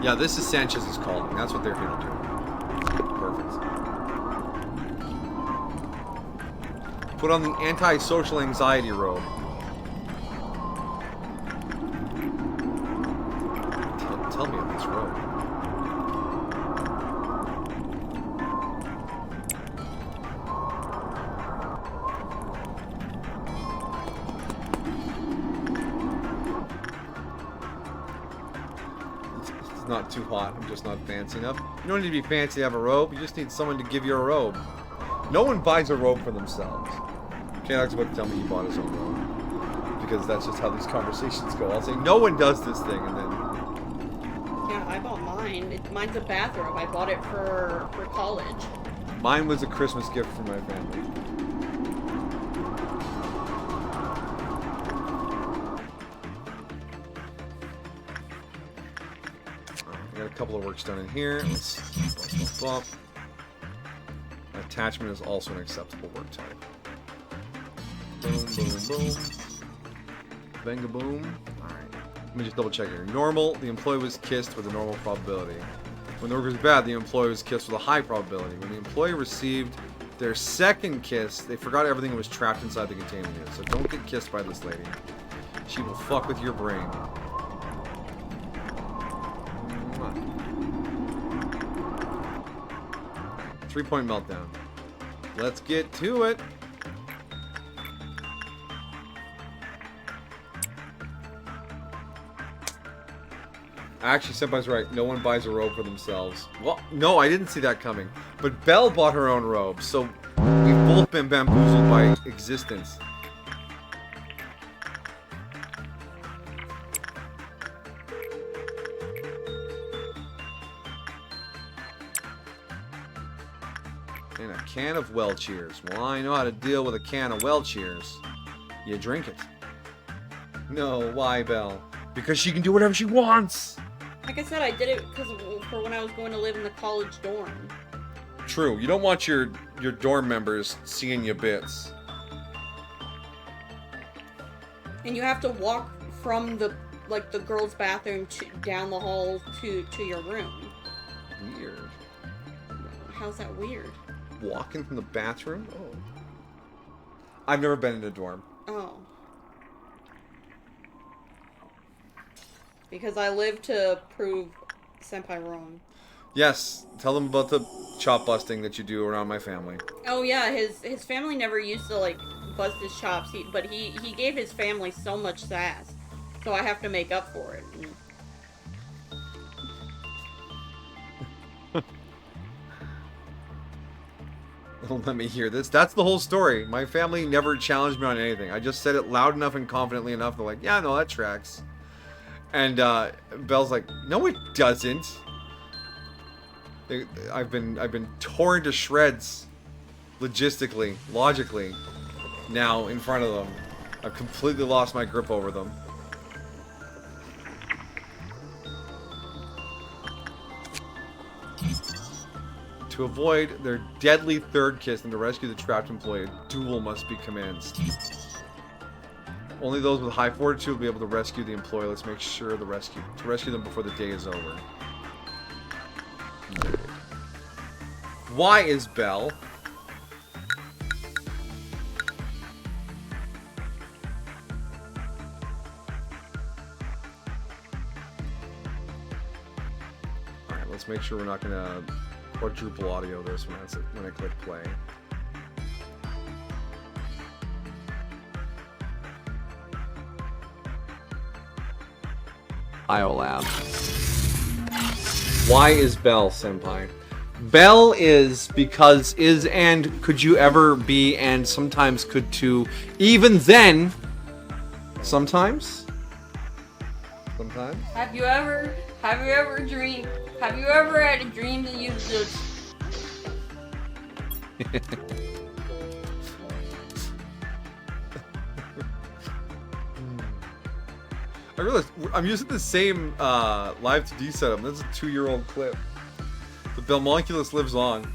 Yeah, this is Sanchez's calling. That's what they're here to do. Perfect. Put on the anti-social anxiety robe. Tell me of this robe. It's not too hot. I'm just not fancy enough. You don't need to be fancy to have a robe. You just need someone to give you a robe. No one buys a robe for themselves. Cannock's about to tell me he bought his own robe. Because that's just how these conversations go. I'll say, no one does this thing, and then... Yeah, I bought mine. Mine's a bathrobe. I bought it for college. Mine was a Christmas gift from my family. I got a couple of works done in here. Let's bump. Attachment is also an acceptable work type. Boom, boom, boom. Venga boom. Alright. Let me just double check here. Normal, the employee was kissed with a normal probability. When the work was bad, the employee was kissed with a high probability. When the employee received their second kiss, they forgot everything that was trapped inside the containment unit. So don't get kissed by this lady. She will fuck with your brain. 3-point meltdown. Let's get to it. Actually, Senpai's right. No one buys a robe for themselves. Well, no, I didn't see that coming. But Belle bought her own robe, so we've both been bamboozled by existence. And a can of well cheers. Well, I know how to deal with a can of well cheers. You drink it. No, why, Belle? Because she can do whatever she wants. Like I said, I did it because for when I was going to live in the college dorm. True. You don't want your dorm members seeing your bits. And you have to walk from the girls' bathroom down the hall to your room. Weird. How's that weird? Walking from the bathroom? Oh. I've never been in a dorm. Oh. Because I live to prove Senpai wrong. Yes, tell them about the chop busting that you do around my family. Oh yeah, his family never used to like bust his chops, but he gave his family so much sass, so I have to make up for it. Don't let me hear this. That's the whole story. My family never challenged me on anything. I just said it loud enough and confidently enough. They're like, yeah, no, that tracks. And Belle's like, no, it doesn't. I've been torn to shreds, logistically, logically. Now in front of them, I've completely lost my grip over them. To avoid their deadly third kiss and to rescue the trapped employee, a duel must be commenced. Only those with high fortitude will be able to rescue the employee. Let's make sure to rescue them before the day is over. Why is Belle? Alright, let's make sure we're not gonna quadruple audio this when I click play. IOLab. Why is Belle, Senpai? Bell is because is and could you ever be and sometimes could too. Even then, sometimes. Sometimes. Have you ever had a dream that you just I realized I'm using the same live 2D setup. This is a 2-year-old clip. The Belmonculus lives on.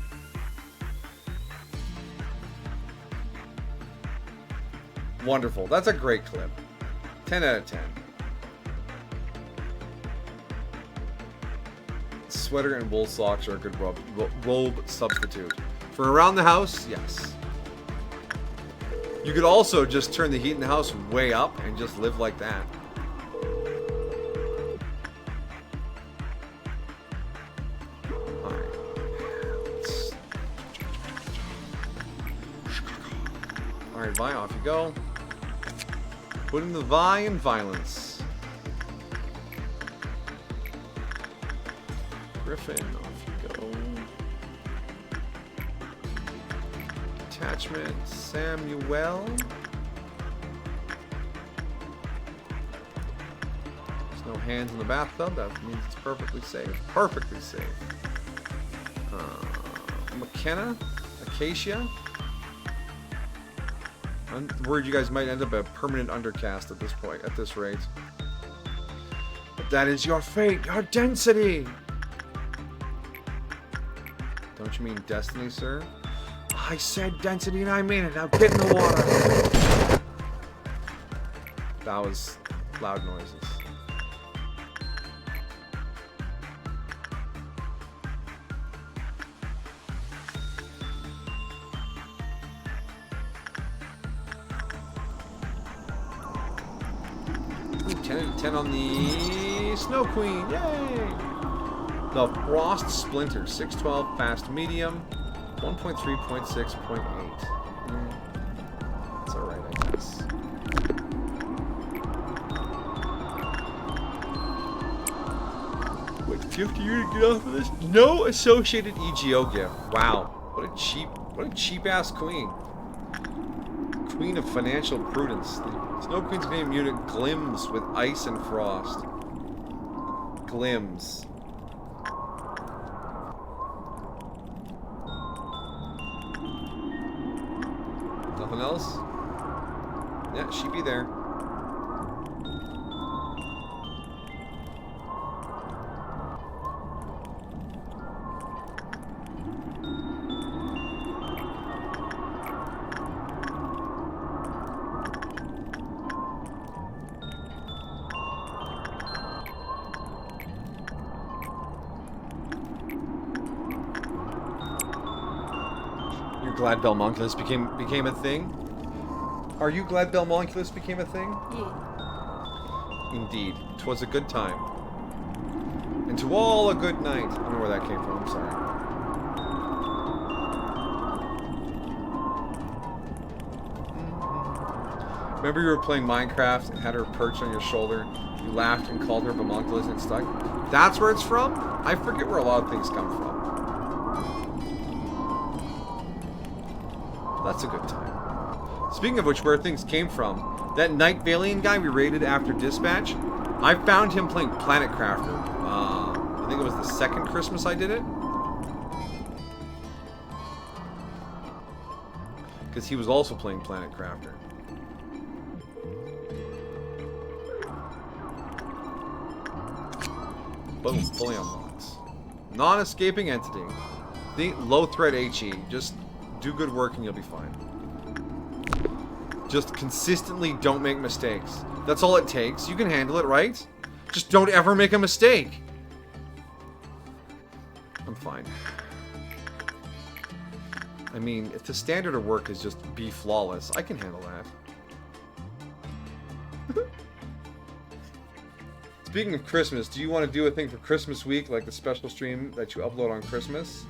Wonderful. That's a great clip. 10 out of 10. Sweater and wool socks are a good robe substitute. For around the house, yes. You could also just turn the heat in the house way up and just live like that. Alright, Vi, off you go. Put in the Vi and violence. Griffin, off you go. Attachment, Samuel. There's no hands in the bathtub. That means it's perfectly safe. Perfectly safe. McKenna, Acacia. I'm worried you guys might end up a permanent undercast at this point, at this rate. But that is your fate, your density! Don't you mean destiny, sir? I said density and I mean it. Now get in the water! That was loud noises. Ooh, 10 out of 10 on the Snow Queen. Yay! The Frost Splinter. 612 fast medium. 1.3, 0.6, 0.8. It's alright, I guess. What gift are you to get off of this? No associated EGO gift. Wow. What a cheap ass queen. Queen of financial prudence. The Snow Queen's name unit glims with ice and frost. Glims. Nothing else? Yeah, she'd be there. Glad Belmonculus became a thing? Are you glad Belmonculus became a thing? Yeah. Indeed. 'Twas a good time. And to all a good night. I don't know where that came from, I'm sorry. Remember you were playing Minecraft and had her perched on your shoulder? You laughed and called her Belmonculus and it stuck? That's where it's from? I forget where a lot of things come from. That's a good time. Speaking of which, where things came from, that Night Valian guy we raided after Dispatch, I found him playing Planet Crafter. I think it was the second Christmas I did it. Because he was also playing Planet Crafter. Boom, fully unlocked. Non-escaping entity. The low threat HE. Just do good work and you'll be fine. Just consistently don't make mistakes. That's all it takes. You can handle it, right? Just don't ever make a mistake. I'm fine. I mean, if the standard of work is just be flawless, I can handle that. Speaking of Christmas, do you want to do a thing for Christmas week, like the special stream that you upload on Christmas?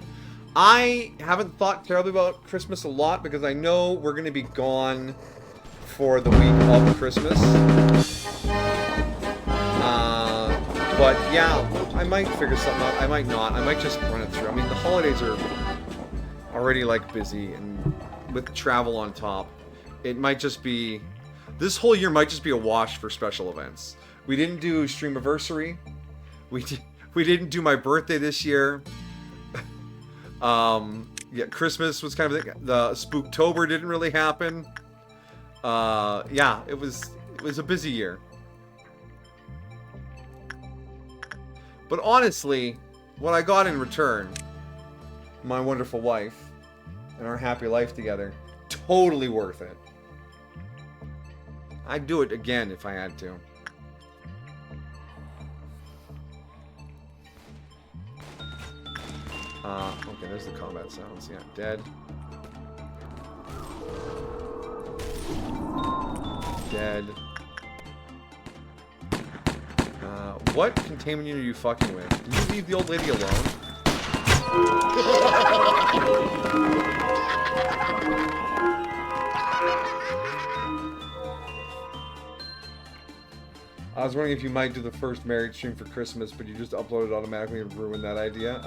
I haven't thought terribly about Christmas a lot because I know we're going to be gone for the week of Christmas. But yeah, I might figure something out. I might not. I might just run it through. I mean, the holidays are already like busy, and with travel on top, it might just be, this whole year might just be a wash for special events. We didn't do Streamiversary. We didn't do my birthday this year. Yeah, Christmas was kind of the Spooktober didn't really happen. Yeah, it was a busy year. But honestly, what I got in return, my wonderful wife and our happy life together, totally worth it. I'd do it again if I had to. Okay, there's the combat sounds. Yeah, dead. Dead. What containment unit are you fucking with? Did you leave the old lady alone? I was wondering if you might do the first married stream for Christmas, but you just uploaded automatically and ruined that idea.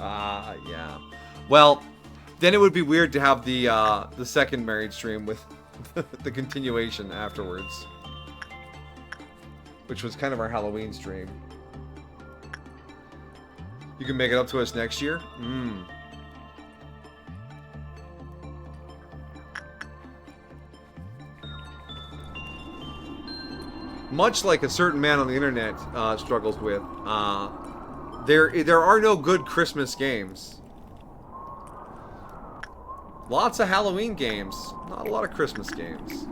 Yeah. Well, then it would be weird to have the second married stream with the continuation afterwards, which was kind of our Halloween stream. You can make it up to us next year? Much like a certain man on the internet struggles with, there are no good Christmas games. Lots of Halloween games, not a lot of Christmas games.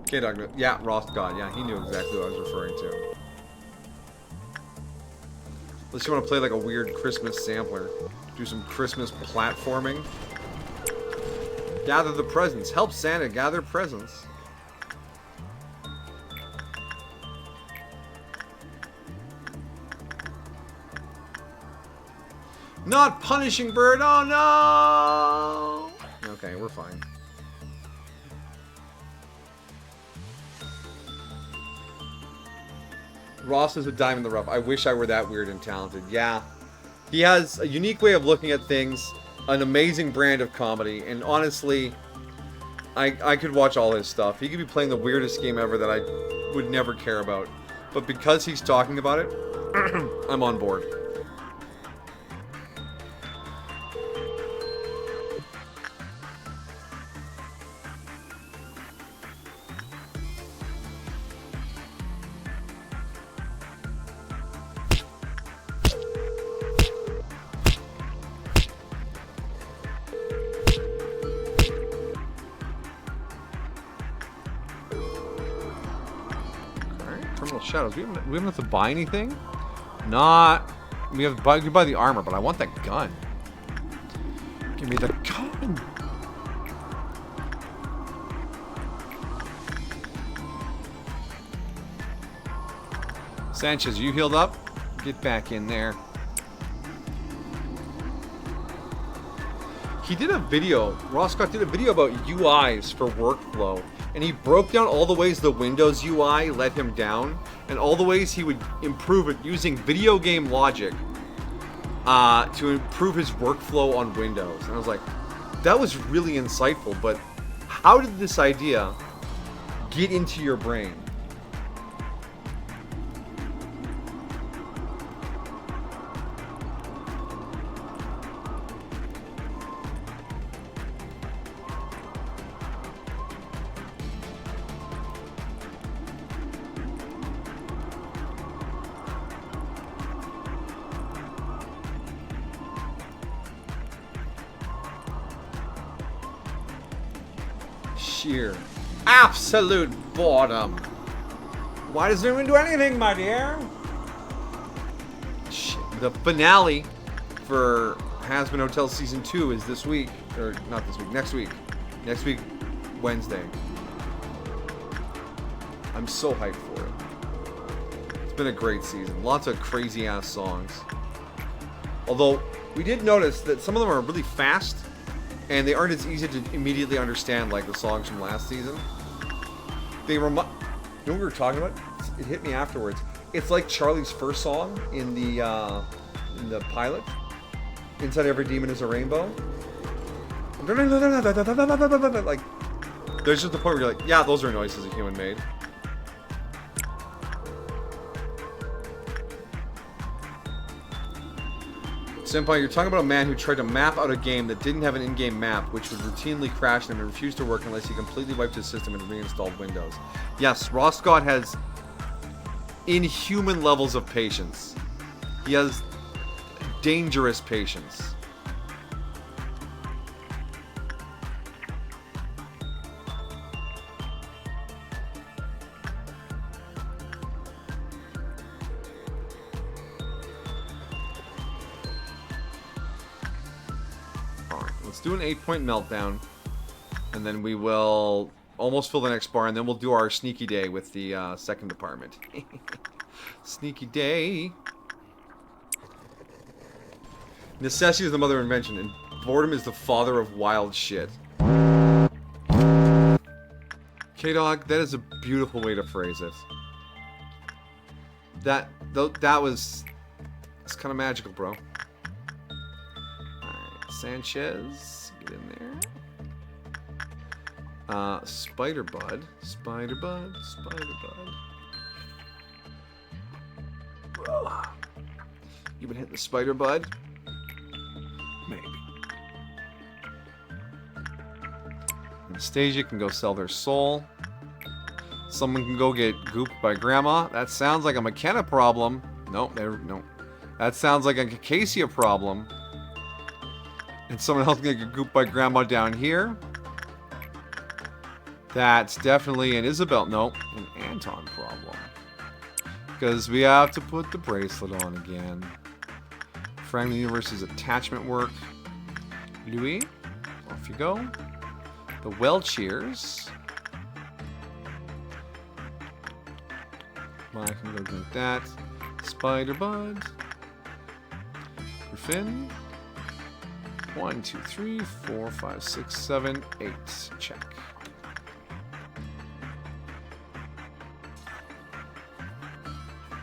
Okay, Doug. Yeah, Ross God. Yeah, he knew exactly what I was referring to. Unless you want to play like a weird Christmas sampler. Do some Christmas platforming. Gather the presents. Help Santa gather presents. Not punishing bird. Oh no. Okay, we're fine. Ross is a diamond in the rough. I wish I were that weird and talented. Yeah. He has a unique way of looking at things, an amazing brand of comedy, and honestly, I could watch all his stuff. He could be playing the weirdest game ever that I would never care about. But because he's talking about it, I'm on board. Shadows. We don't have to buy anything. We have to buy the armor, but I want that gun. Give me the gun. Sanchez, you healed up? Get back in there. He did a video. Ross Scott did a video about UIs for workflow. And he broke down all the ways the Windows UI let him down, and all the ways he would improve it using video game logic to improve his workflow on Windows. And I was like, that was really insightful, but how did this idea get into your brain? Sheer absolute boredom. Why does anyone do anything, my dear? The finale for Hazbin Hotel Season 2 is this week. Or not this week, next week. Next week, Wednesday. I'm so hyped for it. It's been a great season. Lots of crazy ass songs. Although, we did notice that some of them are really fast, and they aren't as easy to immediately understand like the songs from last season. they remind. You know what we were talking about? It hit me afterwards. It's like Charlie's first song in the pilot. Inside every demon is a rainbow. Like, there's just the point where you're like, yeah, those are noises a human made. Senpai, you're talking about a man who tried to map out a game that didn't have an in-game map, which would routinely crash him and refuse to work unless he completely wiped his system and reinstalled Windows. Yes, Roscott has inhuman levels of patience. He has dangerous patience. Let's do an 8-point meltdown, and then we will almost fill the next bar, and then we'll do our sneaky day with the second department. Sneaky day. Necessity is the mother of invention, and boredom is the father of wild shit. K-Dog, that is a beautiful way to phrase it. That was... It's kind of magical, bro. Sanchez, get in there. Spider Bud. You been hitting the Spider Bud? Maybe. Anastasia can go sell their soul. Someone can go get gooped by Grandma. That sounds like a McKenna problem. Nope, no. That sounds like a Acacia problem. And someone else can get gooped by Grandma down here. That's definitely an Isabel. Nope, an Anton problem. Because we have to put the bracelet on again. Fragment Universe's attachment work. Louis, off you go. The Welcheers. I can go drink that. Spider Bud. Griffin. 1, 2, 3, 4, 5, 6, 7, 8. Check.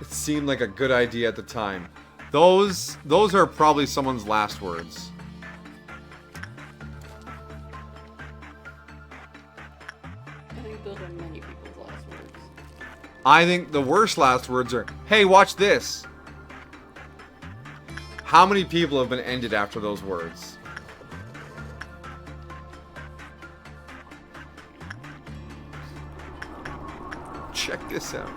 It seemed like a good idea at the time. Those are probably someone's last words. I think those are many people's last words. I think the worst last words are, hey, watch this. How many people have been ended after those words? Check this out.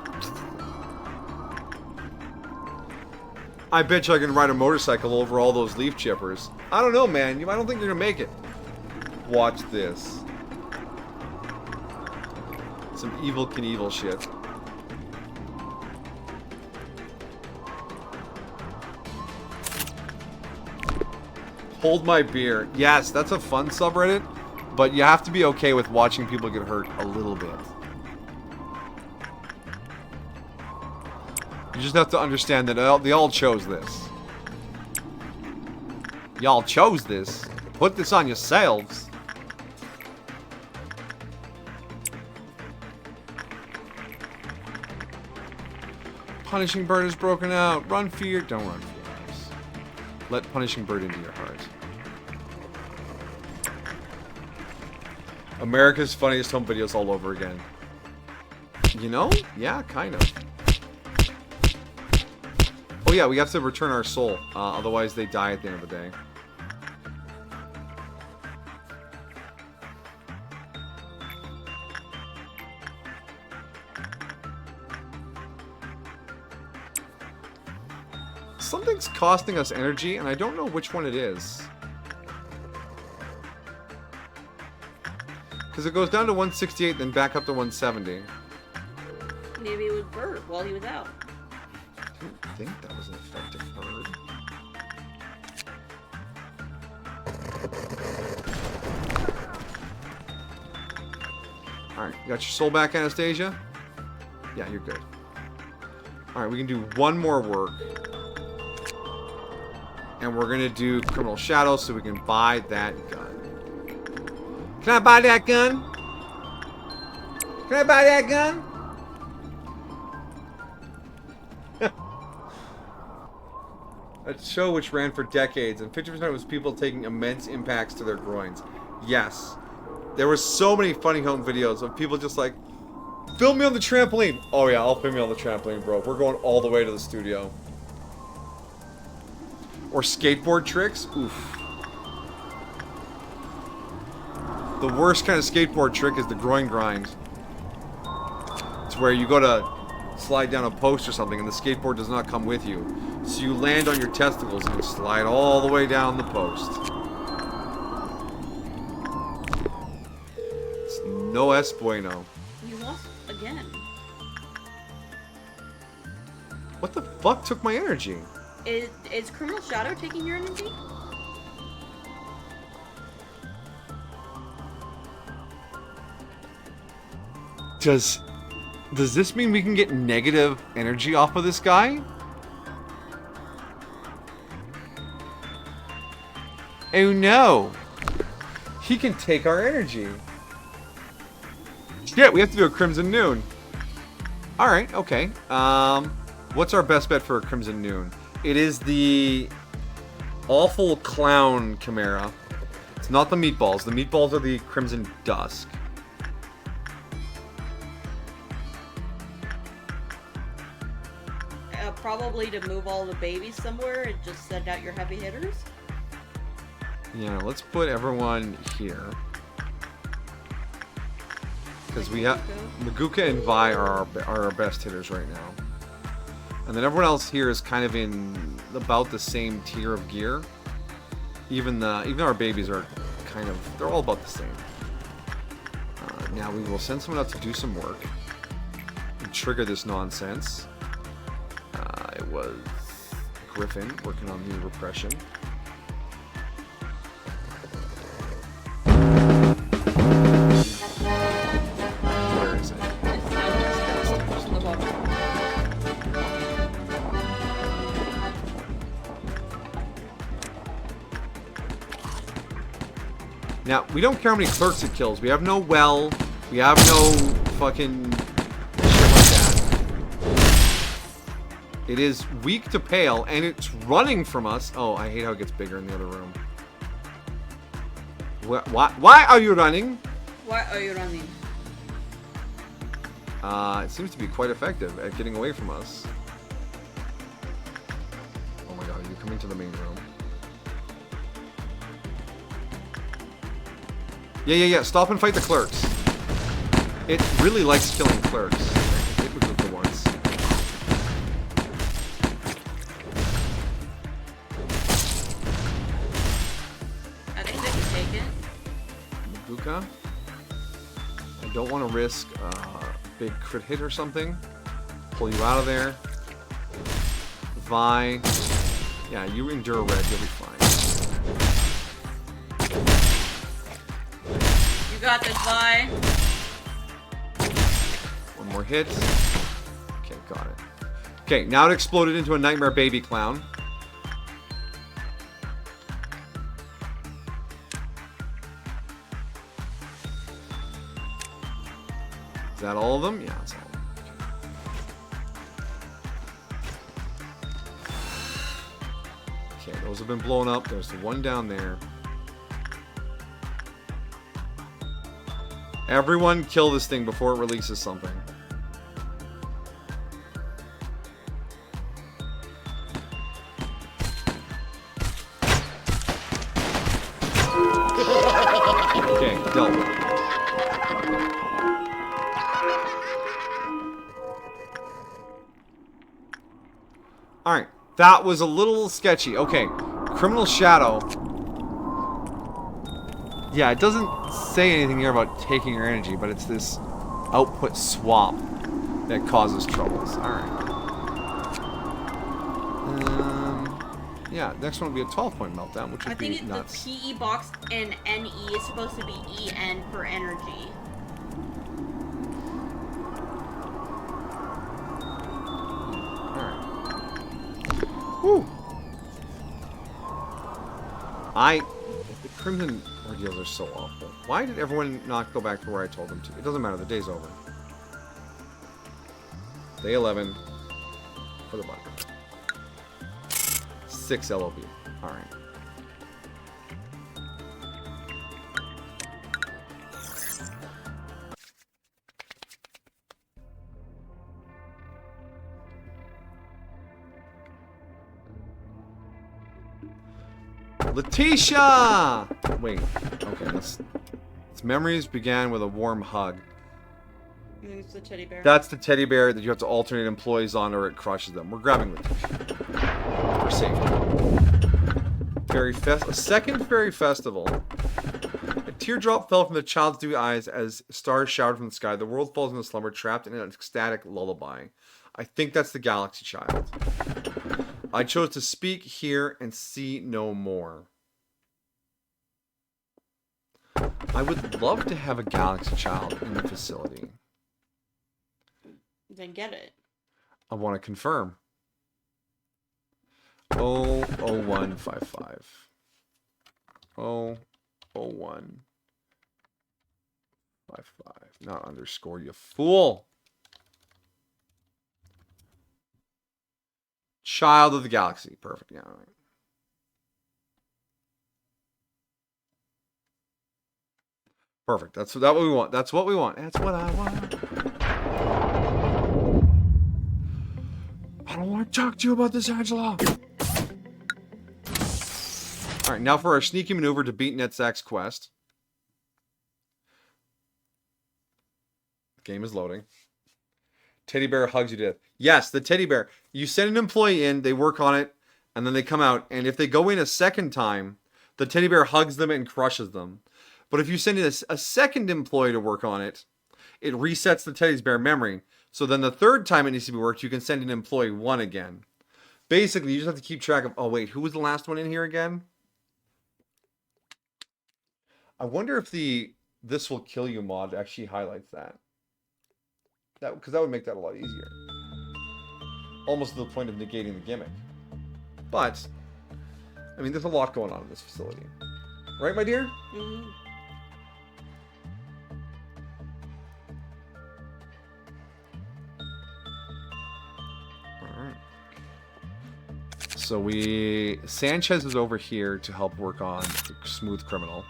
I bet you I can ride a motorcycle over all those leaf chippers. I don't know, man. I don't think you're gonna make it. Watch this. Some Evil Knievel shit. Hold my beer. Yes, that's a fun subreddit, but you have to be okay with watching people get hurt a little bit. You just have to understand that they all chose this. Y'all chose this. Put this on yourselves. Punishing Bird is broken out. Run for your... Don't run for your lives. Let Punishing Bird into your heart. America's Funniest Home Videos all over again. You know? Yeah, kind of. Oh yeah, we have to return our soul. Otherwise they die at the end of the day. Something's costing us energy, and I don't know which one it is. Because it goes down to 168, then back up to 170. Maybe it was Bert while he was out. I don't think that was an effective bird. Alright, you got your soul back, Anastasia? Yeah, you're good. Alright, we can do one more work. And we're gonna do Criminal Shadow so we can buy that gun. Can I buy that gun? Can I buy that gun? A show which ran for decades, and 50% was people taking immense impacts to their groins. Yes. There were so many funny home videos of people just like, film me on the trampoline. Oh yeah, I'll film you on the trampoline, bro. We're going all the way to the studio. Or skateboard tricks. Oof. The worst kind of skateboard trick is the groin grind. It's where you go to slide down a post or something and the skateboard does not come with you. So you land on your testicles and you slide all the way down the post. It's no es bueno. You lost again. What the fuck took my energy? Is Criminal Shadow taking your energy? Does this mean we can get negative energy off of this guy? Oh no! He can take our energy. Shit, we have to do a Crimson Noon. Alright, okay. What's our best bet for a Crimson Noon? It is the awful clown chimera. It's not the meatballs. The meatballs are the Crimson Dusk. Probably to move all the babies somewhere and just send out your heavy hitters. Yeah, let's put everyone here. Because we have Maguka and Vi are our best hitters right now. And then everyone else here is kind of in about the same tier of gear. Even our babies are kind of, they're all about the same. Now we will send someone out to do some work and trigger this nonsense. It was Griffin working on the repression. Where is it? It's downstairs on the bottom. Now, we don't care how many clerks it kills. We have no well. We have no fucking shit like that. It is weak to pale, and it's running from us. Oh, I hate how it gets bigger in the other room. Why are you running? Why are you running? It seems to be quite effective at getting away from us. Oh my god, are you coming to the main room? Yeah. Stop and fight the clerks. It really likes killing clerks. It was the ones. I think they can take it. Maguka. I don't want to risk a big crit hit or something. Pull you out of there. Vi. Yeah, you endure red, you'll be fine. You got this, Vi. One more hit. Okay, got it. Okay, now it exploded into a nightmare baby clown. Is that all of them? Yeah, that's all of them. Okay, those have been blown up. There's the one down there. Everyone kill this thing before it releases something. Okay, dealt with. Alright, that was a little sketchy. Okay, Criminal Shadow. Yeah, it doesn't say anything here about taking your energy, but it's this output swap that causes troubles. Alright. Yeah, next one will be a 12-point meltdown, which would be nuts. The PE box and NE is supposed to be EN for energy. Alright. Woo! The Crimson ordeals are so awful. Why did everyone not go back to where I told them to? It doesn't matter, the day's over. Day 11 for the bunker. 6 LOB. Alright. Letitia! Wait. Okay, its memories began with a warm hug. It's the teddy bear. That's the teddy bear that you have to alternate employees on or it crushes them. We're grabbing Letitia. For safety. A second fairy festival. A teardrop fell from the child's dewy eyes as stars showered from the sky. The world falls into slumber, trapped in an ecstatic lullaby. I think that's the Galaxy Child. I chose to speak, hear, and see no more. I would love to have a Galaxy Child in the facility. Then get it. I want to confirm. 00155. 00155. Not underscore, you fool. Child of the Galaxy. Perfect. Yeah, all right. Perfect. That's what we want. That's what we want. That's what I want. I don't want to talk to you about this, Angela. All right, now for our sneaky maneuver to beat Netzak's quest. The game is loading. Teddy bear hugs you to death. Yes, the teddy bear. You send an employee in, they work on it, and then they come out. And if they go in a second time, the teddy bear hugs them and crushes them. But if you send in a second employee to work on it, it resets the teddy bear memory. So then the third time it needs to be worked, you can send in employee 1 again. Basically, you just have to keep track of... Oh, wait. Who was the last one in here again? I wonder if the This Will Kill You mod actually highlights that. Because that would make that a lot easier. Almost to the point of negating the gimmick. But, I mean, there's a lot going on in this facility. Right, my dear? Mm-hmm. So Sanchez is over here to help work on the Smooth Criminal.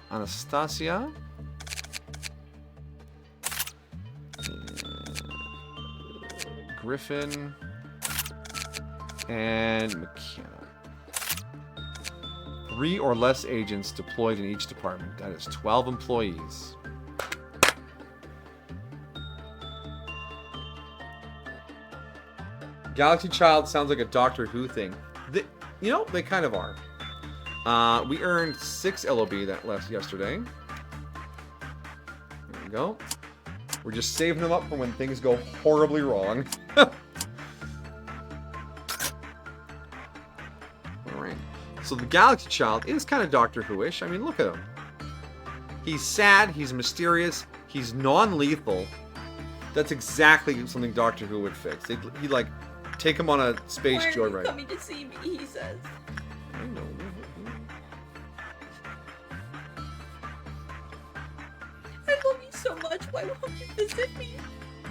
Anastasia. Griffin. And McKenna. 3 or less agents deployed in each department. That is 12 employees. Galaxy Child sounds like a Doctor Who thing. They kind of are. We earned 6 LOB that yesterday. There we go. We're just saving them up for when things go horribly wrong. Alright. So the Galaxy Child is kind of Doctor Who-ish. I mean, look at him. He's sad, he's mysterious, he's non-lethal. That's exactly something Doctor Who would fix. He'd like take him on a space joyride. Why are you coming to see me? He says. I know. I love you so much. Why won't you visit me?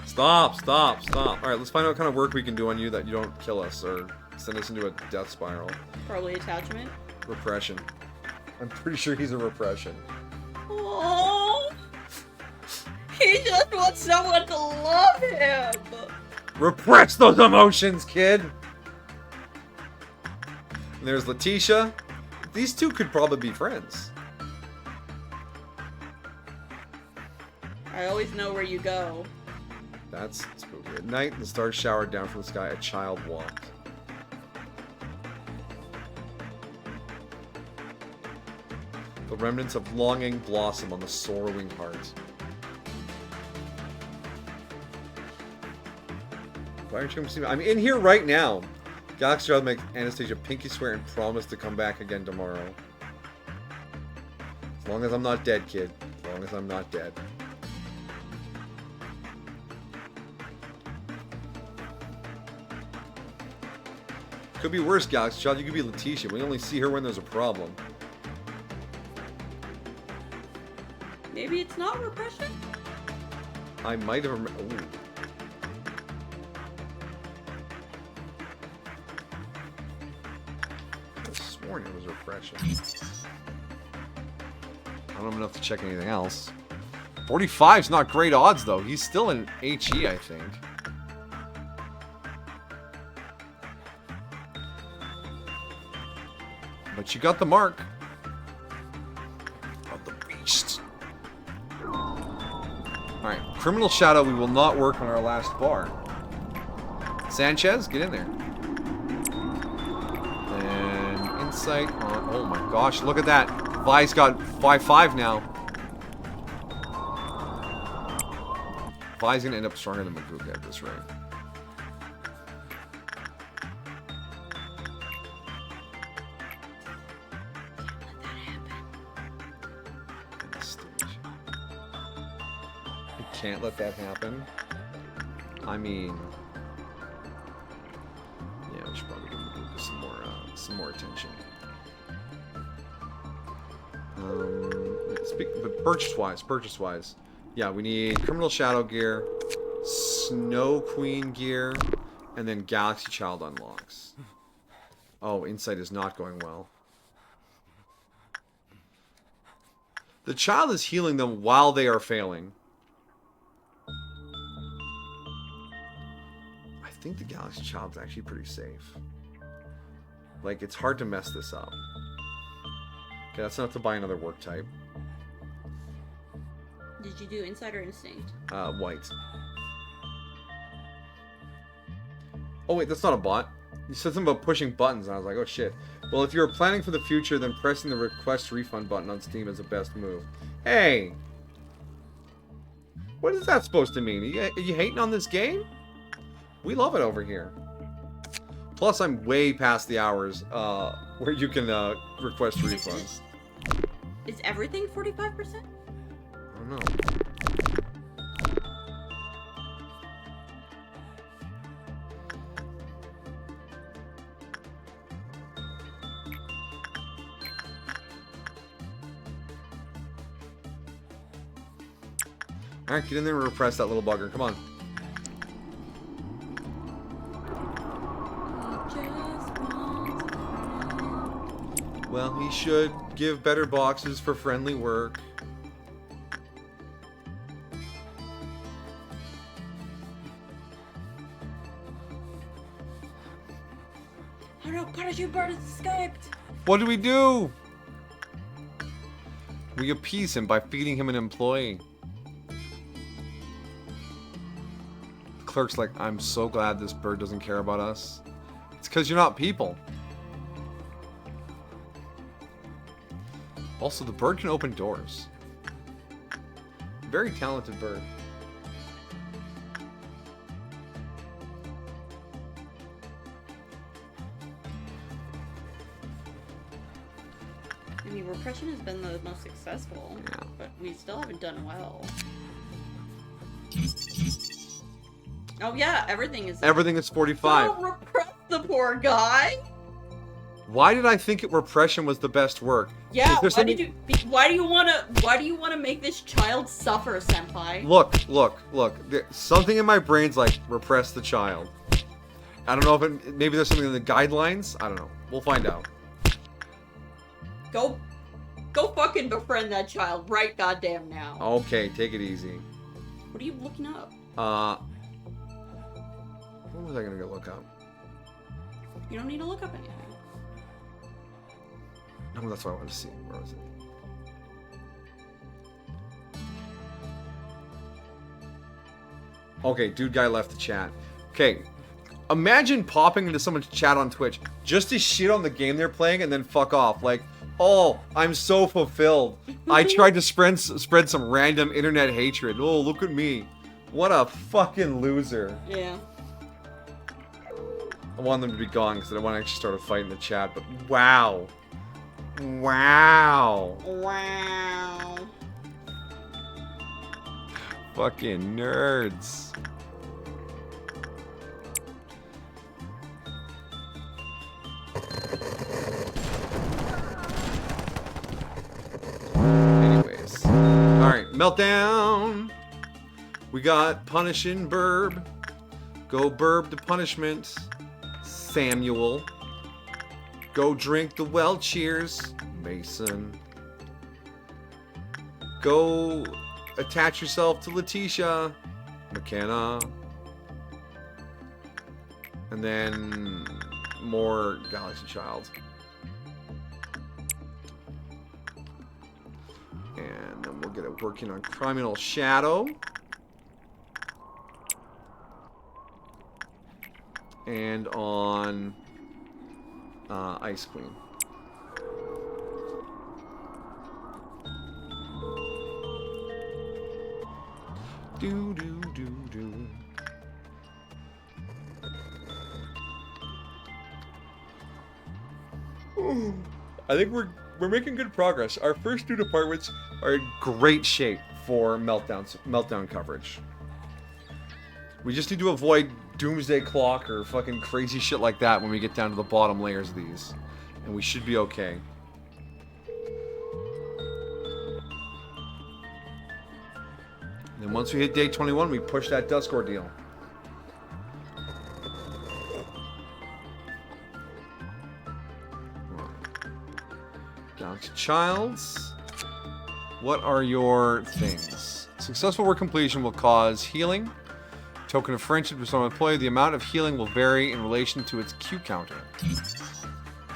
Stop. All right, let's find out what kind of work we can do on you that you don't kill us or send us into a death spiral. Probably attachment. Repression. I'm pretty sure he's a repression. Oh, he just wants someone to love him. Repress those emotions, kid! And there's Letitia. These two could probably be friends. I always know where you go. That's spooky. At night, the stars showered down from the sky. A child walked. The remnants of longing blossom on the sorrowing heart. Why aren't you seeing? I'm in here right now. Galaxy Child makes Anastasia pinky swear and promise to come back again tomorrow. As long as I'm not dead, kid. As long as I'm not dead. Could be worse, Galaxy Child. You could be Letitia. We only see her when there's a problem. Maybe it's not repression? I might have... Ooh. sworn it was refreshing. I don't have enough to check anything else. 45's not great odds, though. He's still in HE, I think. But you got the mark of the beast. Alright, Criminal Shadow, we will not work on our last bar. Sanchez, get in there. And insight on... Oh my gosh, look at that. Vi's got 5-5 now. Vi's gonna end up stronger than Maguka at this rate. Can't let that happen. I mean, yeah, we should probably give Maguka some more attention. But purchase-wise, yeah, we need Criminal Shadow gear, Snow Queen gear, and then Galaxy Child unlocks. Oh, Insight is not going well. The child is healing them while they are failing. I think the Galaxy Child's actually pretty safe. Like, it's hard to mess this up. Okay, that's enough to buy another work type. Did you do Insight or Instinct? White. Oh wait, that's not a bot. You said something about pushing buttons, and I was like, oh shit. Well, if you're planning for the future, then pressing the request refund button on Steam is the best move. Hey! What is that supposed to mean? Are you hating on this game? We love it over here. Plus, I'm way past the hours where you can request refunds. Is everything 45%? I don't know. Alright, get in there and repress that little bugger. Come on. Well, he should give better boxes for friendly work. Oh no, Parachute Bird has escaped! What do we do? We appease him by feeding him an employee. The clerk's like, I'm so glad this bird doesn't care about us. It's because you're not people. Also, the bird can open doors. Very talented bird. I mean, repression has been the most successful, Yeah. but we still haven't done well. Oh yeah, everything is... Everything is 45. Don't repress the poor guy! Why did I think repression was the best work? Yeah, Is there why do you wanna make this child suffer, senpai? Look. Something in my brain's like, repress the child. I don't know if maybe there's something in the guidelines. I don't know. We'll find out. Go fucking befriend that child right goddamn now. Okay, take it easy. What are you looking up? What was I gonna go look up? You don't need to look up anything. No, that's what I wanted to see. Where was it? Okay, dude guy left the chat. Okay, imagine popping into someone's chat on Twitch just to shit on the game they're playing and then fuck off. Like, oh, I'm so fulfilled. I tried to spread some random internet hatred. Oh, look at me. What a fucking loser. Yeah. I want them to be gone because I don't want to actually start a fight in the chat, but wow. Wow. Wow. Fucking nerds. Anyways. Alright, meltdown. We got punishing Burb. Go Burb to punishment. Samuel. Go drink the well. Cheers, Mason. Go attach yourself to Letitia, McKenna. And then more Galaxy Child. And then we'll get it working on Criminal Shadow. And on Ice Queen. Do do do do. I think we're making good progress. Our first two departments are in great shape for meltdown coverage. We just need to avoid Doomsday Clock or fucking crazy shit like that when we get down to the bottom layers of these. And we should be okay. And then once we hit day 21, we push that Dusk Ordeal. Galaxy Childs. What are your things? Successful work completion will cause healing. Token of friendship with some employee. The amount of healing will vary in relation to its Q counter.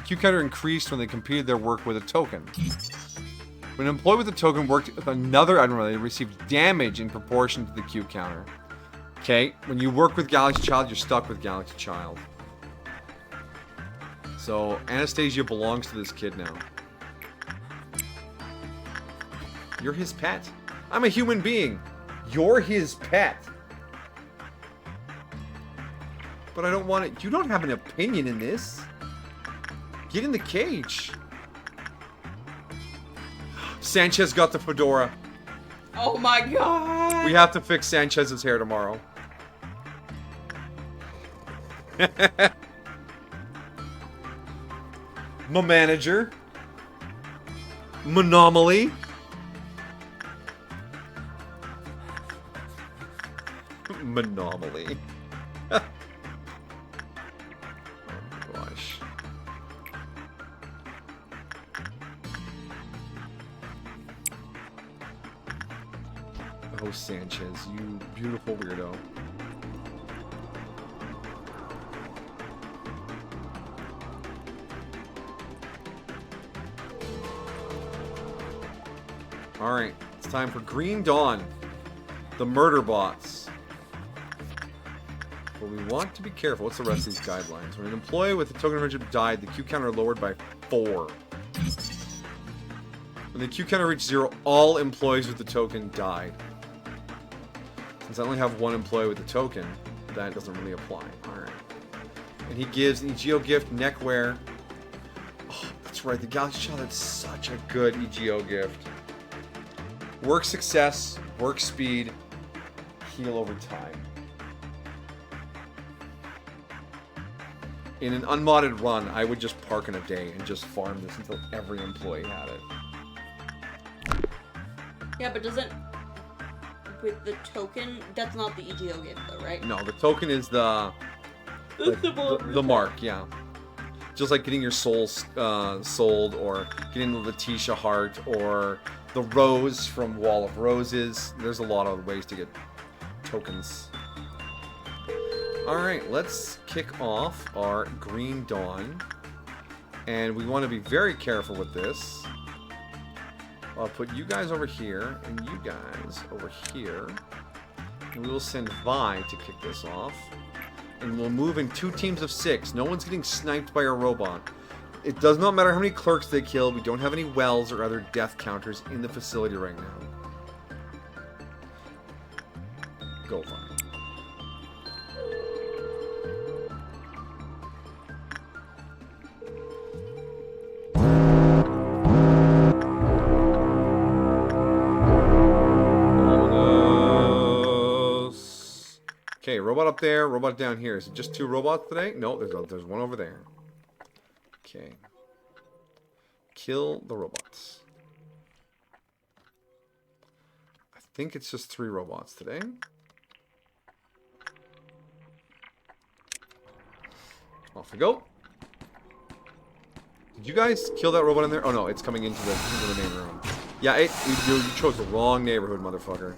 Q counter increased when they completed their work with a token. When an employee with a token worked with another admiral, they received damage in proportion to the Q counter. Okay, when you work with Galaxy Child, you're stuck with Galaxy Child. So Anastasia belongs to this kid now. You're his pet. I'm a human being. You're his pet. But I don't want it. You don't have an opinion in this. Get in the cage. Sanchez got the fedora. Oh my god! We have to fix Sanchez's hair tomorrow. My manager. Monomaly. Monomaly. Oh my gosh. Oh, Sanchez, you beautiful weirdo. Alright, it's time for Green Dawn. The murder bots. But we want to be careful. What's the rest of these guidelines? When an employee with a token of friendship died, the Q counter lowered by 4. When the Q counter reached 0, all employees with the token died. Since I only have one employee with the token, that doesn't really apply. Alright. And he gives an EGO gift, neckwear. Oh, that's right. The Galaxy Child had such a good EGO gift. Work success, work speed, heal over time. In an unmodded run, I would just park in a day and just farm this until every employee had it. Yeah, but doesn't... With the token, that's not the EGO gift though, right? No, the token is the mark, yeah. Just like getting your soul sold, or getting the Letitia heart, or the rose from Wall of Roses. There's a lot of ways to get tokens. Alright, let's kick off our Green Dawn. And we want to be very careful with this. I'll put you guys over here, and you guys over here. And we will send Vi to kick this off. And we'll move in 2 teams of 6. No one's getting sniped by a robot. It does not matter how many clerks they kill. We don't have any wells or other death counters in the facility right now. Go, Vi. Okay, robot up there, robot down here. Is it just 2 robots today? No, there's one over there. Okay. Kill the robots. I think it's just 3 robots today. Off we go. Did you guys kill that robot in there? Oh no, it's coming into the main room. Yeah, you chose the wrong neighborhood, motherfucker.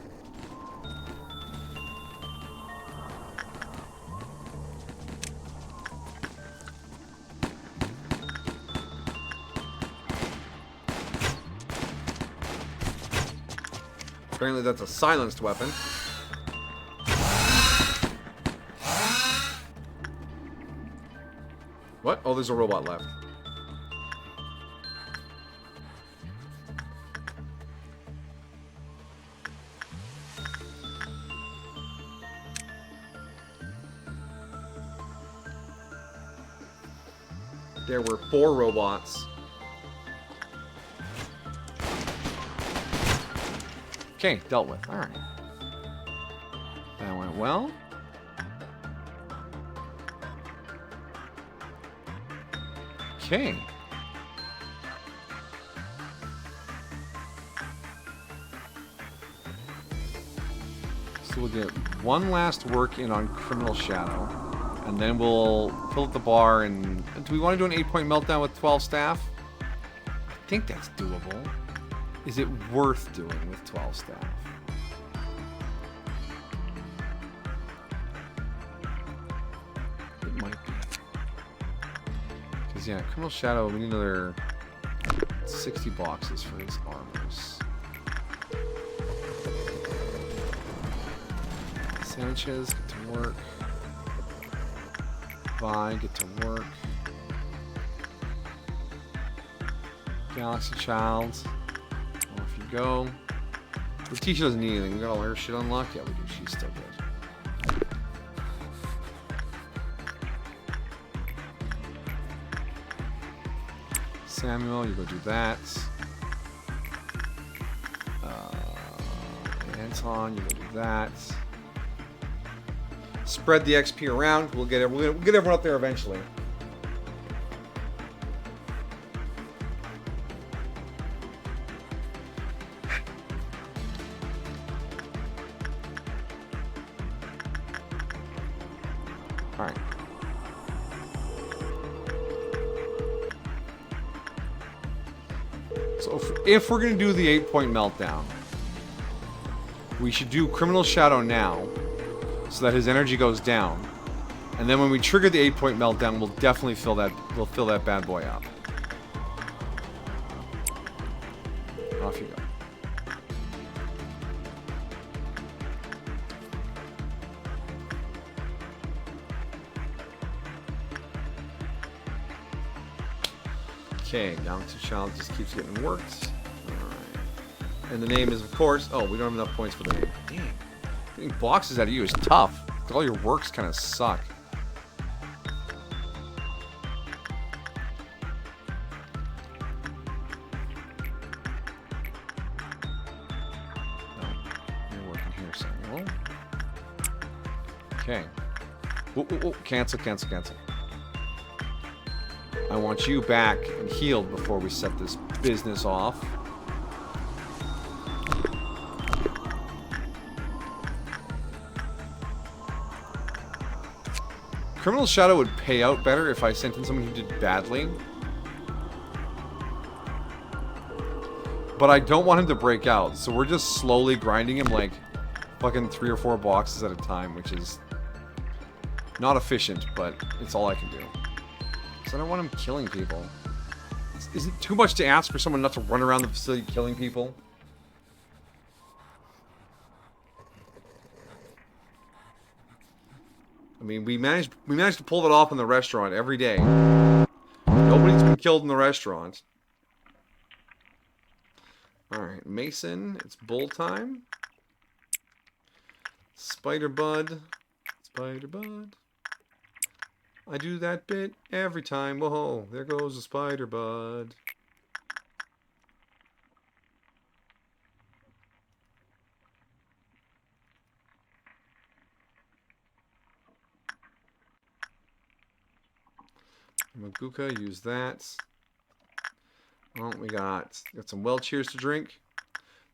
Apparently that's a silenced weapon. What? Oh, there's a robot left. There were 4 robots. Okay, dealt with. Alright. That went well. Okay. So we'll get one last work in on Criminal Shadow. And then we'll fill up the bar and... Do we want to do an 8-point meltdown with 12 staff? I think that's doable. Is it worth doing with 12 staff? It might be. Because, yeah, Criminal Shadow, we need another 60 boxes for his armors. Sanchez, get to work. Vi, get to work. Galaxy Child. Off you go. Letitia doesn't need anything. We got all her shit unlocked. Yeah, we do. She's still good. Samuel, you go do that. Anton, you go do that. Spread the XP around. We'll get everyone up there eventually. All right. So if we're gonna do the 8-point meltdown, we should do Criminal Shadow now, so that his energy goes down, and then when we trigger the 8-point meltdown, we'll definitely fill that bad boy up. Off you go. Okay, Galaxy Child just keeps getting worked. Alright. And the name is, of course... Oh, we don't have enough points for the name. Damn. Getting boxes out of you is tough. All your works kind of suck. No, you're working here, Samuel. Okay. Ooh, cancel. I want you back and healed before we set this business off. Criminal Shadow would pay out better if I sent in someone who did badly. But I don't want him to break out, so we're just slowly grinding him like fucking 3 or 4 boxes at a time, which is not efficient, but it's all I can do. So I don't want him killing people. Is it too much to ask for someone not to run around the facility killing people? I mean, we managed to pull that off in the restaurant every day. Nobody's been killed in the restaurant. Alright, Mason, it's bull time. Spider Bud. I do that bit every time. Whoa, there goes a Spider Bud. Maguka, use that. Oh, we got some well cheers to drink.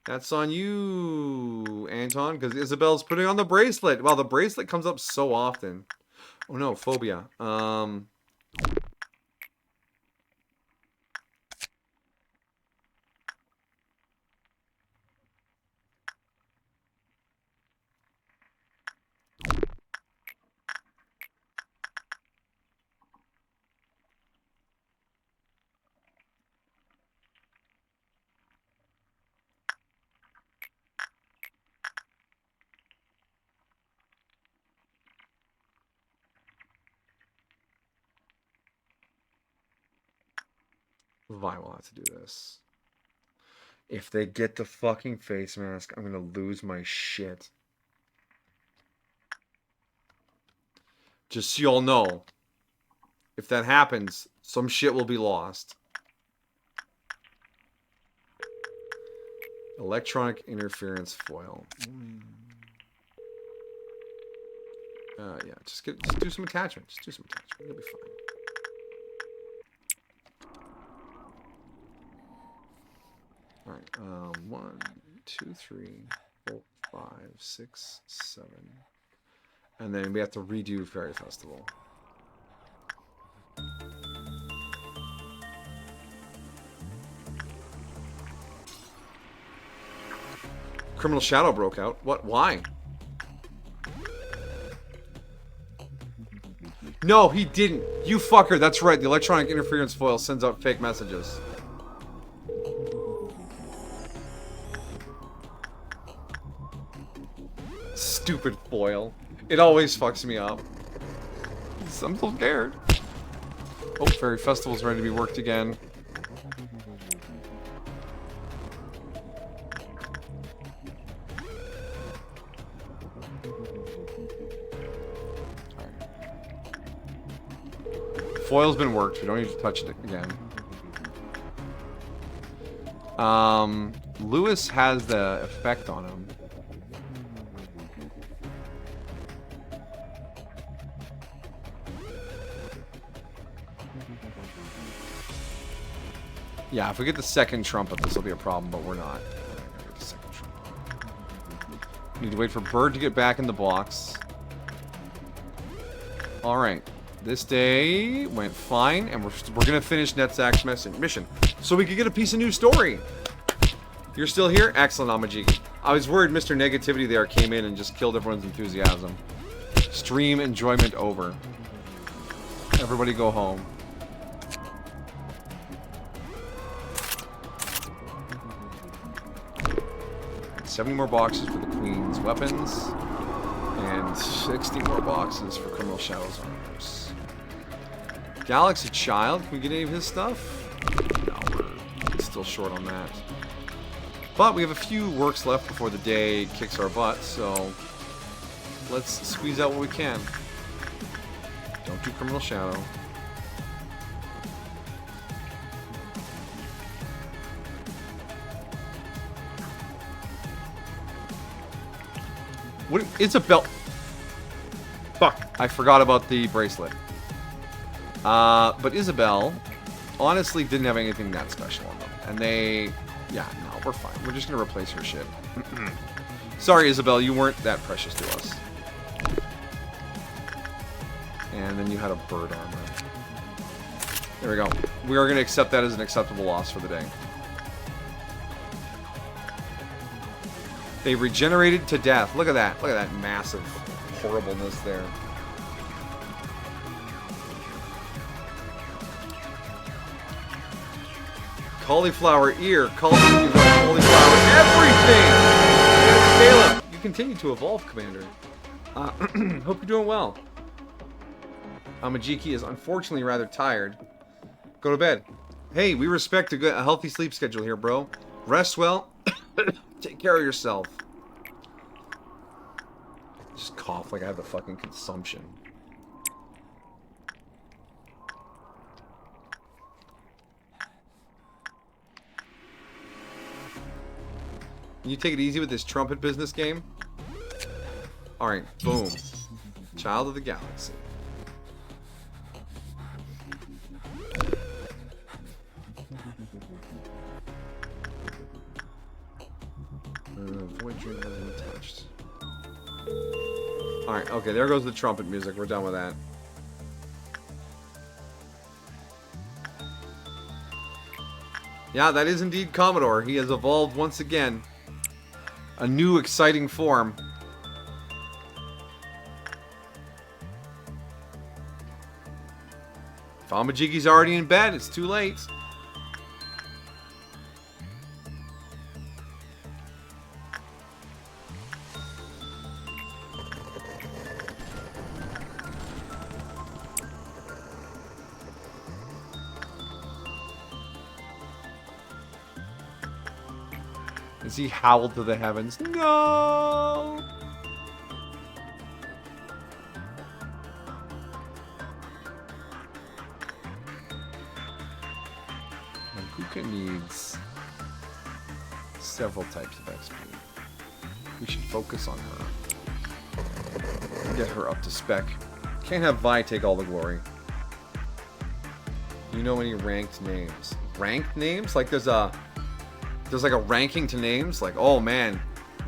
That's on you, Anton, because Isabel's putting on the bracelet. Wow, the bracelet comes up so often. Oh no, phobia. Vi will have to do this. If they get the fucking face mask, I'm gonna lose my shit. Just so y'all know, if that happens, some shit will be lost. Electronic interference foil. Yeah, just do some attachment. Just do some attachment. You'll be fine. All right. 1, 2, 3, 4, 5, 6, 7, and then we have to redo Fairy Festival. Criminal Shadow broke out. What? Why? No, he didn't. You fucker. That's right. The electronic interference foil sends out fake messages. Stupid foil. It always fucks me up. I'm so scared. Oh, Fairy Festival's ready to be worked again. Foil's been worked. We don't need to touch it again. Lewis has the effect on him. Yeah, if we get the second trumpet, this will be a problem, but we're not. Get the second trumpet. Need to wait for Bird to get back in the box. Alright. This day went fine, and we're going to finish Netzak's mission. So we could get a piece of new story. You're still here? Excellent, Amajiki. I was worried Mr. Negativity there came in and just killed everyone's enthusiasm. Stream enjoyment over. Everybody go home. $70 more boxes for the Queen's weapons, and 60 more boxes for Criminal Shadow's armors. Galaxy Child, can we get any of his stuff? No, we're still short on that. But we have a few works left before the day kicks our butt, so let's squeeze out what we can. Don't do Criminal Shadow. What is a belt? Fuck, I forgot about the bracelet. But Isabel honestly didn't have anything that special on them. And they... Yeah, no, we're fine. We're just going to replace her shit. Sorry, Isabel, you weren't that precious to us. And then you had a bird armor. There we go. We are going to accept that as an acceptable loss for the day. They regenerated to death. Look at that. Look at that massive horribleness there. Cauliflower ear. Cauliflower everything! Caleb, you continue to evolve, Commander. Hope you're doing well. Amajiki is unfortunately rather tired. Go to bed. Hey, we respect a healthy sleep schedule here, bro. Rest well. Take care of yourself. Just cough like I have the fucking consumption. Can you take it easy with this trumpet business game? Alright, boom. Child of the Galaxy. Void Dream hasn't been touched. Alright, okay, there goes the trumpet music. We're done with that. Yeah, that is indeed Commodore. He has evolved once again. A new, exciting form. If Amajigi's already in bed, it's too late. As he howled to the heavens, no! Kuka needs several types of XP. We should focus on her. Get her up to spec. Can't have Vi take all the glory. You know any ranked names? Ranked names? Like there's like a ranking to names? Like, oh man,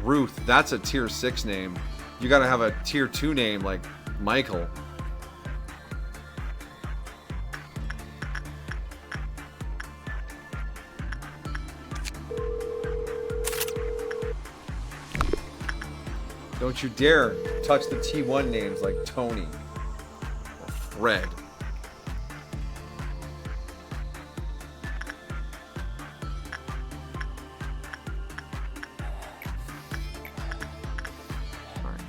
Ruth, that's a tier 6 name. You gotta have a tier 2 name like Michael. Don't you dare touch the T1 names like Tony or Fred. Alright.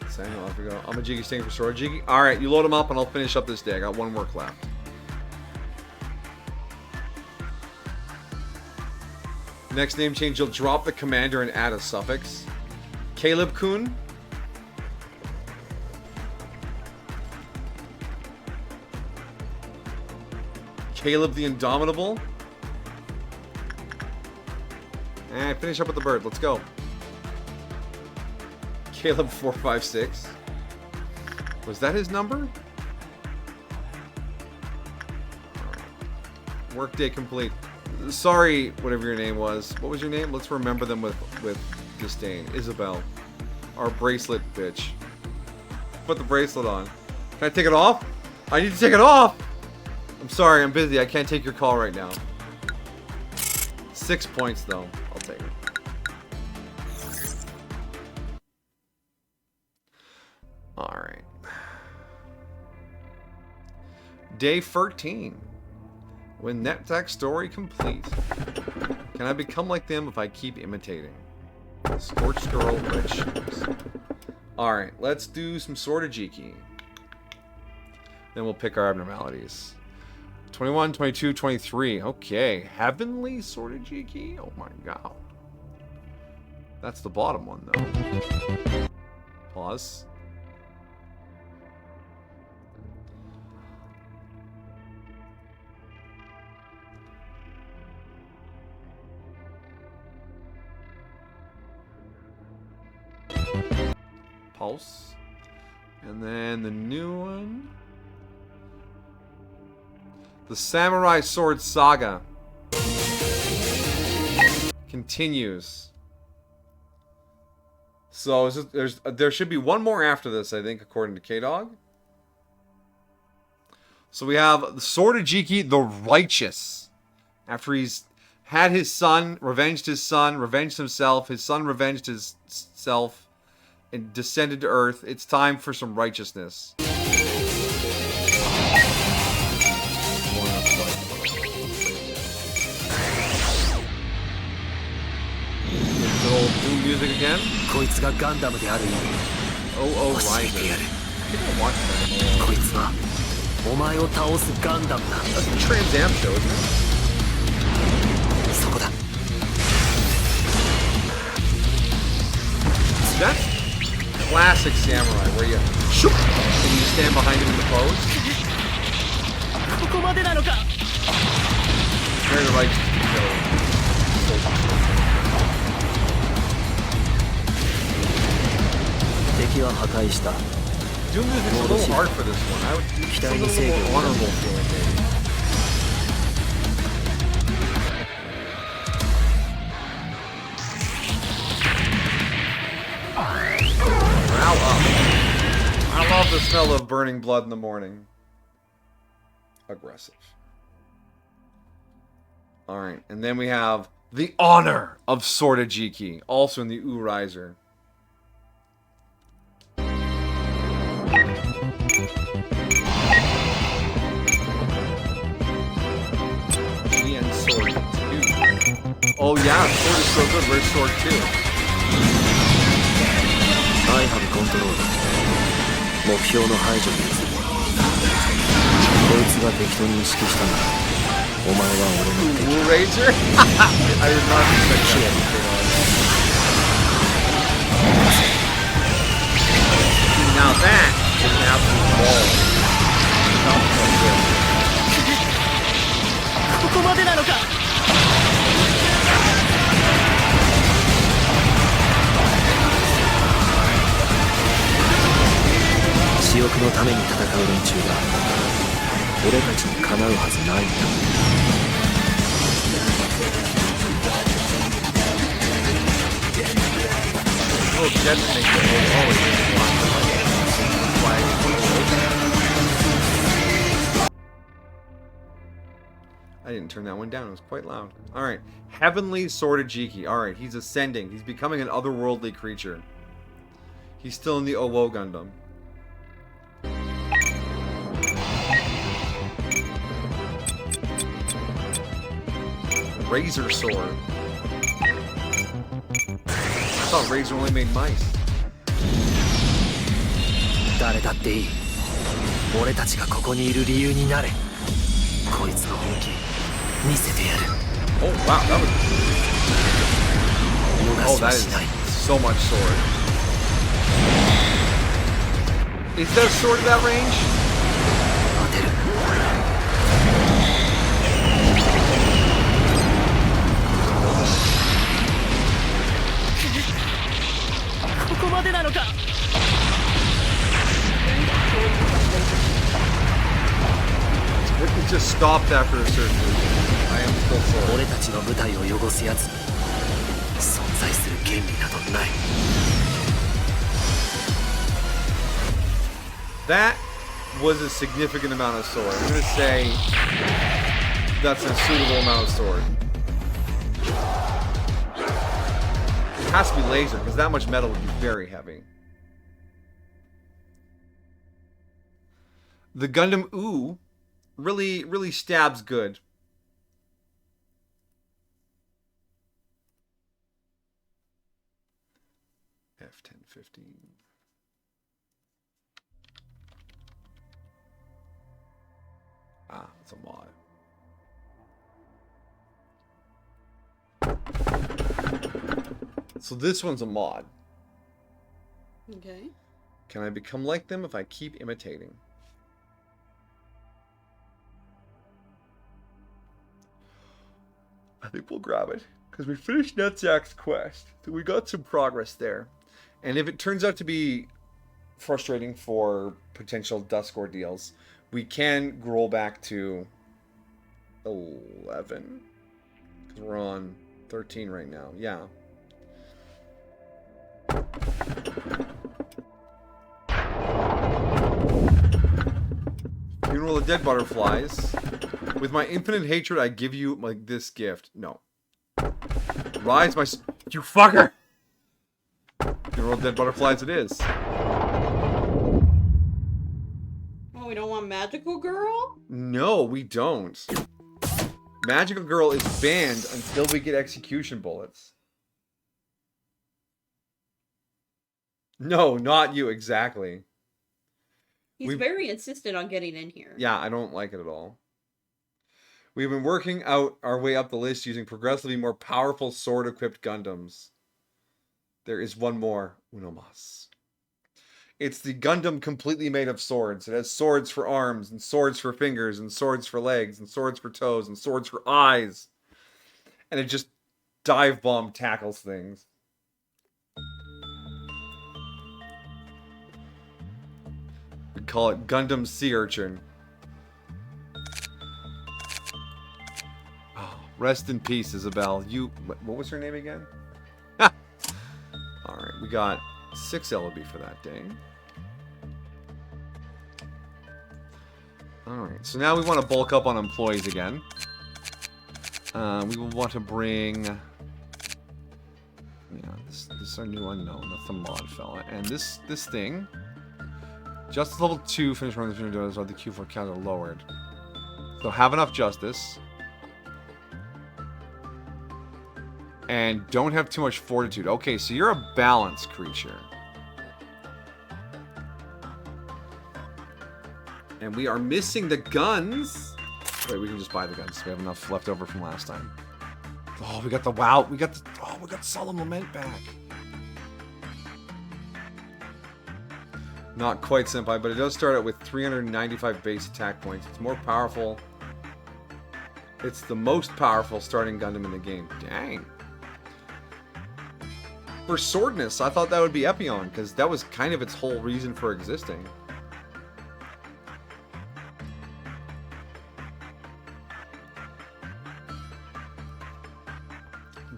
Samuel, off we go. I'm a Jiggy staying for Sword Jiggy. Alright, you load them up and I'll finish up this day. I got one work left. Next name change, you'll drop the commander and add a suffix. Caleb Kuhn. Caleb the Indomitable. And finish up with the bird. Let's go. Caleb 456. Was that his number? Workday complete. Sorry, whatever your name was. What was your name? Let's remember them with disdain. Isabel. Our bracelet bitch. Put the bracelet on. Can I take it off? I need to take it off! I'm sorry, I'm busy. I can't take your call right now. 6 points though. I'll take it. Alright. Day 13. When NetTech story complete. Can I become like them if I keep imitating? Scorched Girl, Red Shoes. Alright, let's do some Sortajiki. Then we'll pick our abnormalities. 21, 22, 23. Okay. Heavenly Sortajiki? Oh my god. That's the bottom one, though. Pause. Pulse. And then the new one. The Samurai Sword Saga continues. So there should be one more after this, I think, according to K-Dog. So we have the Sortajiki the Righteous. After he's had his son, revenged himself, his son revenged his self, and descended to Earth. It's time for some righteousness. Good old Doom music again. Oh, Riser. I think I watched that. That's a Trans Am show, isn't it? That's classic samurai, where you shoot and you stand behind him in the pose. Very the right show. Doom music's a little hard for this one. I would something a little more honorable feeling, maybe. Morale up. I love the smell of burning blood in the morning. Aggressive. Alright, and then we have the honor of Sortajiki, also in the Riser. GN Sword 2. Oh yeah, Sword is so good. Where's Sword 2? I have control. 目標の排除に移る。こいつが敵と認識したなら、お前は俺の敵。Raiser? I did not expect that. 私欲のために戦う連中が俺たちにかなうはずないんだ。Oh, Jet makes it I didn't turn that one down. It was quite loud. Alright. Heavenly Sword of Jiki. Alright, he's ascending. He's becoming an otherworldly creature. He's still in the Owo Gundam. Razor Sword. I thought Razor only made mice. 誰だっていい。俺たちがここにいる理由になれ。こいつの本気見せてやる。Oh wow, that was. 逃 Oh, し that は is しない。 so much sword. Is that sword that range? 当てる。ここまでなのか。It just stopped after a certain point. I am still sword. 俺たちの舞台を汚すやつに存在する権利などない。 That was a significant amount of sword. I'm gonna say that's a suitable amount of sword. It has to be laser, because that much metal would be very heavy. The Gundam Ooh really stabs good. F1015. Ah, it's a mod. So this one's a mod. Okay. Can I become like them if I keep imitating? I think we'll grab it, because we finished Netzak's quest. So we got some progress there. And if it turns out to be frustrating for potential Dusk ordeals, we can roll back to 11. Because we're on 13 right now. Yeah. Funeral of Dead Butterflies. With my infinite hatred, I give you like this gift. No. Rise my... You fucker! Funeral of Dead Butterflies it is. Oh, we don't want Magical Girl? No, we don't. Magical Girl is banned until we get execution bullets. No, not you, exactly. He's very insistent on getting in here. Yeah, I don't like it at all. We've been working out our way up the list using progressively more powerful sword-equipped Gundams. There is one more, uno más. It's the Gundam completely made of swords. It has swords for arms, and swords for fingers, and swords for legs, and swords for toes, and swords for eyes. And it just dive bomb tackles things. We call it Gundam Sea Urchin. Oh, rest in peace, Isabel. You... What was her name again? Alright, we got 6 LOB for that day. Alright, so now we want to bulk up on employees again. We will want to bring... Yeah, this is our new unknown. That's the mod fella. And this thing... Justice level 2, finish running the windows while the Q4 counter lowered. So have enough justice. And don't have too much fortitude. Okay, so you're a balanced creature. And we are missing the guns. Wait, we can just buy the guns. We have enough left over from last time. Oh, we got the wow. We got Solemn Lament back. Not quite, Senpai, but it does start out with 395 base attack points. It's more powerful. It's the most powerful starting Gundam in the game. Dang. For swordness, I thought that would be Epion, because that was kind of its whole reason for existing.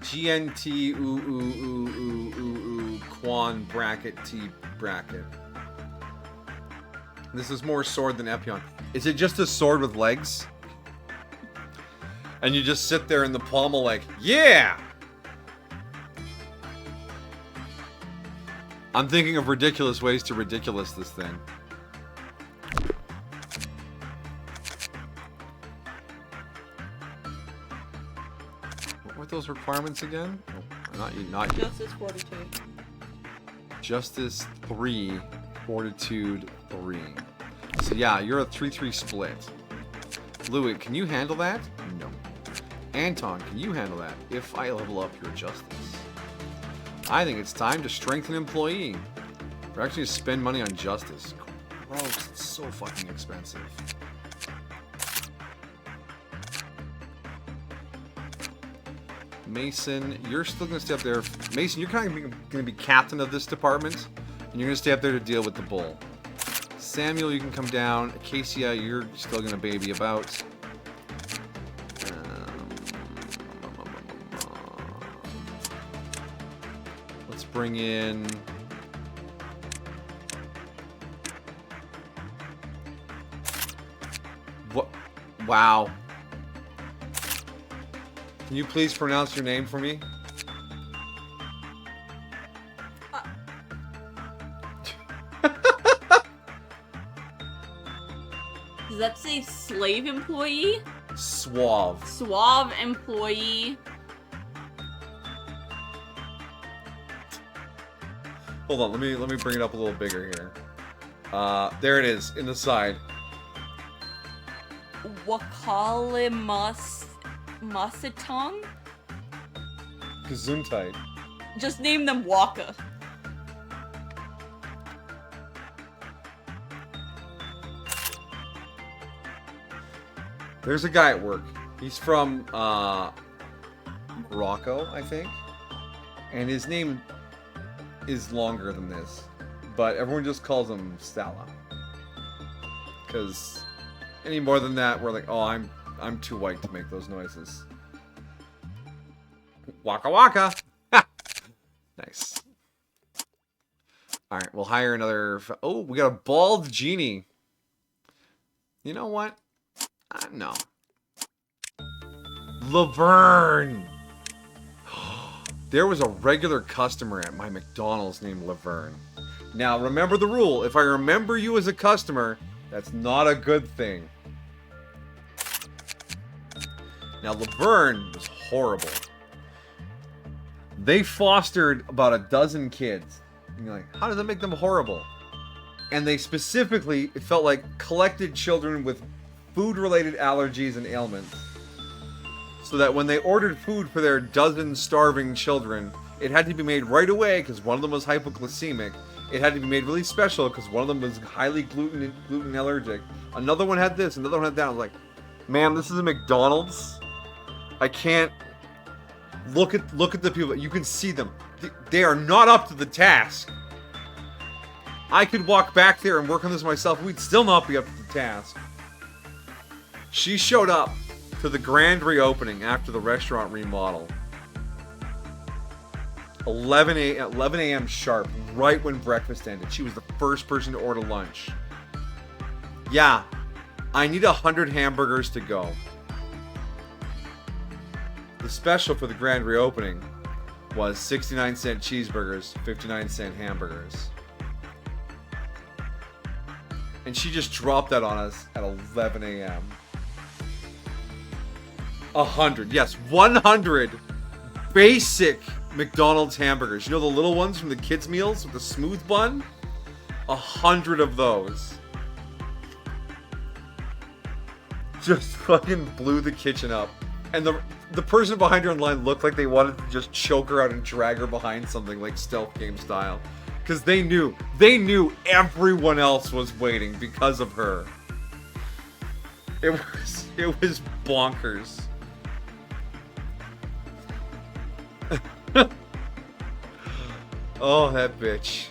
GNT Quan bracket T bracket. This is more sword than Epion. Is it just a sword with legs? And you just sit there in the pommel like, yeah! I'm thinking of ridiculous ways to ridiculous this thing. What were those requirements again? Oh, not you, not you. Justice, Fortitude. Justice 3, Fortitude 3. So yeah, you're a 3-3 split. Louis, can you handle that? No. Anton, can you handle that? If I level up your justice. I think it's time to strengthen employee. We're actually gonna spend money on justice. Gross, it's so fucking expensive. Mason, you're still gonna stay up there. Mason, you're kind of gonna be captain of this department, and you're gonna stay up there to deal with the bull. Samuel, you can come down. Acacia, you're still gonna baby about. Let's bring in. What? Wow. Can you please pronounce your name for me? Does that say slave employee? Suave. Suave employee. Hold on, let me bring it up a little bigger here. There it is, in the side. Wakale Masatong? Gesundheit. Just name them Waka. There's a guy at work. He's from Morocco, I think. And his name is longer than this. But everyone just calls him Stala. Because any more than that, we're like, oh, I'm too white to make those noises. Waka waka! Ha! Nice. Alright, we'll hire another... Oh, we got a bald genie. You know what? No. Laverne! There was a regular customer at my McDonald's named Laverne. Now, remember the rule. If I remember you as a customer, that's not a good thing. Now, Laverne was horrible. They fostered about a dozen kids. And you're like, how does that make them horrible? And they specifically, it felt like, collected children with food-related allergies and ailments. So that when they ordered food for their dozen starving children, it had to be made right away because one of them was hypoglycemic. It had to be made really special because one of them was highly gluten allergic. Another one had this, another one had that. I was like, ma'am, this is a McDonald's. I can't look at the people. You can see them. They are not up to the task. I could walk back there and work on this myself. We'd still not be up to the task. She showed up to the grand reopening after the restaurant remodel. 11 a.m. sharp, right when breakfast ended. She was the first person to order lunch. Yeah, I need 100 hamburgers to go. The special for the grand reopening was 69-cent cheeseburgers, 59-cent hamburgers. And she just dropped that on us at 11 a.m. 100, yes, 100 basic McDonald's hamburgers. You know the little ones from the kids' meals with the smooth bun? 100 of those. Just fucking blew the kitchen up. And the person behind her in line looked like they wanted to just choke her out and drag her behind something like stealth game style. Because they knew everyone else was waiting because of her. It was bonkers. Oh, that bitch.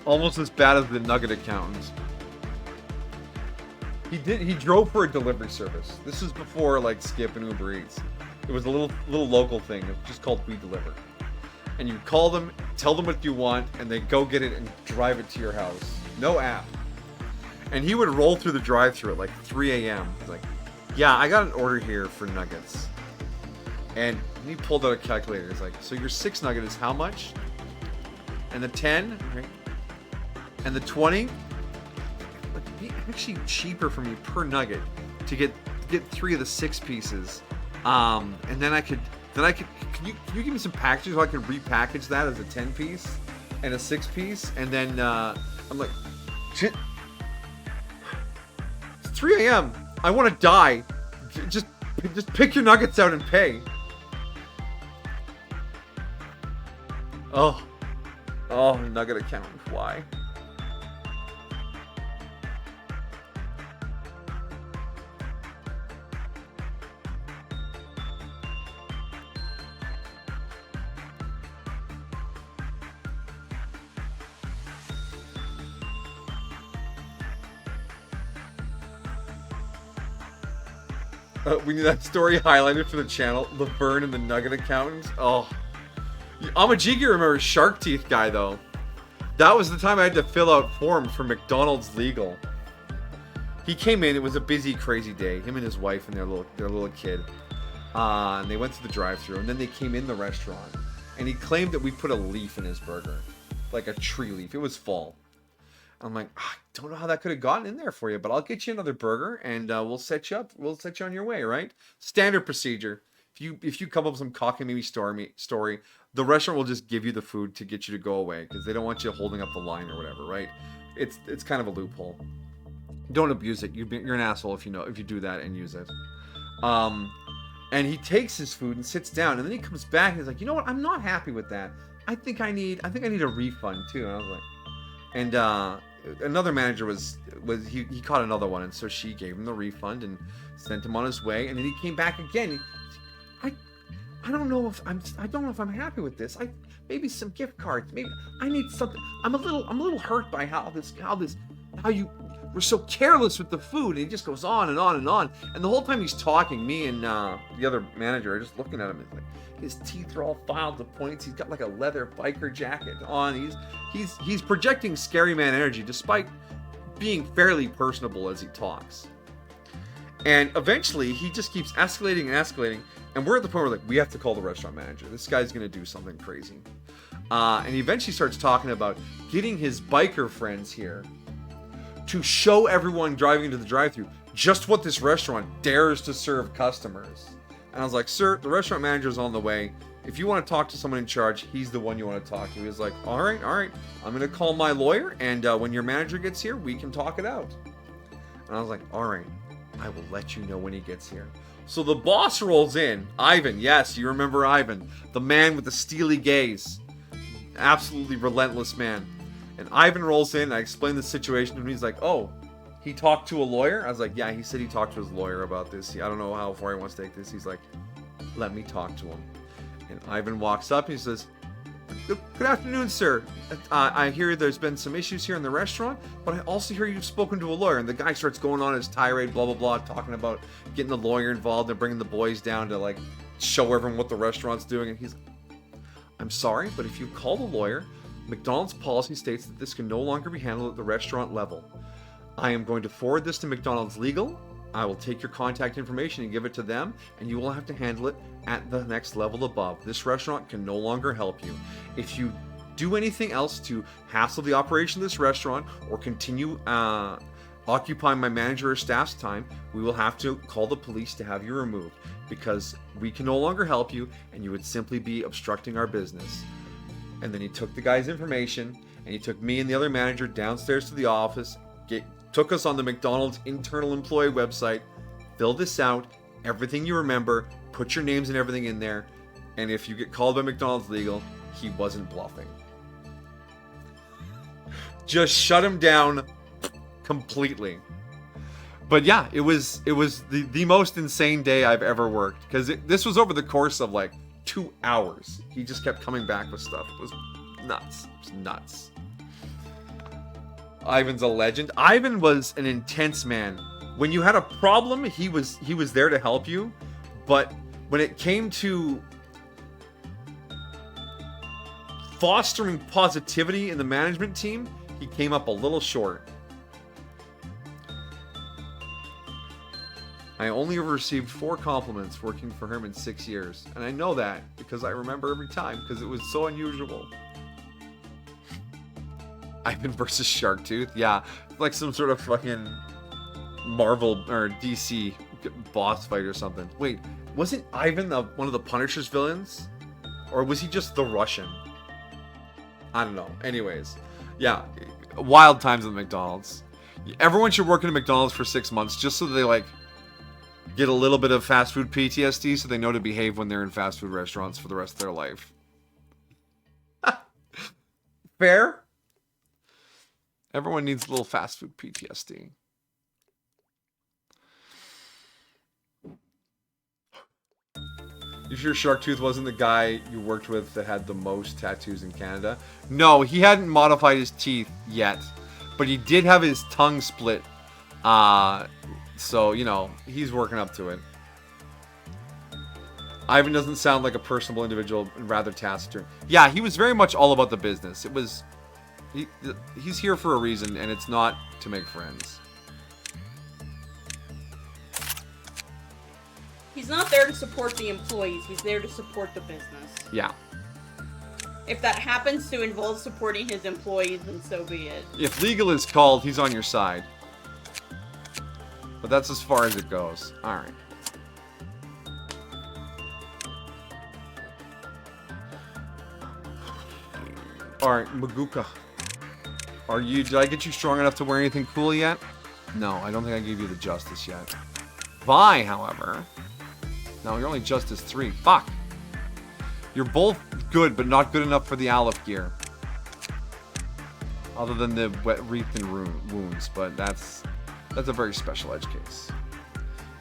Almost as bad as the Nugget accountants. He drove for a delivery service. This was before like Skip and Uber Eats. It was a little local thing. It was just called We Deliver. And you call them, tell them what you want, and they go get it and drive it to your house. No app. And he would roll through the drive-thru at like 3 a.m. He's like, yeah, I got an order here for nuggets. And he pulled out a calculator. He's like, so your 6 nugget is how much? And the 10, right? And the 20? It'd be actually cheaper for me per nugget to get 3 of the 6 pieces. And then I could, can you give me some packages so I can repackage that as a 10 piece and a 6 piece? And then I'm like, shit. It's 3 a.m. I want to die. Just pick your nuggets out and pay. Oh, nugget account. Why? We need that story highlighted for the channel. Laverne and the Nugget Accountants. Oh. Amajigi remembers Shark Teeth guy, though. That was the time I had to fill out forms for McDonald's Legal. He came in. It was a busy, crazy day. Him and his wife and their little kid. And they went to the drive-thru. And then they came in the restaurant. And he claimed that we put a leaf in his burger. Like a tree leaf. It was fall. I'm like, I don't know how that could have gotten in there for you, but I'll get you another burger and we'll set you up. We'll set you on your way, right? Standard procedure. If you come up with some cockamamie story, the restaurant will just give you the food to get you to go away because they don't want you holding up the line or whatever, right? It's kind of a loophole. Don't abuse it. You're an asshole if you do that and use it. And he takes his food and sits down, and then he comes back and he's like, you know what? I'm not happy with that. I think I need a refund too. And I was like, and another manager he caught another one, and so she gave him the refund and sent him on his way. And then he came back again. I don't know if I'm happy with this. Maybe some gift cards. Maybe I need something. I'm a little hurt by how you were so careless with the food. And he just goes on and on and on. And the whole time he's talking, me and the other manager are just looking at him. It's like his teeth are all filed to points. He's got like a leather biker jacket on. He's projecting scary man energy despite being fairly personable as he talks. And eventually he just keeps escalating and escalating. And we're at the point where we have to call the restaurant manager. This guy's going to do something crazy. And he eventually starts talking about getting his biker friends here to show everyone driving into the drive-thru just what this restaurant dares to serve customers. And I was like, sir, the restaurant manager's on the way. If you want to talk to someone in charge, he's the one you want to talk to. He was like, all right. I'm going to call my lawyer, and when your manager gets here, we can talk it out. And I was like, all right, I will let you know when he gets here. So the boss rolls in. Ivan, yes, you remember Ivan. The man with the steely gaze. Absolutely relentless man. And Ivan rolls in, I explain the situation to him. He's like, oh, he talked to a lawyer? I was like, yeah, he said he talked to his lawyer about this. I don't know how far he wants to take this. He's like, let me talk to him. And Ivan walks up and he says, good afternoon, sir. I hear there's been some issues here in the restaurant, but I also hear you've spoken to a lawyer. And the guy starts going on his tirade, blah, blah, blah, talking about getting the lawyer involved and bringing the boys down to, like, show everyone what the restaurant's doing. And he's like, I'm sorry, but if you call the lawyer, McDonald's policy states that this can no longer be handled at the restaurant level. I am going to forward this to McDonald's Legal. I will take your contact information and give it to them, and you will have to handle it at the next level above. This restaurant can no longer help you. If you do anything else to hassle the operation of this restaurant or continue occupying my manager or staff's time, we will have to call the police to have you removed because we can no longer help you and you would simply be obstructing our business. And then he took the guy's information and he took me and the other manager downstairs to the office, took us on the McDonald's internal employee website, fill this out, everything you remember, put your names and everything in there, and if you get called by McDonald's Legal, he wasn't bluffing. Just shut him down completely. But yeah, it was the most insane day I've ever worked, because this was over the course of like 2 hours. He just kept coming back with stuff. It was nuts. It was nuts. Ivan's a legend. Ivan was an intense man. When you had a problem, he was there to help you, but when it came to fostering positivity in the management team, he came up a little short. I only ever received 4 compliments working for him in 6 years. And I know that because I remember every time because it was so unusual. Ivan versus Sharktooth? Yeah, like some sort of fucking Marvel or DC boss fight or something. Wait, wasn't Ivan one of the Punisher's villains? Or was he just the Russian? I don't know. Anyways, yeah, wild times at McDonald's. Everyone should work in a McDonald's for 6 months just so they like get a little bit of fast food PTSD so they know to behave when they're in fast food restaurants for the rest of their life. Fair? Everyone needs a little fast food PTSD. You sure Sharktooth wasn't the guy you worked with that had the most tattoos in Canada? No, he hadn't modified his teeth yet. But he did have his tongue split. So, you know, he's working up to it. Ivan doesn't sound like a personable individual and rather taciturn. Yeah, he was very much all about the business. It was... He's here for a reason, and it's not to make friends. He's not there to support the employees. He's there to support the business. Yeah. If that happens to involve supporting his employees, then so be it. If legal is called, he's on your side. But that's as far as it goes. Alright. Alright, Maguka. Did I get you strong enough to wear anything cool yet? No, I don't think I gave you the Justice yet. Vi, however... No, you're only Justice 3. Fuck! You're both good, but not good enough for the Aleph gear. Other than the wet wreath and wounds, but that's a very special edge case.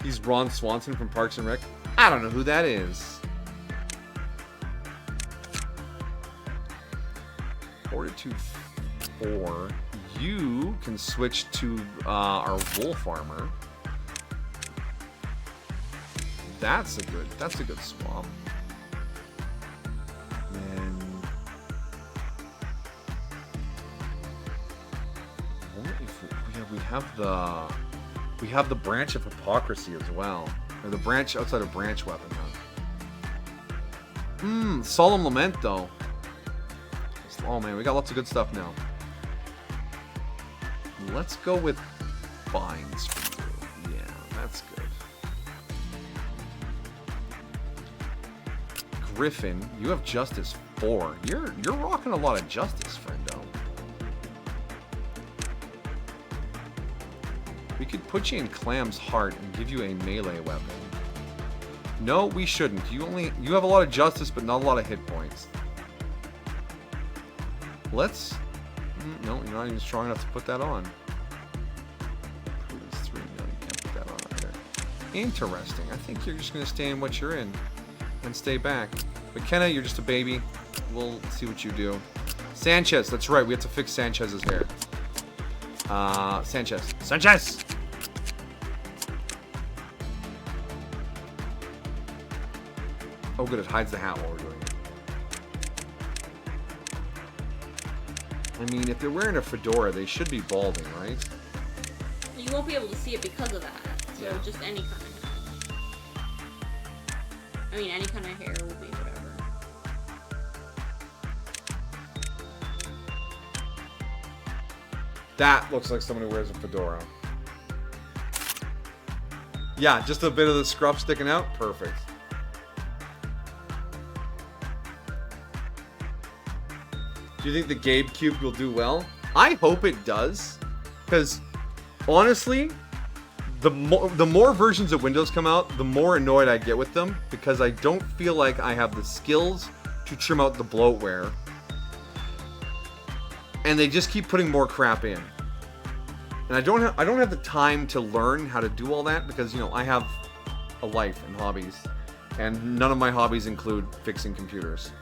He's Ron Swanson from Parks and Rec. I don't know who that is. Fortitude 4. You can switch to our Wolf Armor. That's a good swap. And we have the branch of hypocrisy as well, or the branch outside of branch weapon. Solemn Lament though. Oh man, we got lots of good stuff now. Let's go with Binds for you. Yeah, that's good. Griffin, you have Justice 4. You're rocking a lot of Justice, friendo. We could put you in Clam's Heart and give you a melee weapon. No, we shouldn't. You have a lot of Justice, but not a lot of hit points. Let's... No, you're not even strong enough to put that on. Prudence 3. No, you can't put that on either. Interesting. I think you're just going to stay in what you're in and stay back. McKenna, you're just a baby. We'll see what you do. Sanchez, that's right. We have to fix Sanchez's hair. Sanchez! Oh, good. It hides the hat while we're doing it. I mean, if they're wearing a fedora, they should be balding, right? You won't be able to see it because of that. So Yeah. just any kind of hair. I mean, any kind of hair will be whatever. That looks like someone who wears a fedora. Yeah, just a bit of the scruff sticking out. Perfect. Do you think the Gabe Cube will do well? I hope it does. Because, honestly, the more versions of Windows come out, the more annoyed I get with them. Because I don't feel like I have the skills to trim out the bloatware. And they just keep putting more crap in. And I don't have the time to learn how to do all that because, you know, I have a life and hobbies. And none of my hobbies include fixing computers.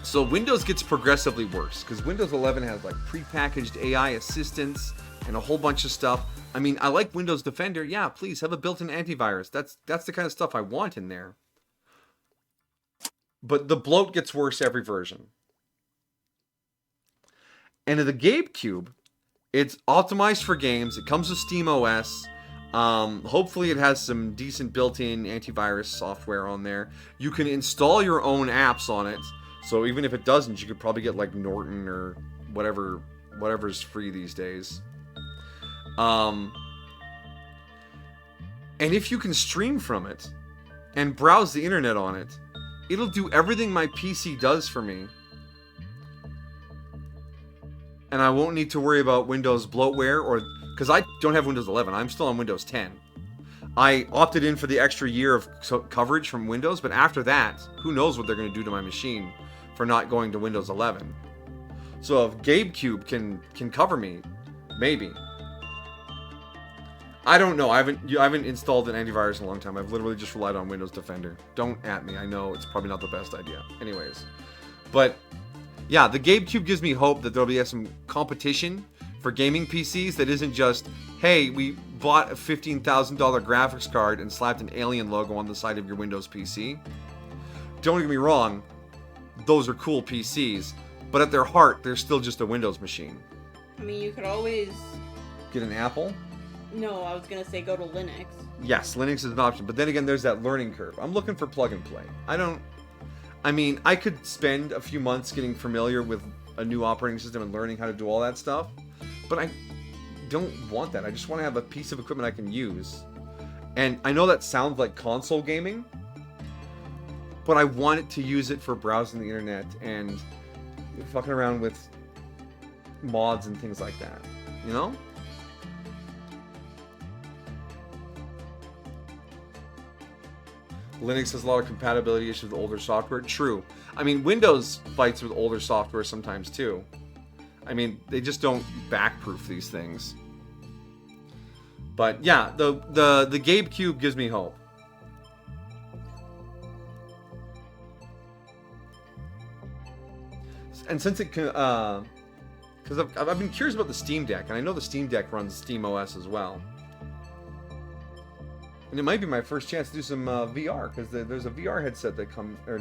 So Windows gets progressively worse because Windows 11 has like prepackaged AI assistants and a whole bunch of stuff. I mean, I like Windows Defender. Yeah, please have a built-in antivirus. That's the kind of stuff I want in there. But the bloat gets worse every version. And in the GameCube, it's optimized for games. It comes with SteamOS. Hopefully it has some decent built-in antivirus software on there. You can install your own apps on it. So even if it doesn't, you could probably get like Norton or whatever's free these days. And if you can stream from it and browse the internet on it, it'll do everything my PC does for me. And I won't need to worry about Windows bloatware, or because I don't have Windows 11. I'm still on Windows 10. I opted in for the extra year of coverage from Windows, but after that, who knows what they're going to do to my machine for not going to Windows 11. So if GameCube can cover me, maybe. I don't know. I haven't installed an antivirus in a long time. I've literally just relied on Windows Defender. Don't at me. I know it's probably not the best idea. Anyways, but yeah, the GameCube gives me hope that there'll be some competition for gaming PCs that isn't just, hey, we bought a $15,000 graphics card and slapped an alien logo on the side of your Windows PC. Don't get me wrong, those are cool PCs, but at their heart, they're still just a Windows machine. I mean, you could always... Get an Apple? No, I was gonna say go to Linux. Yes, Linux is an option, but then again, there's that learning curve. I'm looking for plug and play. I mean, I could spend a few months getting familiar with a new operating system and learning how to do all that stuff, but I don't want that. I just want to have a piece of equipment I can use. And I know that sounds like console gaming, but I want it to use it for browsing the internet and fucking around with mods and things like that, you know? Linux has a lot of compatibility issues with older software. True. I mean, Windows fights with older software sometimes too. I mean, they just don't backproof these things. But yeah, the GameCube gives me hope. And since it can, because I've been curious about the Steam Deck, and I know the Steam Deck runs SteamOS as well. And it might be my first chance to do some VR, because there's a VR headset that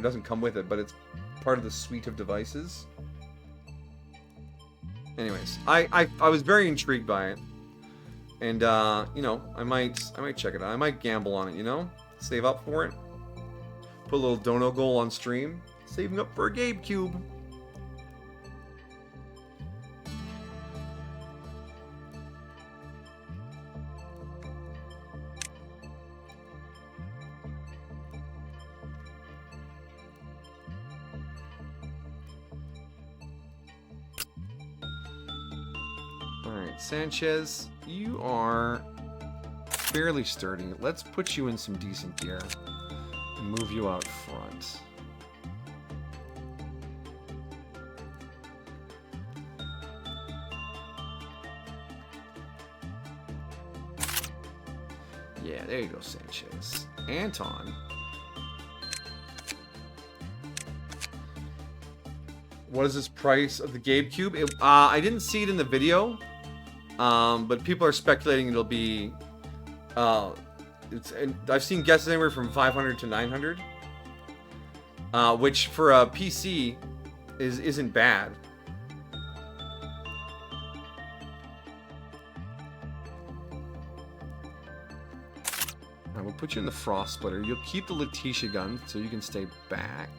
doesn't come with it, but it's part of the suite of devices. Anyways, I was very intrigued by it, and you know, I might check it out. I might gamble on it, you know, save up for it, put a little dono goal on stream, saving up for a GameCube. Sanchez, you are fairly sturdy. Let's put you in some decent gear and move you out front. Yeah, there you go, Sanchez. Anton. What is this price of the GameCube? I didn't see it in the video. But people are speculating it'll be, I've seen guesses anywhere from 500 to 900, which for a PC isn't bad. I will put you in the Frost Splitter. You'll keep the Letitia gun so you can stay back.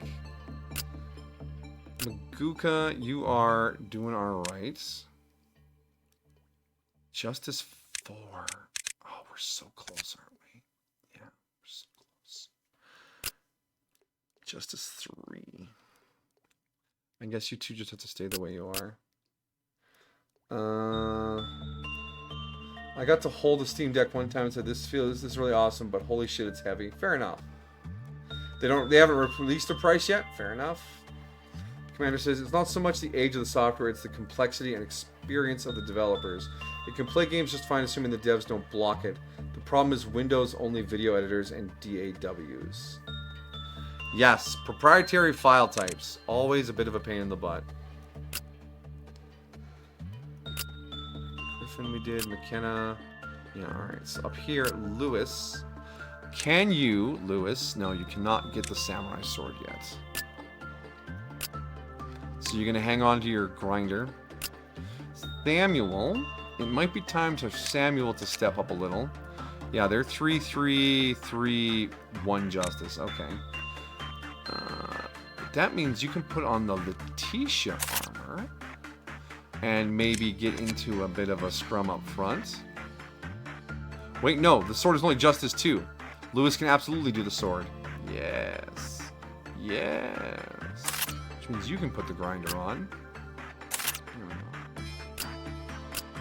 Maguka, you are doing alright. Justice 4. Oh, we're so close, aren't we? Yeah, we're so close. Justice 3. I guess you two just have to stay the way you are. I got to hold the Steam Deck one time and said, this is really awesome, but holy shit, it's heavy. Fair enough. They haven't released a price yet. Fair enough. Commander says, it's not so much the age of the software, it's the complexity and experience of the developers. It can play games just fine, assuming the devs don't block it. The problem is Windows-only video editors and DAWs. Yes, proprietary file types. Always a bit of a pain in the butt. Griffin we did. McKenna. Yeah, alright. So up here, Lewis. Can you, Lewis? No, you cannot get the samurai sword yet. So you're going to hang on to your grinder. Samuel. It might be time for Samuel to step up a little. Yeah, they're 3-3, 3-1 justice. Okay. That means you can put on the Letitia armor and maybe get into a bit of a scrum up front. Wait, no, the sword is only justice 2. Lewis can absolutely do the sword. Yes. Yes. Which means you can put the grinder on.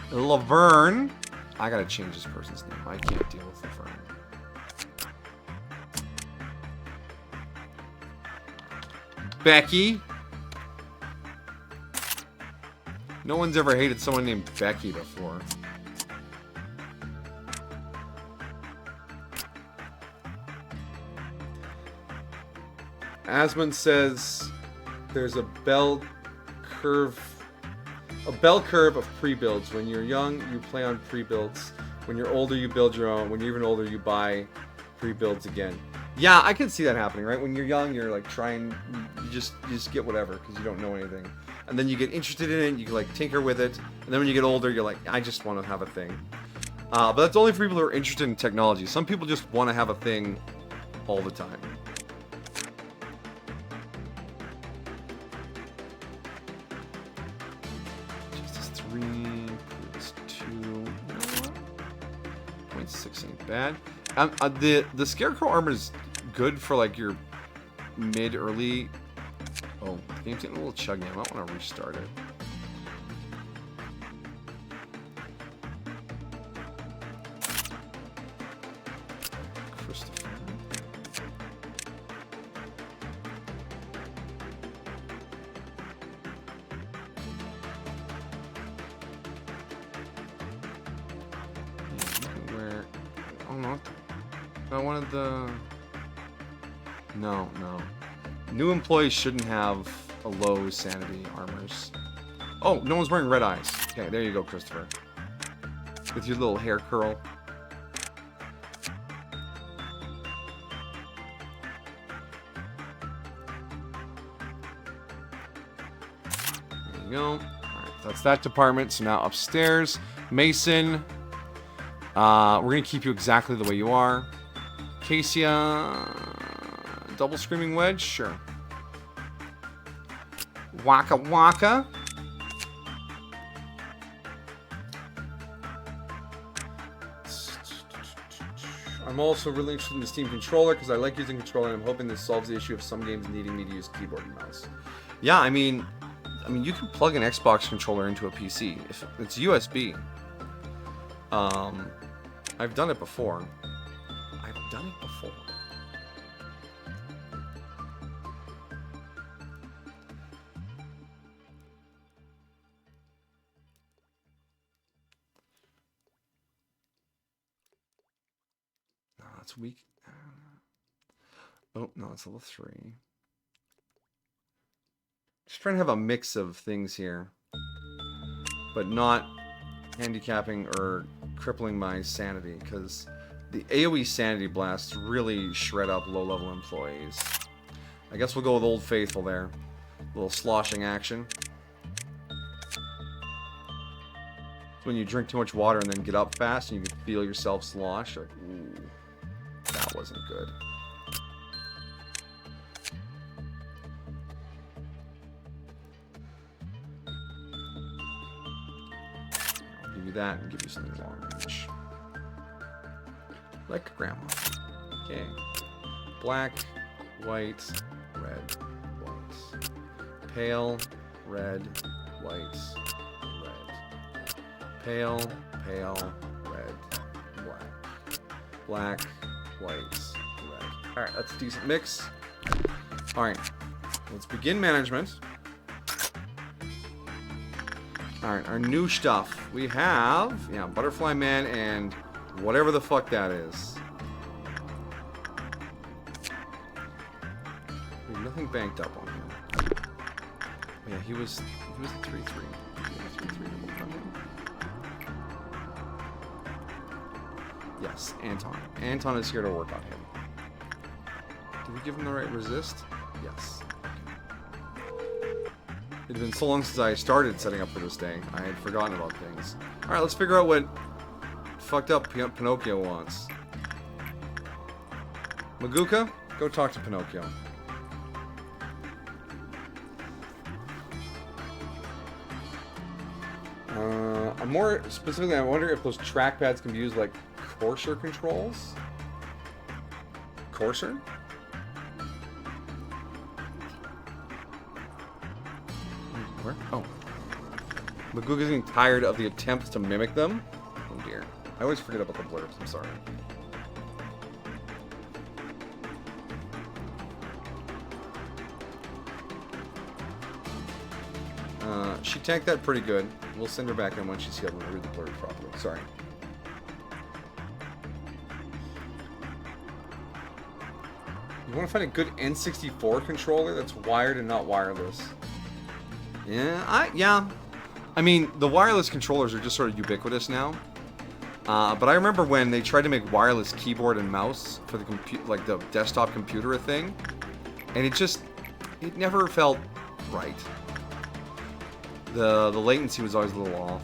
Laverne. I gotta change this person's name. I can't deal with Laverne. Becky. No one's ever hated someone named Becky before. Asmund says there's a bell curve of pre-builds. When you're young, you play on pre-builds. When you're older, you build your own. When you're even older, you buy pre-builds again. Yeah, I can see that happening, right? When you're young, you're like trying, you just get whatever because you don't know anything. And then you get interested in it, you like tinker with it. And then when you get older, you're like, I just want to have a thing. But that's only for people who are interested in technology. Some people just want to have a thing all the time. Justice 3, Prudence 2. 0.6 ain't bad. The Scarecrow armor is good for like your mid-early. Oh, the game's getting a little chuggy. I might want to restart it. Christopher. Yeah, you can wear. Oh no. I wanted the... No. New employees shouldn't have a low sanity armors. Oh, no one's wearing red eyes. Okay, there you go, Christopher. With your little hair curl. There you go. Alright, that's that department. So now upstairs. Mason. We're going to keep you exactly the way you are. Cassia, double screaming wedge, sure. Waka Waka. I'm also really interested in the Steam controller because I like using controller and I'm hoping this solves the issue of some games needing me to use keyboard and mouse. Yeah, I mean you can plug an Xbox controller into a PC. If it's USB. I've done it before. No, that's weak. Oh, no, it's level 3. Just trying to have a mix of things here. But not handicapping or crippling my sanity, because the AoE sanity blasts really shred up low-level employees. I guess we'll go with Old Faithful there. A little sloshing action. When you drink too much water and then get up fast and you can feel yourself slosh. Like, ooh, that wasn't good. I'll give you that and give you something long range. Like grandma. Okay. Black, white, red, white. Pale, red, white, red. Pale, red, black. Black, white, red. Alright, that's a decent mix. Alright. Let's begin management. Alright, our new stuff. We have, Butterfly Man and whatever the fuck that is. We have nothing banked up on him. Yeah, he was a 3-3. Yeah, 3-3 from him. Yes, Anton. Anton is here to work on him. Did we give him the right resist? Yes. It had been so long since I started setting up for this day. I had forgotten about things. Alright, let's figure out what fucked up Pinocchio wants. Maguka, go talk to Pinocchio. More specifically, I wonder if those trackpads can be used like Courser controls? Courser? Where? Oh. Maguka's getting tired of the attempts to mimic them. Oh dear. I always forget about the blurbs, I'm sorry. She tanked that pretty good. We'll send her back in once she's able to read the blurbs properly. Sorry. You want to find a good N64 controller that's wired and not wireless? Yeah. I mean, the wireless controllers are just sort of ubiquitous now. But I remember when they tried to make wireless keyboard and mouse for the the desktop computer a thing, and it never felt right. The latency was always a little off.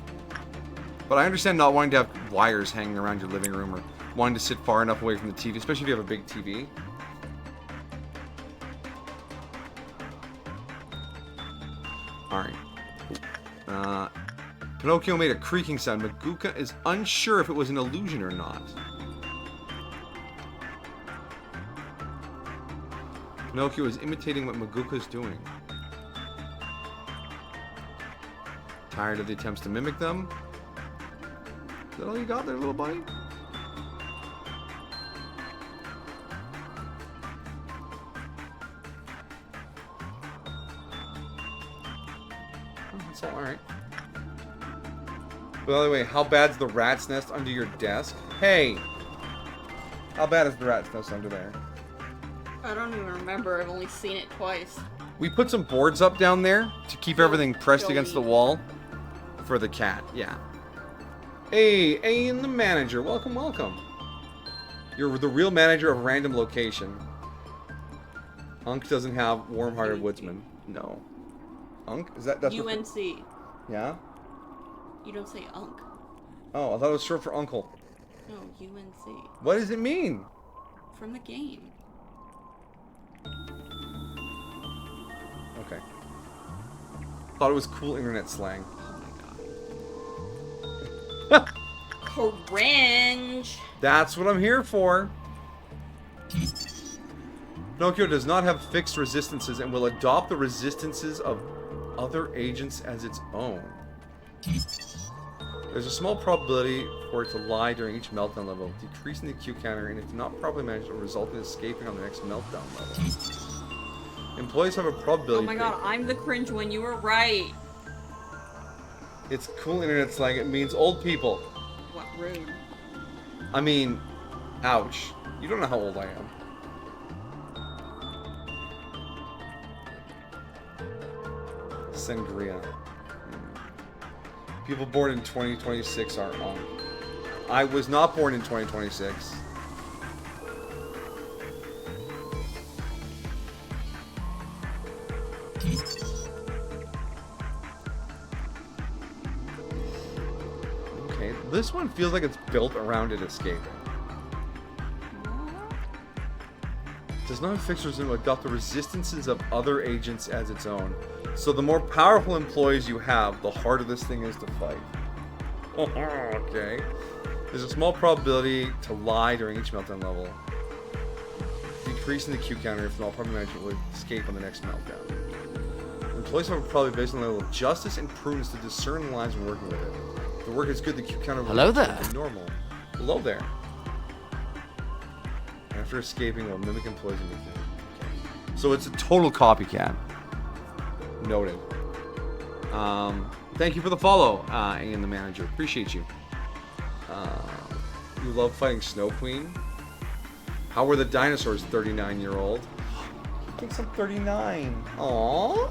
But I understand not wanting to have wires hanging around your living room or wanting to sit far enough away from the TV, especially if you have a big TV. Alright. Pinocchio made a creaking sound. Maguka is unsure if it was an illusion or not. Pinocchio is imitating what Maguka's doing. Tired of the attempts to mimic them? Is that all you got there, little buddy? Oh, that's alright. By the way, how bad's the rat's nest under your desk? Hey! How bad is the rat's nest under there? I don't even remember. I've only seen it twice. We put some boards up down there to keep everything pressed against the wall. For the cat, yeah. Hey, Ian the manager. Welcome, welcome. You're the real manager of random location. Unk doesn't have warm-hearted woodsman. No. Unk? Is that's UNC. Yeah? You don't say Unk. Oh, I thought it was short for uncle. No, UNC. What does it mean? From the game. Okay. Thought it was cool internet slang. Cringe. That's what I'm here for. Pinocchio does not have fixed resistances and will adopt the resistances of other agents as its own. There's a small probability for it to lie during each meltdown level, decreasing the Q counter, and if not properly managed, it will result in escaping on the next meltdown level. Employees have a probability. Oh my god, I'm the cringe one. You were right. It's cool internet slang. It means old people. What, rude. I mean, ouch. You don't know how old I am. Sangria. People born in 2026 are on. I was not born in 2026. Okay, this one feels like it's built around it escaping. Does not have fixtures and adopt the resistances of other agents as its own. So the more powerful employees you have, the harder this thing is to fight. Okay. There's a small probability to lie during each meltdown level. Decreasing the Q counter if not properly managed will escape on the next meltdown. Employees have a probability based on the level of justice and prudence to discern the lines when working with it. If the work is good, the Q counter will be normal. Hello there. After escaping, will mimic employees and everything. Okay. So it's a total copycat. Noted. Thank you for the follow, Ian the manager. Appreciate you. You love fighting Snow Queen? How were the dinosaurs, 39-year-old? I think I'm 39. Aww.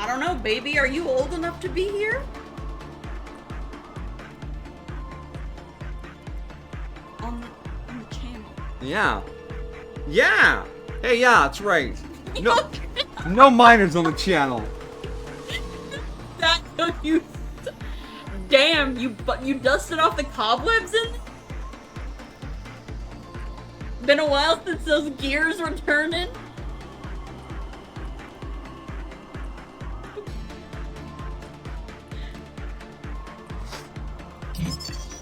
don't know, baby. Are you old enough to be here? On the channel. Yeah. Yeah! Hey, yeah, that's right. No minors on the channel. That took you. Damn, you dusted off the cobwebs in there? Been a while since those gears were turning.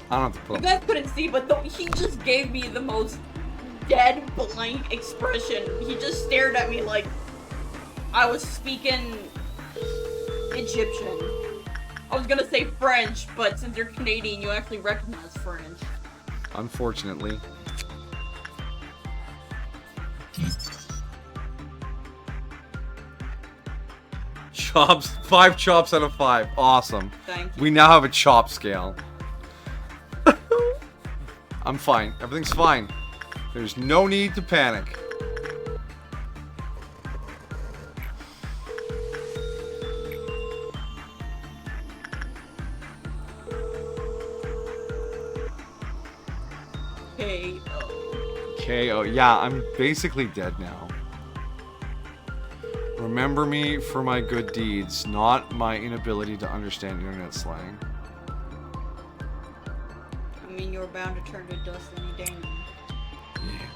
I don't have to You put guys couldn't see, but he just gave me the most dead blank expression. He just stared at me like I was speaking Egyptian. I was gonna say French, but since you're Canadian, you actually recognize French. Unfortunately. Chops. 5 chops out of 5. Awesome. Thank you. We now have a chop scale. I'm fine. Everything's fine. There's no need to panic. KO. Yeah, I'm basically dead now. Remember me for my good deeds, not my inability to understand internet slang. I mean, you're bound to turn to dust any day now. Yeah.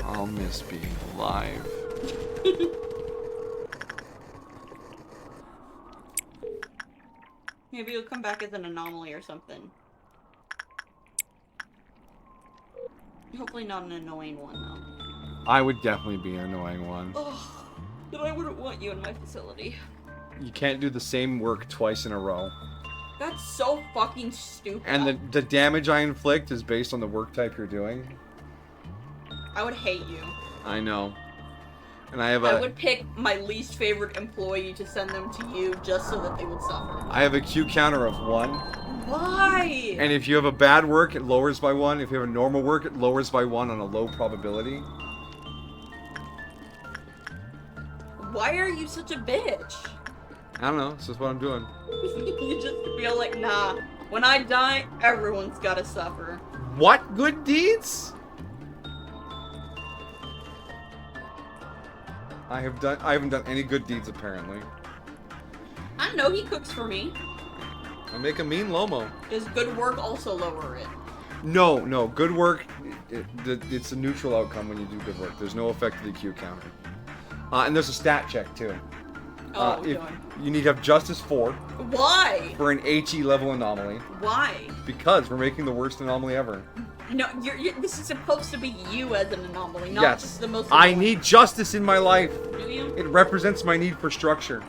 I'll miss being alive. Maybe you'll come back as an anomaly or something. Hopefully not an annoying one, though. I would definitely be an annoying one. Ugh. But I wouldn't want you in my facility. You can't do the same work twice in a row. That's so fucking stupid. And the damage I inflict is based on the work type you're doing. I would hate you. I know. And I have I would pick my least favorite employee to send them to you just so that they would suffer. I have a Q counter of 1. Why? And if you have a bad work, it lowers by 1. If you have a normal work, it lowers by 1 on a low probability. Why are you such a bitch? I don't know. This is what I'm doing. You just feel like, nah. When I die, everyone's gotta suffer. What good deeds? I haven't done any good deeds apparently. I know he cooks for me. I make a mean Lomo. Does good work also lower it? No. Good work, it's a neutral outcome when you do good work. There's no effect to the Q counter. And there's a stat check too. Oh, if God. you need to have Justice 4 Why? for an HE level anomaly. Why? Because we're making the worst anomaly ever. No, this is supposed to be you as an anomaly, not Yes. just the most I annoying. need justice in my life. Do you? It represents my need for structure.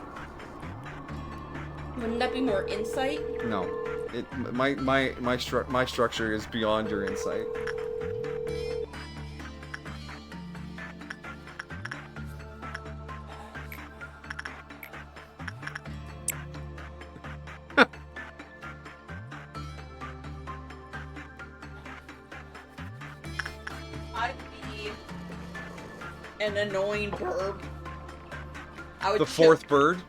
Wouldn't that be more insight? No. My structure is beyond your insight. I'd be an annoying burb. I would The 4th bird.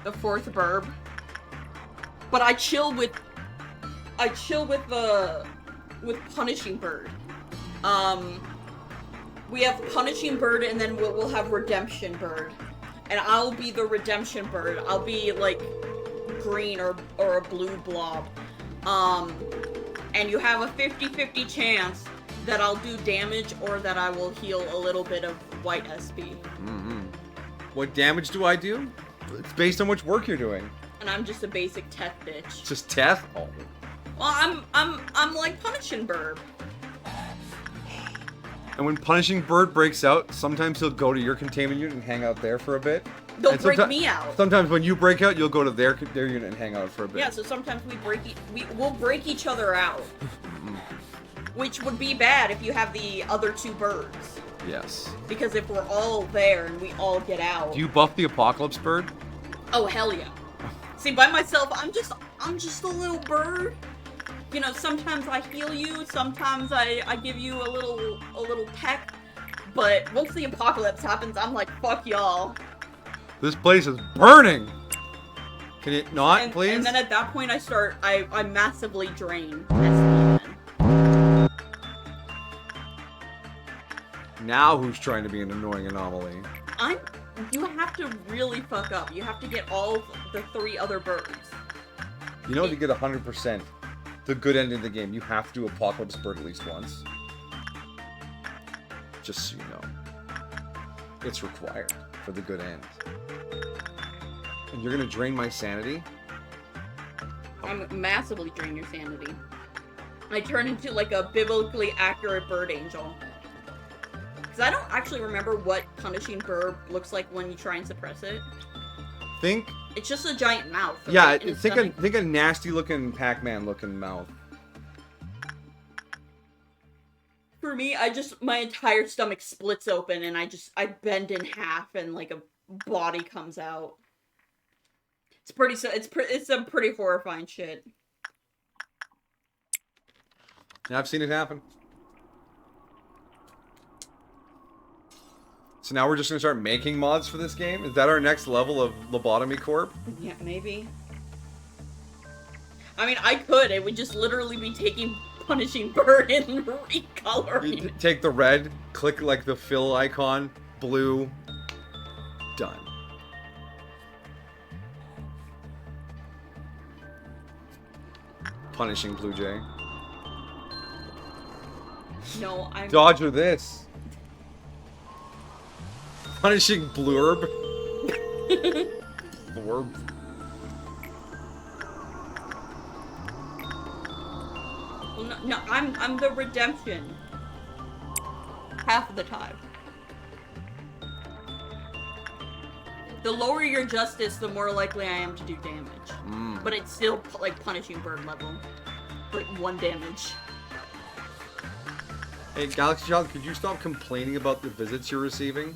The 4th burb. But I chill with Punishing Bird. We have Punishing Bird and then we'll have Redemption Bird. And I'll be the Redemption Bird. I'll be like green or a blue blob. And you have a 50-50 chance that I'll do damage or that I will heal a little bit of white SP. Mm-hmm. What damage do I do? It's based on which work you're doing. And I'm just a basic Teth bitch. Just Teth? Oh. Well, I'm like Punishing Bird. And when Punishing Bird breaks out, sometimes he'll go to your containment unit and hang out there for a bit. They'll And break me out. Sometimes when you break out, you'll go to their unit and hang out for a bit. Yeah, so sometimes we'll break each other out. Which would be bad if you have the other 2 birds. Yes. Because if we're all there and we all get out. Do you buff the Apocalypse Bird? Oh, hell yeah. See, by myself, I'm just a little bird. You know, sometimes I heal you, sometimes I give you a little peck, but once the apocalypse happens, I'm like, fuck y'all. This place is burning! Can it not, please? And then at that point, I massively drain. Now who's trying to be an annoying anomaly? You have to really fuck up. You have to get all the 3 other birds. You know, to get 100%, the good end of the game, you have to do Apocalypse Bird at least once. Just so you know. It's required for the good end. And you're gonna drain my sanity? I'm massively drain your sanity. I turn into like a biblically accurate bird angel. Because I don't actually remember what punishing bird looks like when you try and suppress it. Think... It's just a giant mouth. Right? Yeah, think a nasty looking Pac-Man looking mouth. For me, my entire stomach splits open and I bend in half and like a body comes out. It's some pretty horrifying shit. Yeah, I've seen it happen. So now we're just gonna start making mods for this game? Is that our next level of Lobotomy Corp? Yeah, maybe. I mean, I could. It would just literally be taking punishing bird and recoloring. You take the red, click like the fill icon, blue, done. Punishing Blue Jay. No, I'm... Dodger this. Punishing Blurb. Blurb. Well, no, I'm the redemption. Half of the time. The lower your justice, the more likely I am to do damage. But it's still like punishing bird level. Like 1 damage. Hey, Galaxy Child, could you stop complaining about the visits you're receiving?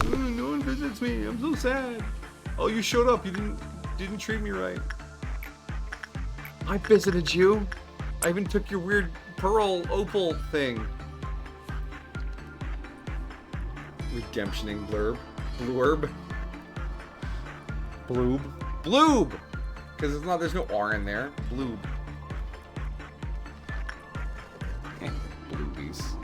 No one visits me. I'm so sad. Oh, you showed up. You didn't treat me right. I visited you. I even took your weird pearl opal thing. Redemptioning blurb. Blurb. Bloob. Bloob! Because there's no R in there. Bloob. Bloobies.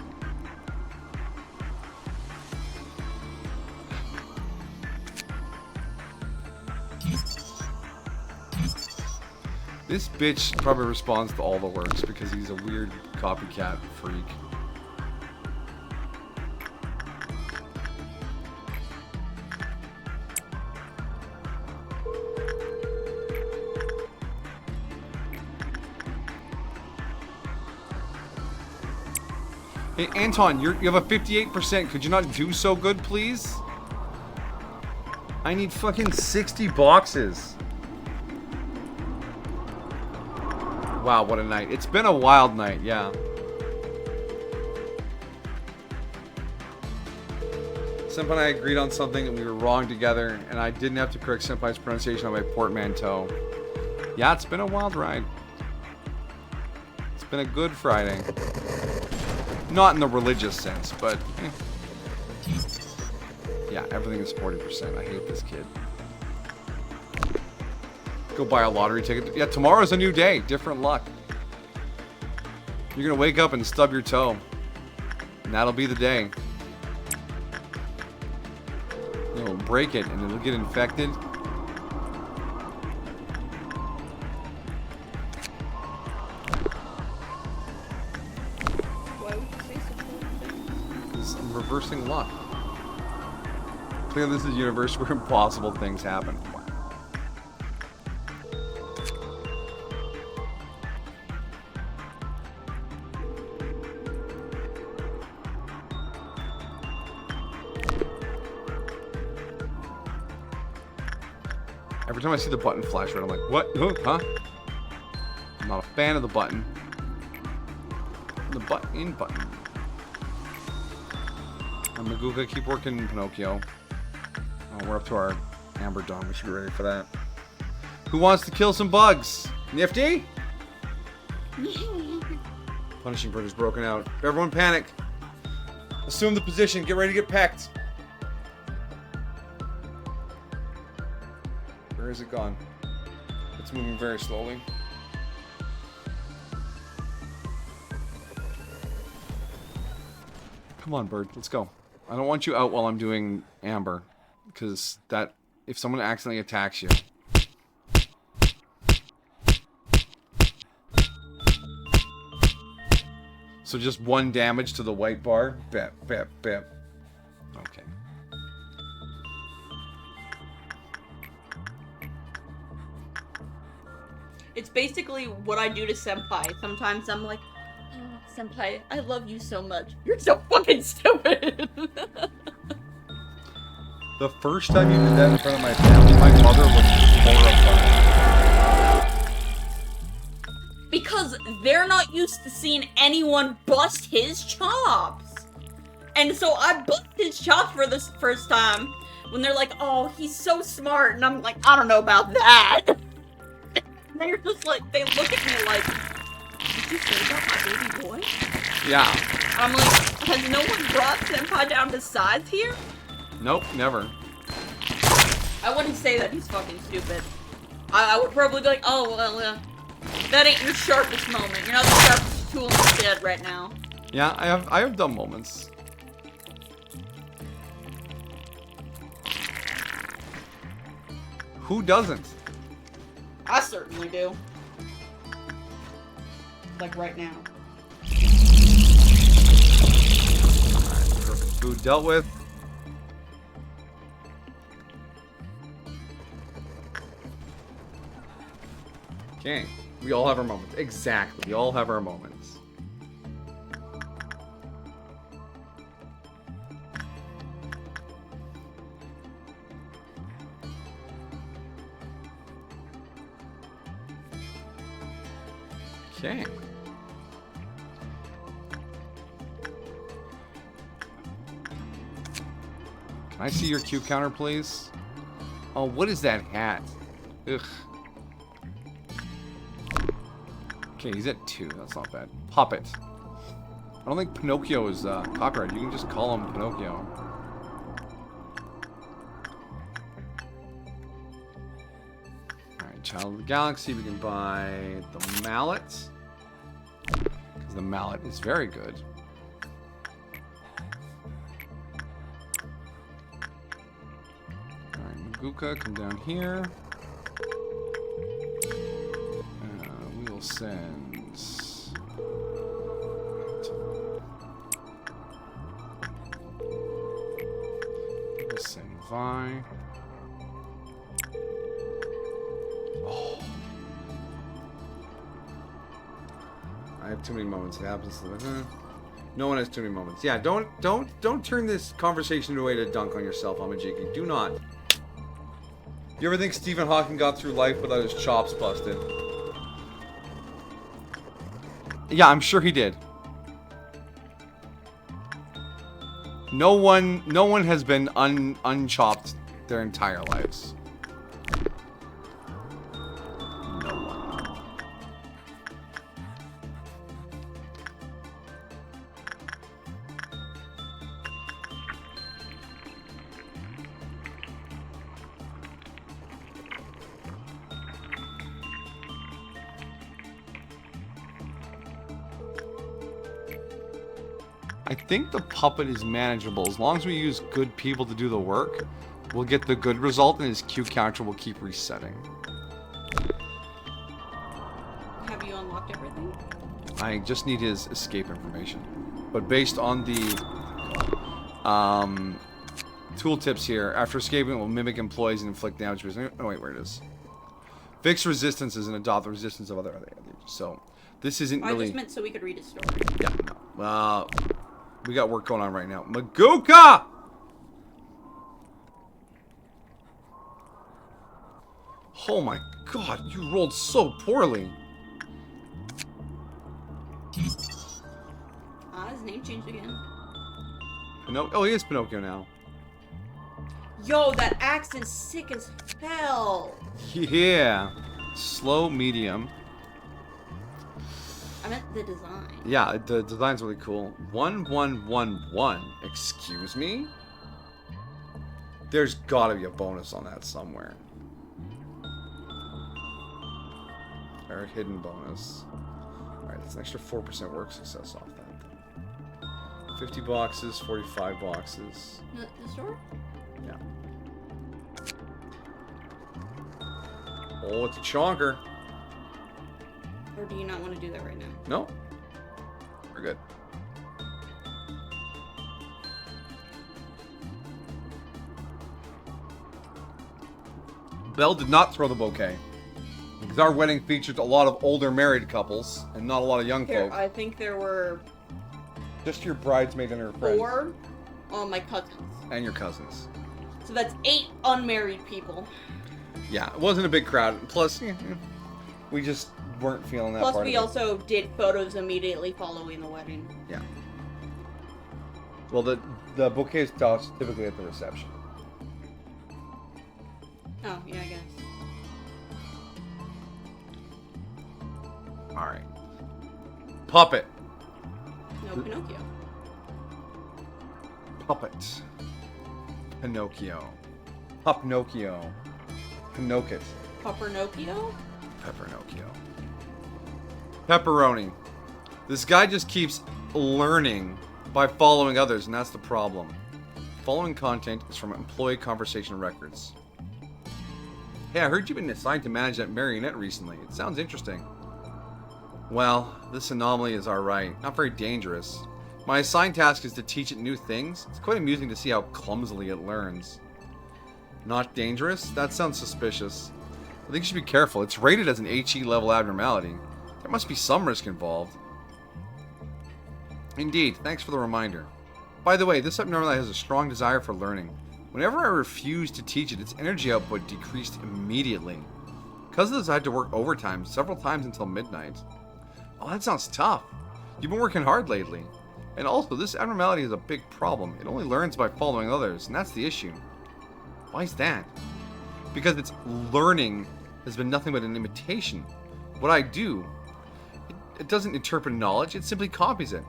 This bitch probably responds to all the works because he's a weird copycat freak. Hey, Anton, you have a 58%. Could you not do so good, please? I need fucking 60 boxes. Wow, what a night. It's been a wild night, yeah. Senpai and I agreed on something and we were wrong together, and I didn't have to correct Senpai's pronunciation on my portmanteau. Yeah, it's been a wild ride. It's been a good Friday. Not in the religious sense, but... Yeah, everything is 40%. I hate this kid. Go buy a lottery ticket. Yeah, tomorrow's a new day. Different luck. You're gonna wake up and stub your toe. And that'll be the day. You'll break it and it'll get infected. Why would you say something? Because I'm reversing luck. Clearly this is a universe where impossible things happen. Every time I see the button flash red, I'm like, what? Huh? I'm not a fan of the button. The button. I'm Maguga, keep working, Pinocchio. Oh, we're up to our Amber Dawn. We should be ready for that. Who wants to kill some bugs? Nifty? Punishing Bird is broken out. Everyone panic. Assume the position. Get ready to get pecked. Where is it gone? It's moving very slowly. Come on, bird. Let's go. I don't want you out while I'm doing Amber. Because that... If someone accidentally attacks you... So just 1 damage to the white bar. Bep, bep, bep. Okay. It's basically what I do to Senpai. Sometimes I'm like, oh, Senpai, I love you so much. You're so fucking stupid. The first time you did that in front of my family, my mother was horrified. Because they're not used to seeing anyone bust his chops. And so I bust his chops for this first time when they're like, oh, he's so smart. And I'm like, I don't know about that. And they're just like, they look at me like, did you say about my baby boy? Yeah. I'm like, has no one brought Senpai down to size here? Nope, never. I wouldn't say that he's fucking stupid. I would probably be like, oh, well, that ain't your sharpest moment. You're not the sharpest tool in the shed right now. Yeah, I have dumb moments. Who doesn't? I certainly do. Like right now. Perfect. Food dealt with. Okay. We all have our moments. Exactly. We all have our moments. Okay. Can I see your Q counter, please? Oh, what is that hat? Ugh. Okay, he's at 2. That's not bad. Puppet. I don't think Pinocchio is copyrighted. You can just call him Pinocchio. Alright, Child of the Galaxy. We can buy the mallet. Because the mallet is very good. Alright, Maguka, come down here. We will send... We'll send Vi. Oh. I have too many moments. It happens to No one has too many moments. Yeah, don't turn this conversation into a way to dunk on yourself, Amajiki. Do not. You ever think Stephen Hawking got through life without his chops busted? Yeah, I'm sure he did. No one has been unchopped their entire lives. No one. I think the puppet is manageable. As long as we use good people to do the work, we'll get the good result and his Q counter will keep resetting. Have you unlocked everything? I just need his escape information. But based on the tooltips here, after escaping it will mimic employees and inflict damage. Oh wait, where it is. Fix resistances and adopt the resistance of other. So this isn't really... I just meant so we could read his story. Yeah. We got work going on right now. Maguka! Oh my god, you rolled so poorly. His name changed again. Oh, he is Pinocchio now. Yo, that accent's sick as hell. Yeah. Slow, medium. I meant the design. Yeah, the design's really cool. 1111. Excuse me? There's gotta be a bonus on that somewhere. Or a hidden bonus. Alright, that's an extra 4% work success off that then. 50 boxes, 45 boxes. The store? Yeah. Oh, it's a chonker. Or do you not want to do that right now? No. We're good. Belle did not throw the bouquet. Because our wedding featured a lot of older married couples and not a lot of young Here, folk. I think there were Just your bridesmaid and her friends. 4 on my cousins. And your cousins. So that's 8 unmarried people. Yeah, it wasn't a big crowd. Plus, we just weren't feeling that Plus, part we of it. also did photos immediately following the wedding. Yeah. Well, the bouquet is tossed typically at the reception. Oh, yeah, I guess. Alright. Puppet. No, Pinocchio. Puppet. Pinocchio. Pupnocchio. Pinocchit. Pupernocchio? Pepernocchio. Pepperoni. This guy just keeps learning by following others, and that's the problem. Following content is from employee conversation records. Hey, I heard you've been assigned to manage that marionette recently. It sounds interesting. Well, this anomaly is alright. Not very dangerous. My assigned task is to teach it new things. It's quite amusing to see how clumsily it learns. Not dangerous? That sounds suspicious. I think you should be careful. It's rated as an HE level abnormality. There must be some risk involved. Indeed, thanks for the reminder. By the way, this abnormality has a strong desire for learning. Whenever I refused to teach it, its energy output decreased immediately. Because of this, I had to work overtime several times until midnight. Oh, that sounds tough. You've been working hard lately. And also, this abnormality is a big problem. It only learns by following others, and that's the issue. Why is that? Because its learning has been nothing but an imitation. What I do, it doesn't interpret knowledge, it simply copies it.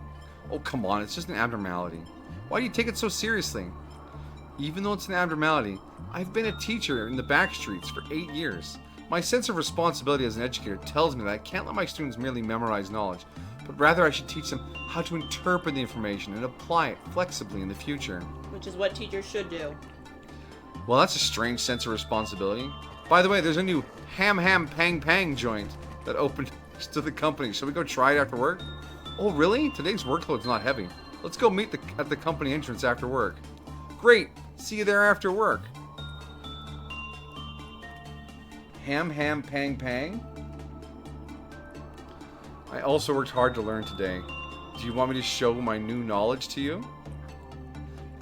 Oh, come on, it's just an abnormality. Why do you take it so seriously? Even though it's an abnormality, I've been a teacher in the back streets for 8 years. My sense of responsibility as an educator tells me that I can't let my students merely memorize knowledge, but rather I should teach them how to interpret the information and apply it flexibly in the future. Which is what teachers should do. Well, that's a strange sense of responsibility. By the way, there's a new Ham Ham Pang Pang joint that opened to the company. Shall we go try it after work? Oh, really? Today's workload's not heavy. Let's go meet at the company entrance after work. Great! See you there after work. Ham Ham Pang Pang? I also worked hard to learn today. Do you want me to show my new knowledge to you?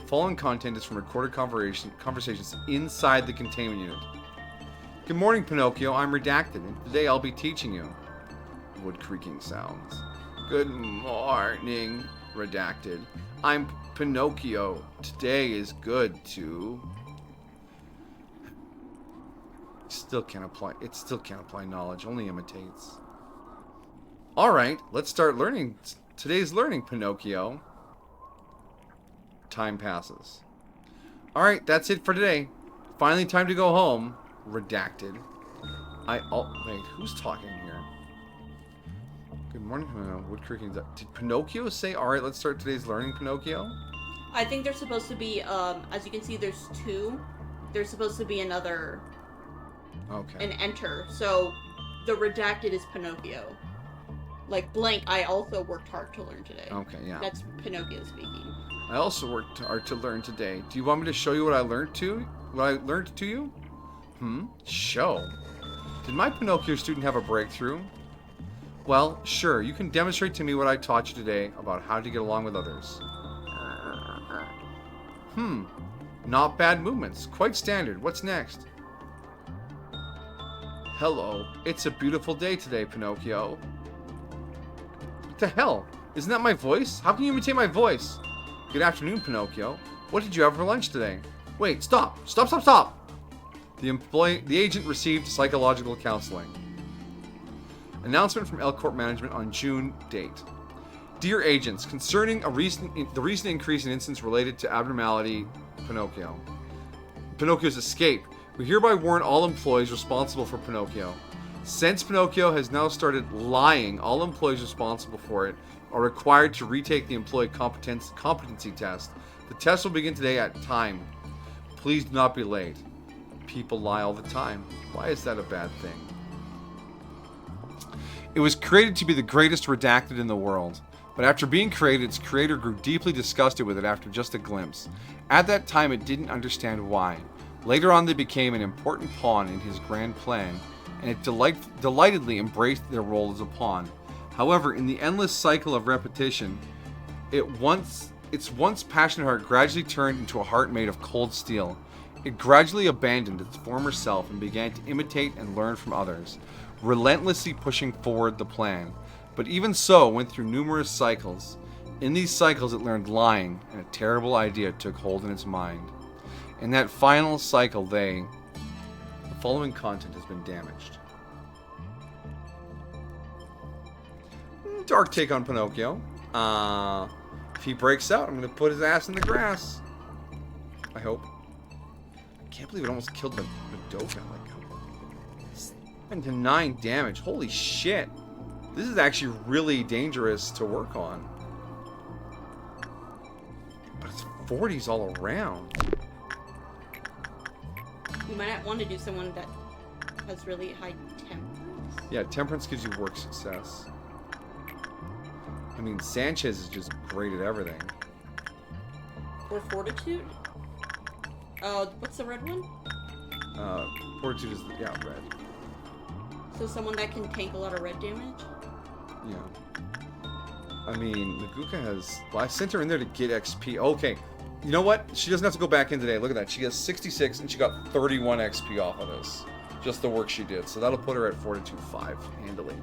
Following content is from recorded conversations inside the containment unit. Good morning, Pinocchio. I'm Redacted, and today I'll be teaching you. Wood creaking sounds. Good morning, Redacted. I'm Pinocchio. Today is good to... It still can't apply knowledge, only imitates. Alright, let's start learning. Today's learning, Pinocchio. Time passes. Alright, that's it for today. Finally time to go home. Redacted. Wait, who's talking here? Good morning, Wood creaking. Did Pinocchio say, alright, let's start today's learning, Pinocchio? I think there's supposed to be, as you can see, there's 2. There's supposed to be another... Okay. An enter. So, the redacted is Pinocchio. Like, blank, I also worked hard to learn today. Okay, yeah. That's Pinocchio speaking. I also worked hard to learn today. Do you want me to show you what I learned to you? Show. Did my Pinocchio student have a breakthrough? Well, sure. You can demonstrate to me what I taught you today about how to get along with others. Not bad movements. Quite standard. What's next? Hello. It's a beautiful day today, Pinocchio. What the hell? Isn't that my voice? How can you imitate my voice? Good afternoon, Pinocchio. What did you have for lunch today? Wait, stop! Stop, stop, stop! The agent received psychological counseling. Announcement from L Corp management on June date. Dear agents, concerning the recent increase in incidents related to abnormality Pinocchio's escape, we hereby warn all employees responsible for Pinocchio. Since Pinocchio has now started lying, all employees responsible for it are required to retake the employee competency test. The test will begin today at time. Please do not be late. People lie all the time. Why is that a bad thing? It was created to be the greatest redacted in the world. But after being created, its creator grew deeply disgusted with it after just a glimpse. At that time, it didn't understand why. Later on, they became an important pawn in his grand plan, and it delightedly embraced their role as a pawn. However, in the endless cycle of repetition, its once passionate heart gradually turned into a heart made of cold steel. It gradually abandoned its former self and began to imitate and learn from others, relentlessly pushing forward the plan. But even so, it went through numerous cycles. In these cycles, it learned lying, and a terrible idea took hold in its mind. In that final cycle, the following content has been damaged. Dark take on Pinocchio. If he breaks out, I'm going to put his ass in the grass. I hope. I can't believe it almost killed the Madoka. Like, 7 to 9 damage. Holy shit. This is actually really dangerous to work on. But it's 40s all around. You might not want to do someone that has really high temperance. Yeah, temperance gives you work success. I mean, Sanchez is just great at everything. Or fortitude? What's the red one? Fortitude is, yeah, red. So someone that can tank a lot of red damage? Yeah. I mean, Naguka has... Well, I sent her in there to get XP. Okay. You know what? She doesn't have to go back in today. Look at that. She has 66 and she got 31 XP off of this. Just the work she did. So that'll put her at Fortitude 5 handily.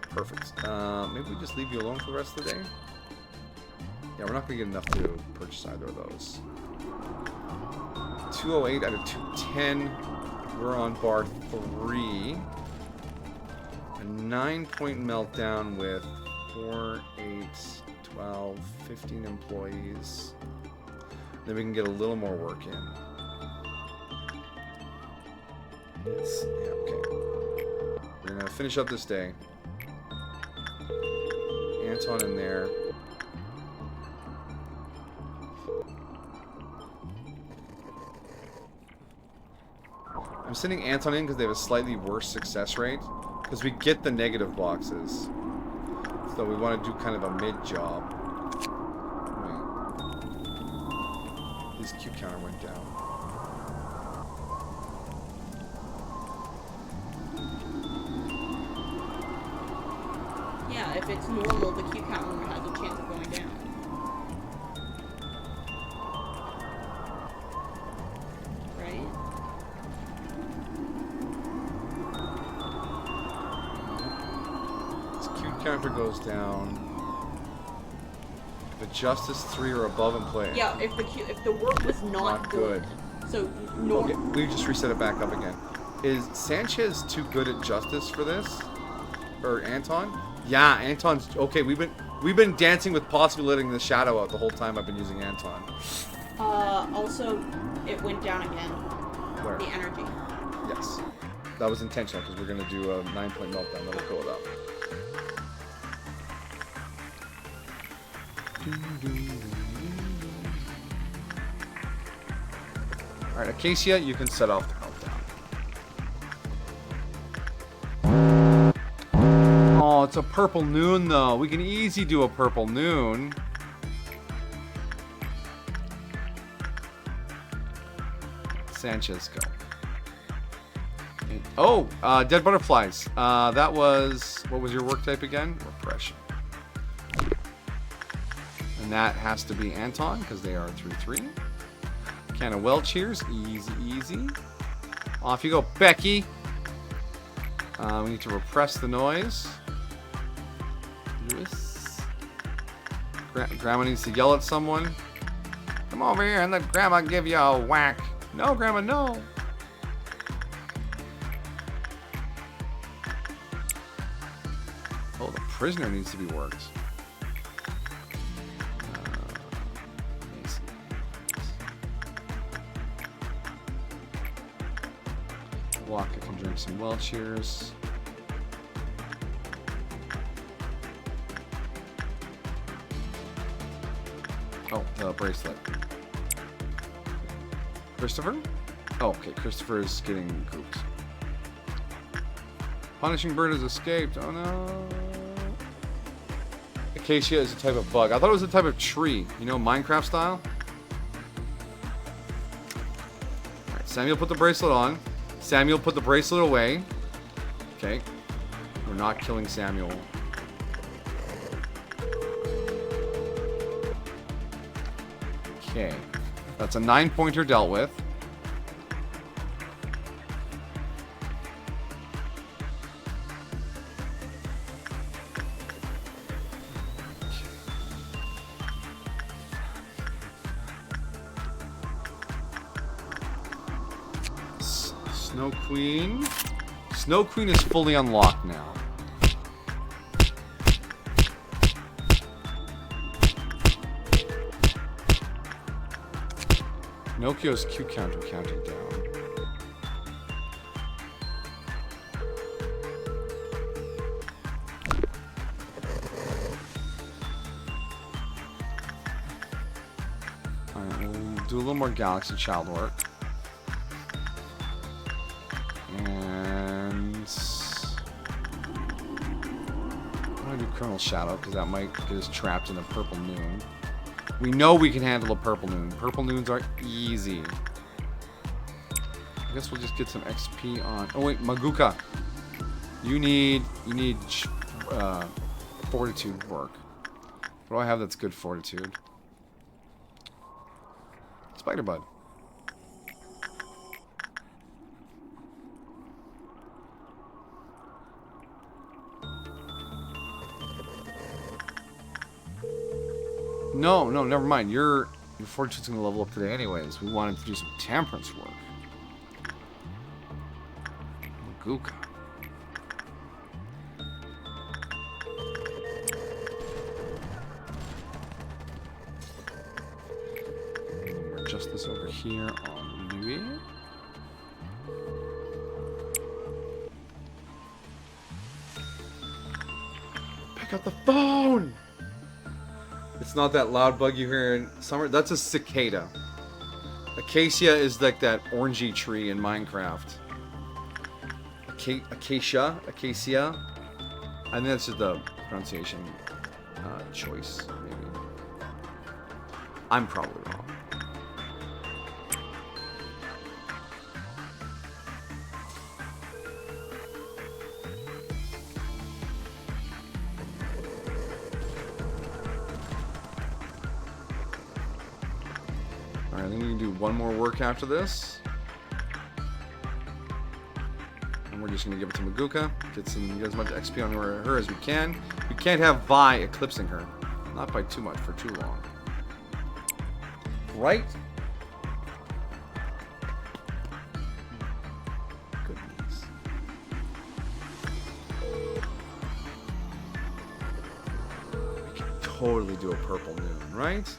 Perfect. Maybe we just leave you alone for the rest of the day? Yeah, we're not going to get enough to purchase either of those. 208 out of 210. We're on bar 3. A 9-point meltdown with 4, 8, 12, 15 employees. Then we can get a little more work in. Yes. Yeah, okay. We're gonna finish up this day. Anton in there. I'm sending Anton in because they have a slightly worse success rate. Because we get the negative boxes. So we want to do kind of a mid job. Wait. His Q counter went down. Yeah, if it's normal, the Q counter has a chance of going down. Right? Counter goes down. If a Justice 3 or above in play. Yeah, if the work was not good. So Okay, we just reset it back up again. Is Sanchez too good at Justice for this? Or Anton? Yeah, Anton's okay. We've been dancing with possibly letting the shadow out the whole time I've been using Anton. Also, it went down again. Where? The energy. Yes. That was intentional because we're gonna do a 9-point meltdown. That'll pull it up. Alright, Acacia, you can set off the meltdown. Oh, it's a purple noon though. We can easy do a purple noon. Sanchez, go. Oh, dead butterflies. That was, what was your work type again? Repression. And that has to be Anton, because they are through 3. Can of well cheers. Easy, easy. Off you go, Becky. We need to repress the noise. Lewis. Grandma needs to yell at someone. Come over here and let Grandma give you a whack. No, Grandma, no. Oh, the prisoner needs to be worked. Mason. Walker can drink some Welchers. Oh, the bracelet. Christopher? Oh, okay. Christopher is getting gooped. Punishing bird has escaped. Oh no. Acacia is a type of bug. I thought it was a type of tree. You know, Minecraft style? Alright, Samuel put the bracelet on. Samuel put the bracelet away. Okay. We're not killing Samuel. Okay. That's a 9-pointer dealt with. Snow Queen. Snow Queen is fully unlocked now. Pinocchio's Q counter counting down. Alright, we'll do a little more Galaxy Child work. And I'm gonna do Colonel Shadow because that might get us trapped in a purple noon. We know we can handle a purple noon. Purple noons are easy. I guess we'll just get some XP on. Oh wait, Maguka, you need fortitude work. What do I have that's good fortitude? Spider Bud. No, never mind. Your fortune's gonna level up today anyways. We wanted to do some temperance work. Maguka. We'll adjust this over here on Louis. Pick up the phone! It's not that loud bug you hear in summer. That's a cicada. Acacia is like that orangey tree in Minecraft. Acacia. I think that's just the pronunciation choice, maybe. I'm probably wrong. Alright, I think we can do one more work after this. And we're just going to give it to Maguka. Get as much XP on her as we can. We can't have Vi eclipsing her. Not by too much, for too long. Right? Goodness. We can totally do a purple noon, right?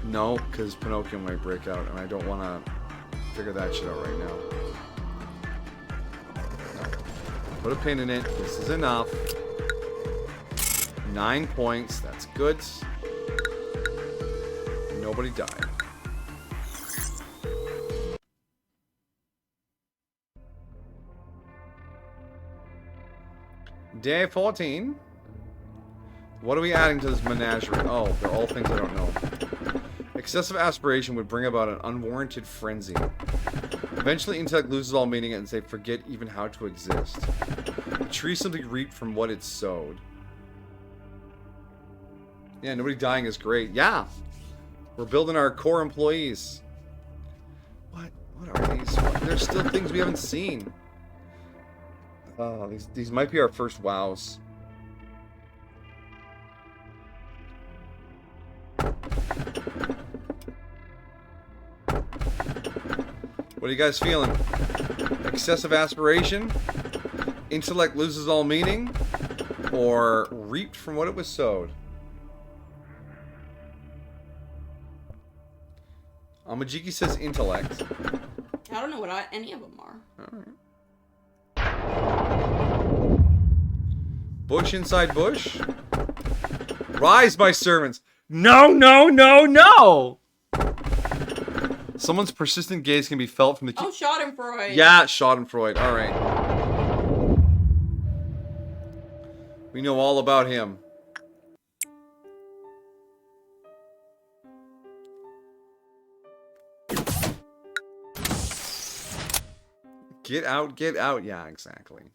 No, because Pinocchio might break out, and I don't want to figure that shit out right now. No. Put a pin in it. This is enough. 9 points. That's good. Nobody died. Day 14. What are we adding to this menagerie? Oh, they're all things I don't know. Excessive aspiration would bring about an unwarranted frenzy. Eventually, intellect loses all meaning and they forget even how to exist. A tree simply reaped from what it sowed. Yeah, nobody dying is great. Yeah! We're building our core employees. What are these? There's still things we haven't seen. Oh, these might be our first wows. What are you guys feeling? Excessive aspiration? Intellect loses all meaning? Or reaped from what it was sowed? Amajiki says intellect. I don't know what any of them are. Alright. Bush inside bush? Rise, my servants! No, no, no, no! Someone's persistent gaze can be felt from the... Oh, Schadenfreude. Yeah, Schadenfreude. Alright. We know all about him. Get out, get out. Yeah, exactly.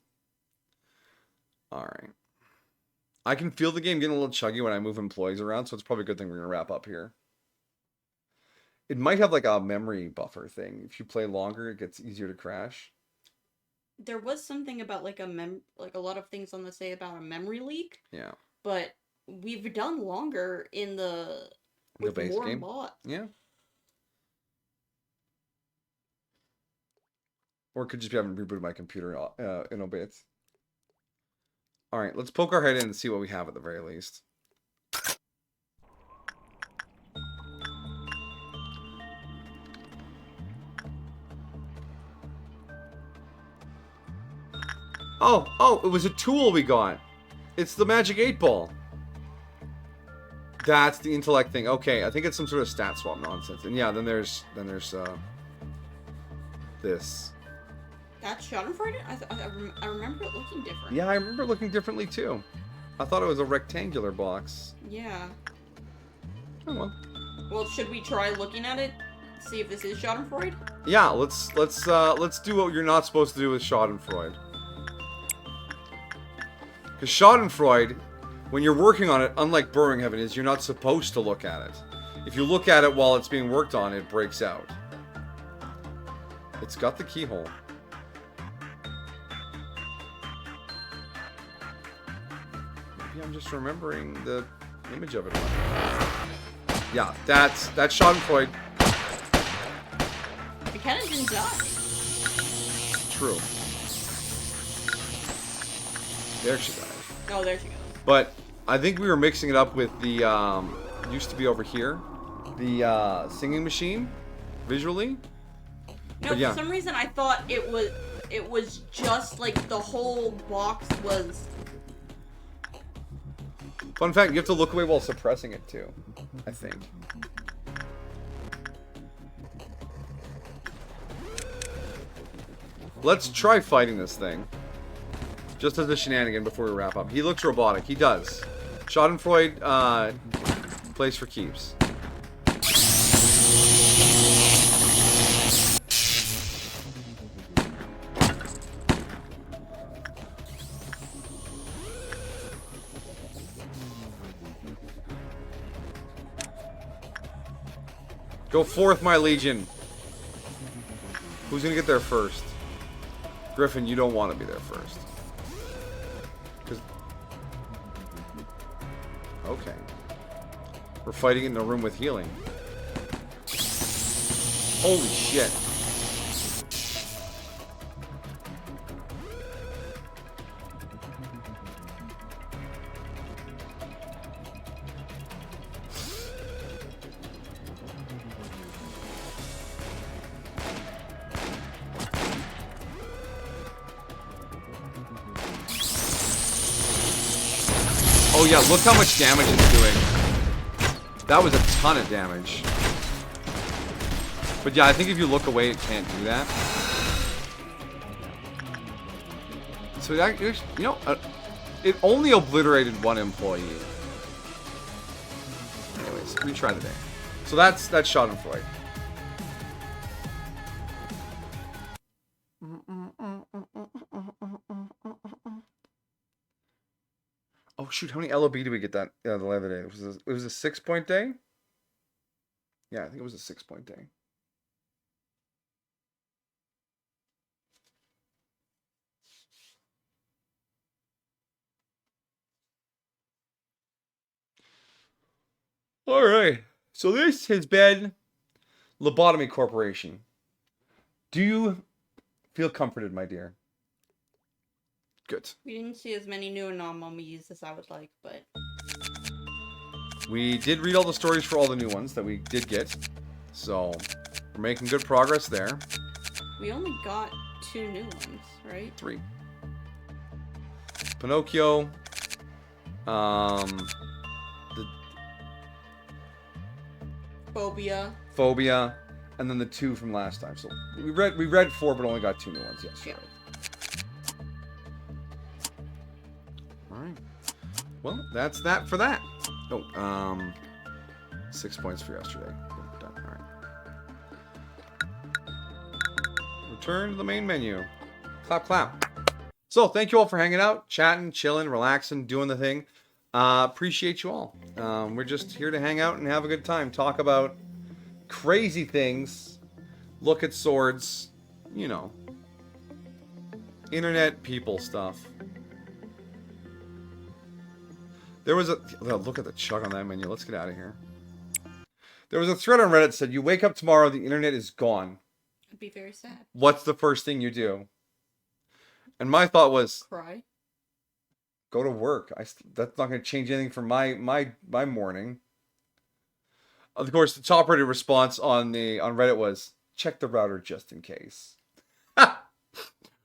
Alright. I can feel the game getting a little chuggy when I move employees around, so it's probably a good thing we're going to wrap up here. It might have like a memory buffer thing. If you play longer, it gets easier to crash. There was something about like a lot of things on the say about a memory leak. Yeah. But we've done longer in the base more game. bots. Yeah. Or it could just be having rebooted my computer in obits. Alright, let's poke our head in and see what we have at the very least. Oh, it was a tool we got. It's the magic 8-ball. That's the intellect thing. Okay, I think it's some sort of stat swap nonsense. And yeah, then there's this. That's Schadenfreude? I remember it looking different. Yeah, I remember it looking differently too. I thought it was a rectangular box. Yeah. Oh well. Well, should we try looking at it? See if this is Schadenfreude? Yeah, let's do what you're not supposed to do with Schadenfreude. Because Schadenfreude, when you're working on it, unlike Burrowing Heaven is, you're not supposed to look at it. If you look at it while it's being worked on, it breaks out. It's got the keyhole. Maybe I'm just remembering the image of it. Yeah, that's Schadenfreude. It kind of didn't die. True. There she died. Oh, there she goes. But I think we were mixing it up with the used to be over here, the singing machine, visually. No, But yeah. for some reason I thought it was just like the whole box was. Fun fact: you have to look away while suppressing it too. I think. Let's try fighting this thing. Just as a shenanigan before we wrap up. He looks robotic. He does. Schadenfreude plays for keeps. Go forth, my legion. Who's gonna get there first? Griffin, you don't want to be there first. Okay. We're fighting in a room with healing. Holy shit. Oh yeah, look how much damage it's doing. That was a ton of damage. But yeah, I think if you look away, it can't do that. So that, you know, it only obliterated one employee. Anyways, retry the day. So that's Schadenfreude. Oh shoot, how many LOB did we get that the other day? It was a 6-point day? Yeah, I think it was a 6-point day. Alright. So this has been Lobotomy Corporation. Do you feel comforted, my dear? Good. We didn't see as many new anomalies as I would like, but We did read all the stories for all the new ones that we did get. So, we're making good progress there. we only got 2 new ones, right? 3. Pinocchio. The Phobia. and then the 2 from last time. So we read 4, but only got 2 new ones. Yes. Yeah. Right. All right. Well, that's that for that. Oh, 6 points for yesterday. Done. All right. Return to the main menu. Clap, clap. So, thank you all for hanging out, chatting, chilling, relaxing, doing the thing. Appreciate you all. We're just here to hang out and have a good time. Talk about crazy things. Look at swords. You know. Internet people stuff. There was a... look at the chug on that menu. Let's get out of here. There was a thread on Reddit that said, you wake up tomorrow, the internet is gone. I'd be very sad. What's the first thing you do? And my thought was... Cry. Go to work. That's not going to change anything for my morning. Of course, the top rated response on Reddit was, check the router just in case.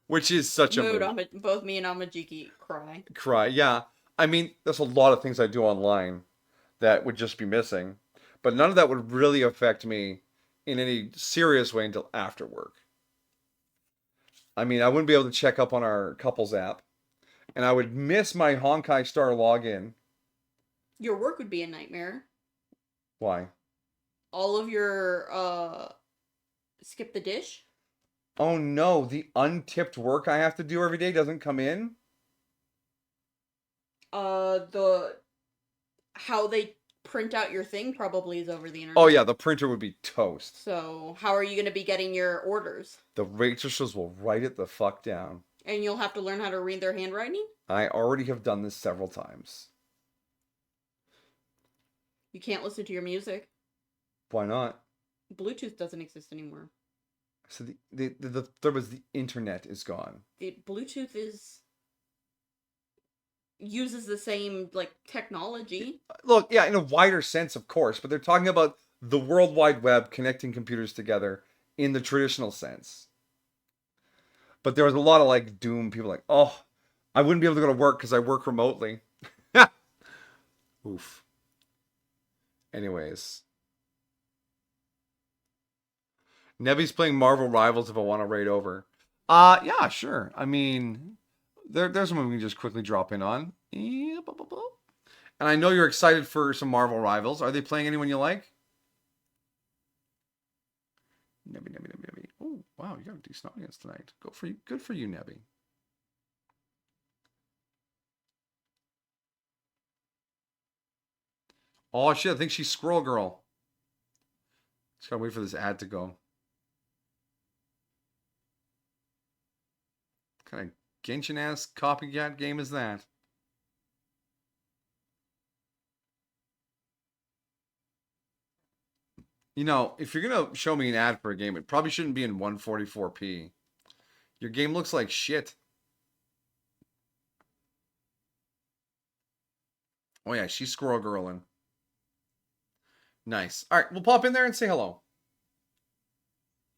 Which is such a mood. Both me and Amajiki cry. Cry, yeah. I mean, there's a lot of things I do online that would just be missing. But none of that would really affect me in any serious way until after work. I mean, I wouldn't be able to check up on our couples app. And I would miss my Honkai Star login. Your work would be a nightmare. Why? All of your, skip the dish? Oh no, the untipped work I have to do every day doesn't come in? How they print out your thing probably is over the internet. Oh yeah, the printer would be toast. So, how are you going to be getting your orders? The waitresses will write it the fuck down. And you'll have to learn how to read their handwriting? I already have done this several times. You can't listen to your music. Why not? Bluetooth doesn't exist anymore. So the internet is gone. Bluetooth uses the same, technology. Look, yeah, in a wider sense, of course, but they're talking about the World Wide Web connecting computers together in the traditional sense. But there was a lot of, doom people like, oh, I wouldn't be able to go to work because I work remotely. Oof. Anyways. Nebby's playing Marvel Rivals if I want to raid over. Yeah, sure. I mean, there's one we can just quickly drop in on. And I know you're excited for some Marvel Rivals. Are they playing anyone you like? Nebby. Oh, wow, you got a decent audience tonight. Good for you, Nebby. Oh shit, I think she's Squirrel Girl. Just gotta wait for this ad to go. What kind of Genshin ass copycat game is that? You know, if you're gonna show me an ad for a game, it probably shouldn't be in 144p. Your game looks like shit. Oh yeah, she's Squirrel Girling. Nice. All right, we'll pop in there and say hello.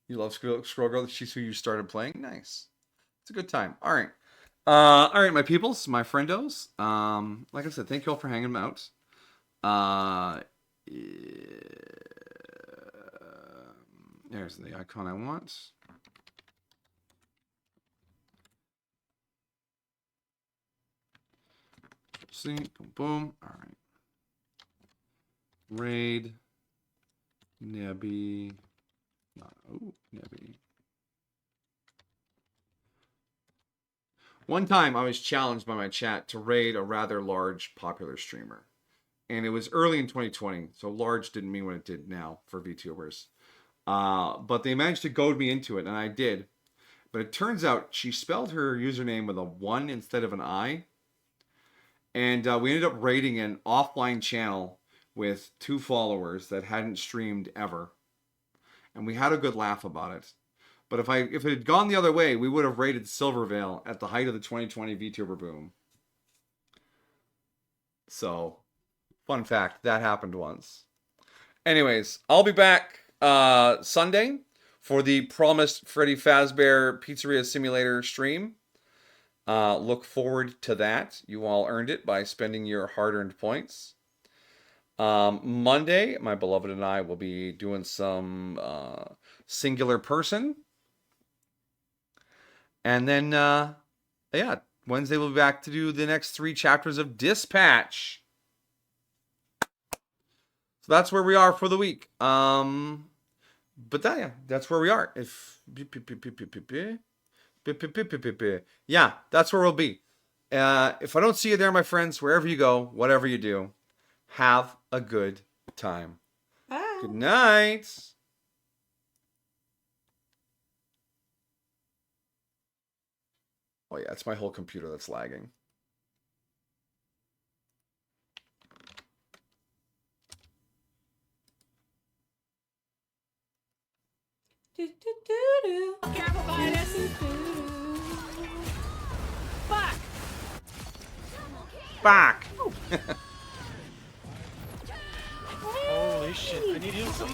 You love Squirrel Girl? She's who you started playing? Nice. It's a good time. All right. All right, my peoples, my friendos. Like I said, thank you all for hanging out. There's the icon I want. See, boom. All right. Raid. Nebby. Nebby. One time I was challenged by my chat to raid a rather large popular streamer. And it was early in 2020, so large didn't mean what it did now for VTubers. But they managed to goad me into it, and I did. But it turns out she spelled her username with a 1 instead of an I. And we ended up raiding an offline channel with 2 followers that hadn't streamed ever. And we had a good laugh about it. But if it had gone the other way, we would have rated Silvervale at the height of the 2020 VTuber boom. So, fun fact, that happened once. Anyways, I'll be back Sunday for the promised Freddy Fazbear Pizzeria Simulator stream. Look forward to that. You all earned it by spending your hard-earned points. Monday, my beloved and I will be doing some Singular Person. And then, yeah, Wednesday we'll be back to do the next 3 chapters of Dispatch. So that's where we are for the week. But that's where we are. Yeah, that's where we'll be. If I don't see you there, my friends, wherever you go, whatever you do, have a good time. Bye. Good night. Oh yeah, it's my whole computer that's lagging. Do, do, do, do. Careful, Midas. Fuck! Back. Holy shit, I need you some